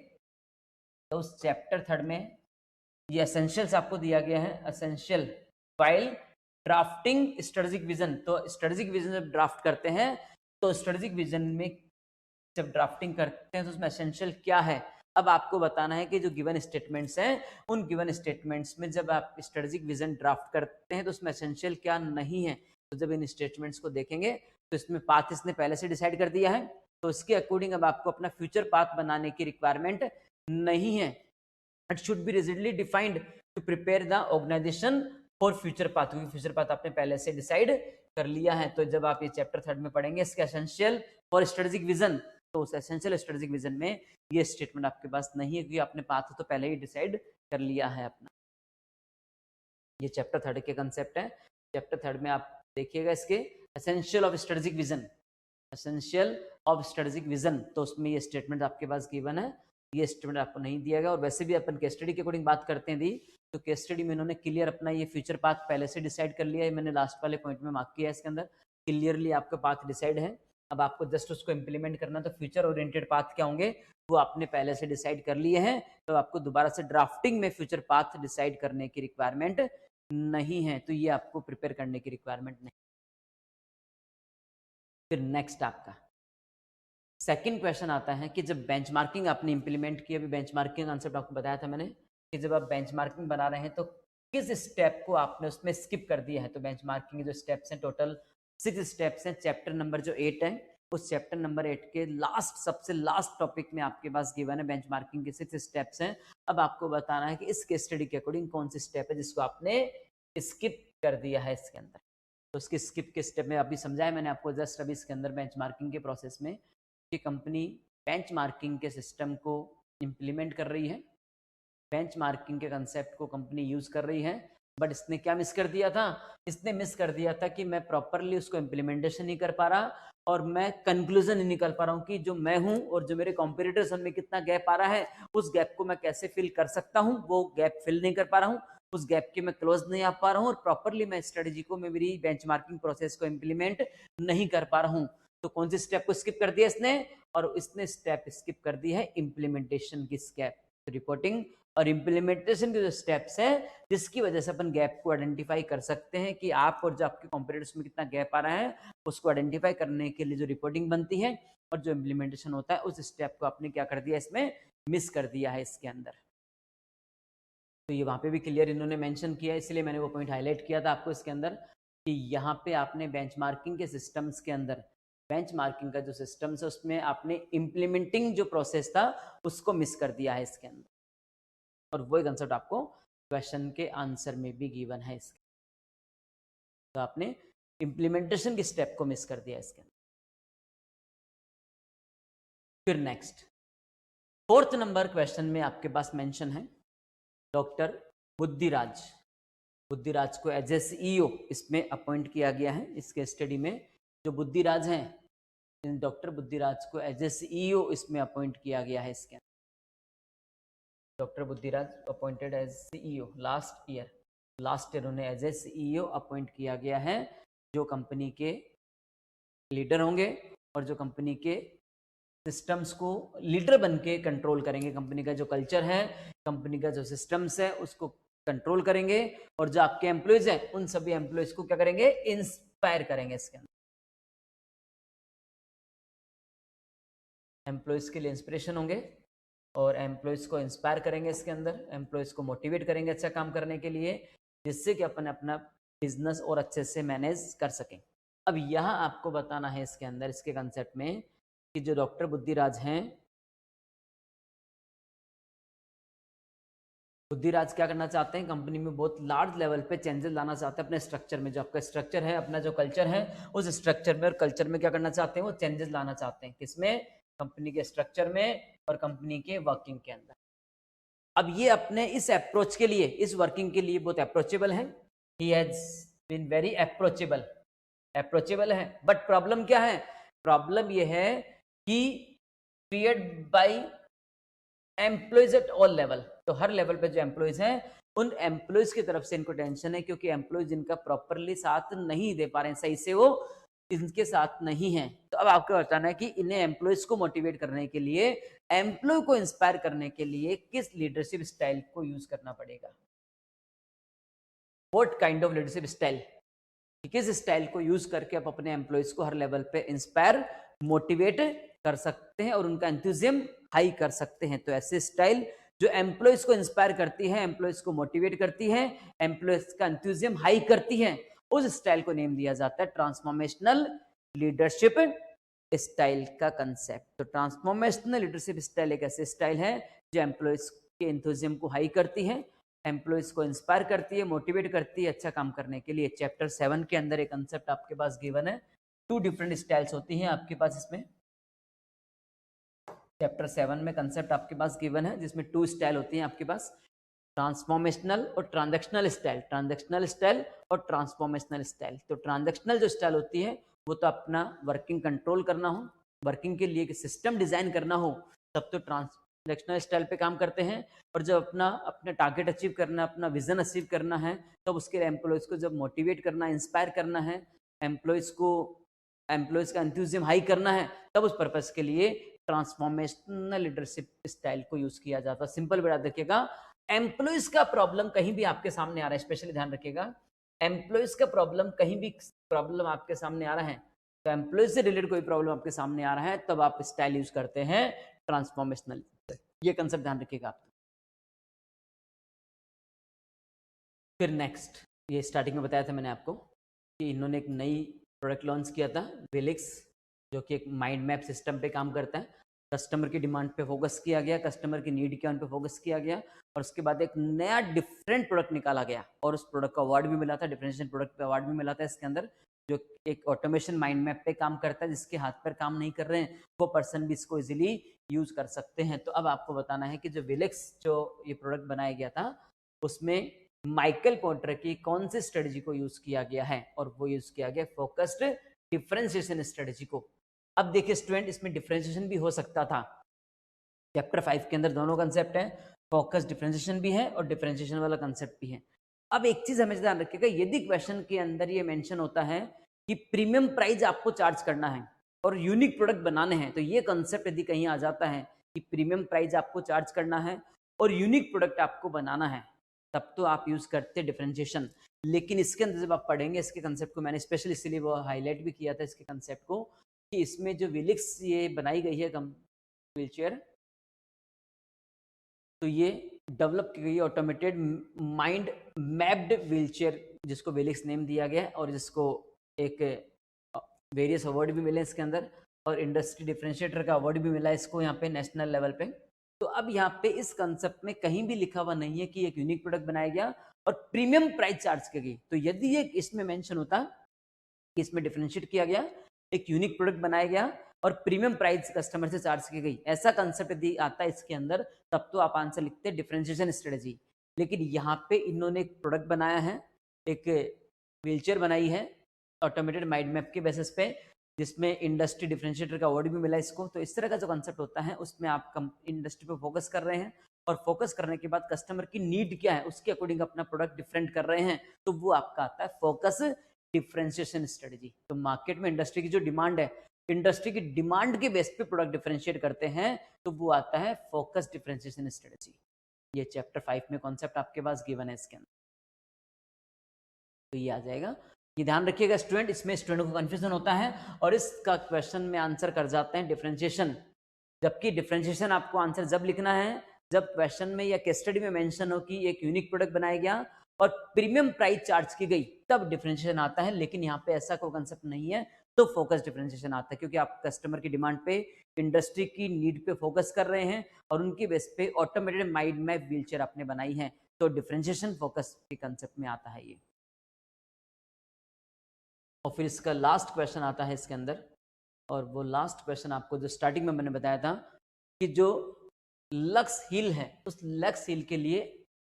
तो उस चैप्टर 3 में ये एसेंशियल्स आपको दिया गया है, essential file drafting strategic vision. तो स्ट्रेटेजिक विजन जब ड्राफ्ट करते हैं तो स्ट्रेटेजिक विजन में जब ड्राफ्टिंग करते हैं तो उसमें एसेंशियल क्या है। अब आपको बताना है कि जो गिवन स्टेटमेंट्स हैं, उन गिवन स्टेटमेंट्स में जब आप स्ट्रेटेजिक विजन ड्राफ्ट करते हैं तो उसमें एसेंशियल क्या नहीं है। तो जब इन स्टेटमेंट्स को देखेंगे तो इसमें पाथ इसने पहले से डिसाइड कर दिया है, तो इसके अकॉर्डिंग अब आपको अपना फ्यूचर पाथ बनाने की रिक्वायरमेंट नहीं है। It should be rigidly defined to prepare the organisation for future path, क्योंकि फ्यूचर पाथ आपने पहले से डिसाइड कर लिया है। तो जब आप ये चैप्टर 3 में पढ़ेंगे इसके एसेंशियल फॉर स्ट्रेटेजिक विजन, तो उस एसेंशियल स्ट्रेटेजिक विजन में ये स्टेटमेंट आपके पास नहीं है, क्योंकि आपने पाथ तो पहले ही डिसाइड कर लिया है अपना। ये चैप्टर 3 के कंसेप्ट है। चैप्टर 3 में आप देखिएगा इसके essential of strategic vision, essential of strategic vision, तो उसमें ये स्टेटमेंट आपके पास गिवन है। ये स्टेटमेंट आपको नहीं दिया गया। और वैसे भी अपन केस स्टडी के अकॉर्डिंग बात करते हैं दी, तो केस स्टडी में इन्होंने क्लियर अपना ये फ्यूचर पाथ पहले से डिसाइड कर लिया है। मैंने लास्ट वाले पॉइंट में मार्क किया है, इसके अंदर क्लियरली आपका पाथ डिसाइड है। अब आपको जस्ट उसको इम्प्लीमेंट करना, तो फ्यूचर ओरिएंटेड पाथ क्या होंगे वो आपने पहले से डिसाइड कर लिए हैं, तो आपको दोबारा से ड्राफ्टिंग में फ्यूचर पाथ डिसाइड करने की रिक्वायरमेंट नहीं है, तो ये आपको प्रिपेयर करने की रिक्वायरमेंट नहीं। फिर नेक्स्ट आपका सेकंड क्वेश्चन आता है कि जब बेंचमार्किंग आपने इंप्लीमेंट की, अभी बेंचमार्किंग कंसेप्ट आपको बताया था मैंने कि जब आप बेंचमार्किंग बना रहे हैं तो किस स्टेप को आपने उसमें स्किप कर दिया है। तो बेंचमार्किंग के जो स्टेप्स हैं टोटल 6 स्टेप्स हैं। चैप्टर नंबर जो 8 है उस चैप्टर नंबर 8 के सबसे लास्ट टॉपिक में आपके पास गिवन है बेंचमार्किंग के 6 स्टेप्स हैं। अब आपको बताना है कि इस केस स्टडी के अकॉर्डिंग कौन सी स्टेप है जिसको आपने स्किप कर दिया है इसके अंदर। तो उसके स्किप के स्टेप में अभी समझाया मैंने आपको जस्ट अभी इसके अंदर बेंचमार्किंग के प्रोसेस में कि कंपनी बेंचमार्किंग के सिस्टम को इम्प्लीमेंट कर रही है, बेंचमार्किंग के कंसेप्ट को कंपनी यूज कर रही है, बट इसने क्या मिस कर दिया था, इसने मिस कर दिया था कि मैं प्रॉपरली उसको इम्प्लीमेंटेशन नहीं कर पा रहा और मैं कंक्लूजन नहीं निकाल पा रहा हूँ कि जो मैं हूँ और जो मेरे कॉम्पिटिटर्स उनमें कितना गैप आ रहा है, उस गैप को मैं कैसे फिल कर सकता हूँ, वो गैप फिल नहीं कर पा रहा हूँ, उस गैप के मैं क्लोज नहीं आ पा रहा हूँ और प्रॉपरली मैं स्ट्रेटेजी को, मैं मेरी बेंचमार्किंग प्रोसेस को इम्प्लीमेंट नहीं कर पा रहा हूँ। तो कौन सी स्टेप को स्किप कर दिया इसने, और इसने स्टेप स्किप कर दी है इम्प्लीमेंटेशन की स्टेप। तो रिपोर्टिंग और इम्प्लीमेंटेशन के जो स्टेप्स हैं जिसकी वजह से अपन गैप को आइडेंटिफाई कर सकते हैं कि आप और जो आपके कॉम्पिटिटर्स में कितना गैप आ रहा है, उसको आइडेंटिफाई करने के लिए जो रिपोर्टिंग बनती है और जो इम्प्लीमेंटेशन होता है उस स्टेप को आपने क्या कर दिया, इसमें मिस कर दिया है इसके अंदर। तो ये वहाँ पे भी क्लियर इन्होंने मेंशन किया, इसलिए मैंने वो पॉइंट हाईलाइट किया था आपको इसके अंदर कि यहाँ पे आपने बेंचमार्किंग के सिस्टम्स के अंदर, बेंचमार्किंग का जो सिस्टम्स है उसमें आपने इम्प्लीमेंटिंग जो प्रोसेस था उसको मिस कर दिया है इसके अंदर, और वही कंसेप्ट आपको क्वेश्चन के आंसर में भी गिवन है इसके। तो आपने इम्प्लीमेंटेशन की स्टेप को मिस कर दिया इसके अंदर। फिर नेक्स्ट 4th नंबर क्वेश्चन में आपके पास मेंशन है डॉक्टर बुद्धिराज को एज ए सीईओ इसमें अपॉइंट किया गया है। इसके स्टडी में जो बुद्धिराज हैं, डॉक्टर बुद्धिराज को एज ए सीईओ इसमें अपॉइंट किया गया है इसके अंदर। Doctor Buddhiraj appointed as CEO last year उन्हें एज ए सीईओ अपॉइंट किया गया है, जो कंपनी के लीडर होंगे और जो कंपनी के सिस्टम्स को लीडर बन के कंट्रोल करेंगे, कंपनी का जो कल्चर है, कंपनी का जो सिस्टम्स है उसको कंट्रोल करेंगे, और जो आपके एम्प्लॉयज हैं उन सभी एम्प्लॉयज को क्या करेंगे, इंस्पायर करेंगे। इसके अंदर एम्प्लॉयज के लिए इंस्पिरेशन होंगे और एम्प्लॉयज को इंस्पायर करेंगे, इसके अंदर एम्प्लॉयज को मोटिवेट करेंगे अच्छा काम करने के लिए, जिससे कि अपन अपना बिजनेस और अच्छे से मैनेज कर सकें। अब यहाँ आपको बताना है इसके अंदर, इसके कंसेप्ट में कि जो डॉक्टर बुद्धिराज हैं, बुद्धिराज क्या करना चाहते हैं, कंपनी में बहुत लार्ज लेवल पे चेंजेस लाना चाहते हैं अपने स्ट्रक्चर में। जो आपका स्ट्रक्चर है, अपना जो कल्चर है, उस स्ट्रक्चर में और कल्चर में क्या करना चाहते हैं, वो चेंजेस लाना चाहते हैं। किसमें, कंपनी के स्ट्रक्चर में और कंपनी के वर्किंग के अंदर। अब ये अपने इस अप्रोच के लिए, इस वर्किंग के लिए बहुत अप्रोचेबल है, he has been very approachable है। बट प्रॉब्लम क्या है, प्रॉब्लम ये है कि create by employees at all level. तो हर लेवल पे जो एम्प्लॉयज हैं उन एम्प्लॉयज की तरफ से इनको टेंशन है, क्योंकि एम्प्लॉयज इनका प्रॉपरली साथ नहीं दे पा रहे हैं, सही से वो इनके साथ नहीं है। तो अब आपको बताना है कि इन्हें एम्प्लॉयज को मोटिवेट करने के लिए, एम्प्लॉय को इंस्पायर करने के लिए किस लीडरशिप स्टाइल को यूज करना पड़ेगा। What kind of leadership style, किस स्टाइल को यूज करके आप अपने एम्प्लॉयज को हर लेवल पे इंस्पायर, मोटिवेट कर सकते हैं और उनका एंथुजियम हाई कर सकते हैं। तो ऐसे स्टाइल जो एम्प्लॉयज को इंस्पायर करती है, एम्प्लॉयज को मोटिवेट करती है, एम्प्लॉयज का एंथुजियम हाई करती है, उस स्टाइल को नेम दिया जाता है ट्रांसफॉर्मेशनल लीडरशिप स्टाइल का कंसेप्ट। तो ट्रांसफॉर्मेशनल लीडरशिप स्टाइल एक ऐसे स्टाइल है जो एम्प्लॉयज के एंथुजियम को हाई करती है, एम्प्लॉयज को इंस्पायर करती है, मोटिवेट करती है अच्छा काम करने के लिए। चैप्टर 7 के अंदर एक कंसेप्ट आपके पास गिवन है, 2 डिफरेंट स्टाइल्स होती हैं आपके पास इसमें। चैप्टर 7 में कंसेप्ट आपके पास गिवन है जिसमें 2 स्टाइल होती हैं आपके पास, ट्रांसफॉर्मेशनल और ट्रांजैक्शनल स्टाइल, ट्रांजैक्शनल स्टाइल और ट्रांसफॉर्मेशनल स्टाइल। तो ट्रांजैक्शनल जो स्टाइल होती है वो तो अपना वर्किंग कंट्रोल करना हो, वर्किंग के लिए सिस्टम डिजाइन करना हो, तब तो ट्रांजैक्शनल स्टाइल पे काम करते हैं। और जब अपना टारगेट अचीव करना, अपना विजन अचीव करना है, तब उसके एम्प्लॉयज को जब मोटिवेट करना, इंस्पायर करना है, एम्प्लॉयज को एम्प्लॉयज का एंथुजिज्म हाई करना है, तब उस पर्पस के लिए ट्रांसफॉर्मेशनल लीडरशिप स्टाइल को यूज किया जाता है। सिंपल बेटा देखिएगा, एम्प्लॉयज का प्रॉब्लम कहीं भी आपके सामने आ रहा है, स्पेशली ध्यान रखिएगा, एम्प्लॉयज का प्रॉब्लम कहीं भी प्रॉब्लम आपके सामने आ रहा है, तो एम्प्लॉयज से रिलेटेड कोई प्रॉब्लम आपके सामने आ रहा है, तब आप स्टाइल यूज करते हैं ट्रांसफॉर्मेशनल। ये कंसेप्ट ध्यान रखिएगा आप। फिर नेक्स्ट, ये स्टार्टिंग में बताया था मैंने आपको कि इन्होंने एक नई प्रोडक्ट लॉन्च किया था विलिक्स, जो कि एक माइंड मैप सिस्टम पे काम करता है। कस्टमर की डिमांड पे फोकस किया गया, कस्टमर की नीड के ऑन पे फोकस किया गया, और उसके बाद एक नया डिफरेंट प्रोडक्ट निकाला गया और उस प्रोडक्ट को अवार्ड भी मिला था, डिफरेंशिएशन प्रोडक्ट पे अवार्ड भी मिला था इसके अंदर, जो एक ऑटोमेशन माइंड मैप पे काम करता है। जिसके हाथ पर काम नहीं कर रहे हैं वो पर्सन भी इसको इजीली यूज कर सकते हैं। तो अब आपको बताना है कि जो विलिक्स जो ये प्रोडक्ट बनाया गया था, उसमें माइकल पोर्टर की कौन सी स्ट्रेटजी को यूज किया गया है, और वो यूज किया गया फोकस्ड डिफरेंशिएशन स्ट्रेटजी को। अब देखिए स्टूडेंट, इसमें डिफरेंशिएशन भी हो सकता था। चैप्टर 5 के अंदर दोनों कंसेप्ट है, फोकस डिफरेंशिएशन भी है और डिफरेंशिएशन वाला कंसेप्ट भी है। अब एक चीज हमें ध्यान रखिएगा, यदि क्वेश्चन के अंदर ये मेंशन होता है कि प्रीमियम प्राइस आपको चार्ज करना है और यूनिक प्रोडक्ट बनाने हैं, तो ये कंसेप्ट यदि कहीं आ जाता है कि प्रीमियम प्राइस आपको चार्ज करना है और यूनिक प्रोडक्ट आपको बनाना है, तब तो आप यूज करते डिफरेंशिएशन। लेकिन इसके अंदर जब आप पढ़ेंगे इसके कंसेप्ट को, मैंने स्पेशली इसलिए वो हाईलाइट भी किया था इसके कंसेप्ट को, कि इसमें जो विलिक्स ये बनाई गई है व्हीलचेयर, तो ये डेवलप की गई ऑटोमेटेड माइंड मैप्ड व्हीलचेयर, जिसको विलिक्स नेम दिया गया है, और जिसको एक वेरियस अवार्ड भी मिले इसके अंदर, और इंडस्ट्री डिफरेंशिएटर का अवार्ड भी मिला इसको यहाँ पे नेशनल लेवल पे। तो अब यहाँ पे इस कंसेप्ट में कहीं भी लिखा हुआ नहीं है कि एक यूनिक प्रोडक्ट बनाया गया और प्रीमियम प्राइस चार्ज की गई। तो यदि ये इसमें मेंशन होता कि इसमें डिफरेंशिएट किया गया, एक यूनिक प्रोडक्ट बनाया गया और प्रीमियम प्राइस कस्टमर से चार्ज की गई, ऐसा कंसेप्ट यदि आता है इसके अंदर, तब तो आप आंसर लिखते हैं डिफरेंशिएशन स्ट्रेटजी। लेकिन यहाँ पे इन्होंने एक प्रोडक्ट बनाया है, एक व्हीलचेयर बनाई है ऑटोमेटेड माइंड मैप के बेसिस पे, जिसमें इंडस्ट्री डिफरेंशिएटर का अवार्ड भी मिला इसको। तो इस तरह का जो कंसेप्ट होता है उसमें आप इंडस्ट्री पे फोकस कर रहे हैं, और फोकस करने के बाद कस्टमर की नीड क्या है उसके अकॉर्डिंग अपना प्रोडक्ट डिफरेंट कर रहे हैं, तो वो आपका आता है फोकस डिफरेंशिएशन स्ट्रेटजी। तो मार्केट में इंडस्ट्री की जो डिमांड है, इंडस्ट्री की डिमांड के बेस पे प्रोडक्ट डिफरेंशिएट करते हैं, तो वो आता है फोकस डिफरेंशिएशन स्ट्रेटजी। ये चैप्टर 5 में कॉन्सेप्ट आपके पास गिवन है इसके अंदर, तो ये आ जाएगा। ये ध्यान रखिएगा स्टूडेंट, इसमें स्टूडेंट को कंफ्यूजन होता है और इसका क्वेश्चन में आंसर कर जाते हैं डिफरेंशिएशन, जबकि डिफरेंशिएशन आपको आंसर जब लिखना है जब क्वेश्चन में या केस स्टडी में मेंशन हो कि एक यूनिक प्रोडक्ट बनाया गया और प्रीमियम प्राइस चार्ज की गई, तब डिफरेंशिएशन आता है। लेकिन यहाँ पे ऐसा कोई कंसेप्ट नहीं है, तो फोकस डिफरेंशिएशन आता है, क्योंकि आप कस्टमर की डिमांड पे, इंडस्ट्री की नीड पे फोकस कर रहे हैं और उनके बेस पे ऑटोमेटेड माइंड मैप व्हीलचेयर आपने बनाई है, तो डिफरेंशिएशन फोकस के कंसेप्ट में आता है ये। और फिर इसका लास्ट क्वेश्चन आता है इसके अंदर, और वो लास्ट क्वेश्चन आपको जो स्टार्टिंग में मैंने बताया था कि जो लक्स हिल है, उस लक्स हिल के लिए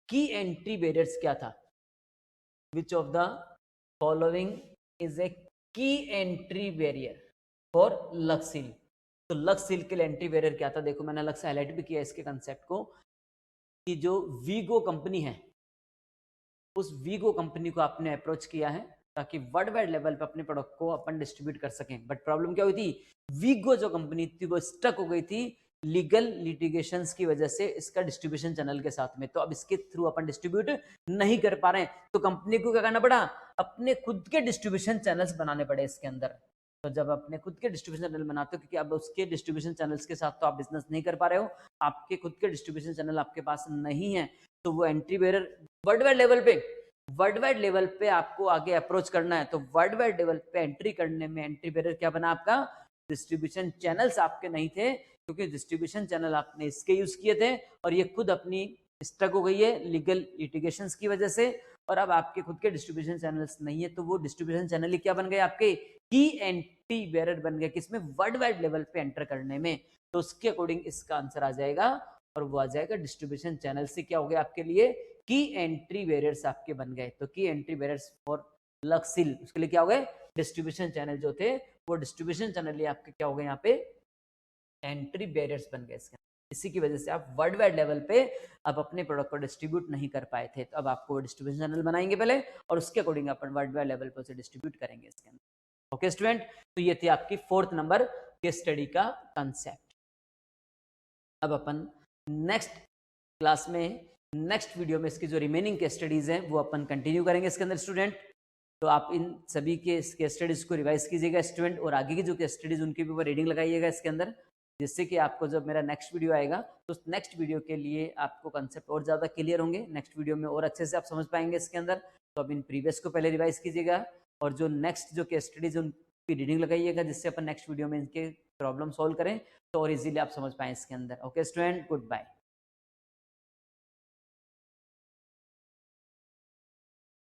की एंट्री बैरियर्स क्या था, which of the following is a की एंट्री बैरियर फॉर लक्स हिल। तो लक्स हिल के लिए एंट्री बैरियर क्या था, देखो मैंने अलग से हाईलाइट भी किया इसके कंसेप्ट को, कि जो वीगो कंपनी है, उस वीगो कंपनी को आपने अप्रोच किया है ताकि वर्ल्ड वाइड लेवल पे अपने प्रोडक्ट को अपन डिस्ट्रीब्यूट कर सकें। बट प्रॉब्लम क्या हुई थी, वीगो जो कंपनी थी वो स्टक हो गई थी लीगल लिटिगेशंस की वजह से इसका डिस्ट्रीब्यूशन चैनल के साथ में। तो अब इसके थ्रू अपन डिस्ट्रीब्यूट नहीं कर पा रहे हैं, तो कंपनी को क्या करना पड़ा, अपने खुद के डिस्ट्रीब्यूशन चैनल्स बनाने पड़े इसके अंदर। तो जब अपने खुद के डिस्ट्रीब्यूशन चैनल बनाते हो, क्योंकि अब उसके डिस्ट्रीब्यूशन चैनल्स के साथ तो आप बिजनेस नहीं कर पा रहे हो, आपके खुद के डिस्ट्रीब्यूशन चैनल आपके पास नहीं है, तो वो entry barrier world wide level पे आपको आगे अप्रोच करना है। तो वर्ल्ड वाइड लेवल पे एंट्री करने में एंट्री बैरियर क्या बना आपका, डिस्ट्रीब्यूशन चैनल्स आपके नहीं थे, क्योंकि डिस्ट्रीब्यूशन चैनल आपने इसके यूज किए थे और ये खुद अपनी स्टक हो गई है लीगल लिटिगेशंस की वजह से, और अब आपके खुद के डिस्ट्रीब्यूशन चैनल्स नहीं है, तो वो डिस्ट्रीब्यूशन चैनल ही क्या बन गए, आपके की एंट्री बैरियर बन गए, किसमें, वर्ल्ड वाइड लेवल पे एंटर करने में। तो उसके अकॉर्डिंग इसका आंसर आ जाएगा, और वो आ जाएगा डिस्ट्रीब्यूशन चैनल से क्या हो गया आपके लिए, की एंट्री बैरियर्स आपके बन गए। तो की एंट्री बैरियर्स फॉर लक्स हिल, उसके लिए क्या हो गए, डिस्ट्रीब्यूशन चैनल जो थे वो डिस्ट्रीब्यूशन चैनल आपके क्या हो गए, यहाँ पे एंट्री बैरियर्स बन गए इसके। इसी की वजह से आप वर्ल्ड वाइड लेवल पे अब अपने प्रोडक्ट को डिस्ट्रीब्यूट नहीं कर पाए थे। तो अब आपको डिस्ट्रीब्यूशन चैनल बनाएंगे पहले, और उसके अकॉर्डिंग अपन वर्ल्ड वाइड लेवल पे उसे डिस्ट्रीब्यूट करेंगे इसके अंदर। ओके स्टूडेंट, तो ये थी आपकी 4th नंबर केस स्टडी का कंसेप्ट। अब अपन नेक्स्ट क्लास में, नेक्स्ट वीडियो में इसकी जो रिमेनिंग केस स्टडीज हैं वो अपन कंटिन्यू करेंगे इसके अंदर स्टूडेंट। तो आप इन सभी के केस स्टडीज को रिवाइज कीजिएगा स्टूडेंट, और आगे की जो केस स्टडीज उनके भी ऊपर रीडिंग लगाइएगा इसके अंदर, जिससे कि आपको जब मेरा नेक्स्ट वीडियो आएगा तो नेक्स्ट वीडियो के लिए आपको कंसेप्ट और ज़्यादा क्लियर होंगे, नेक्स्ट वीडियो में और अच्छे से आप समझ पाएंगे इसके अंदर। तो अब इन प्रीवियस को पहले रिवाइज कीजिएगा, और जो नेक्स्ट जो केस स्टडीज उनकी रीडिंग लगाइएगा, जिससे अपन नेक्स्ट वीडियो में इनके प्रॉब्लम सॉल्व करें तो और इजीली आप समझ पाएं इसके अंदर। Okay student, good bye.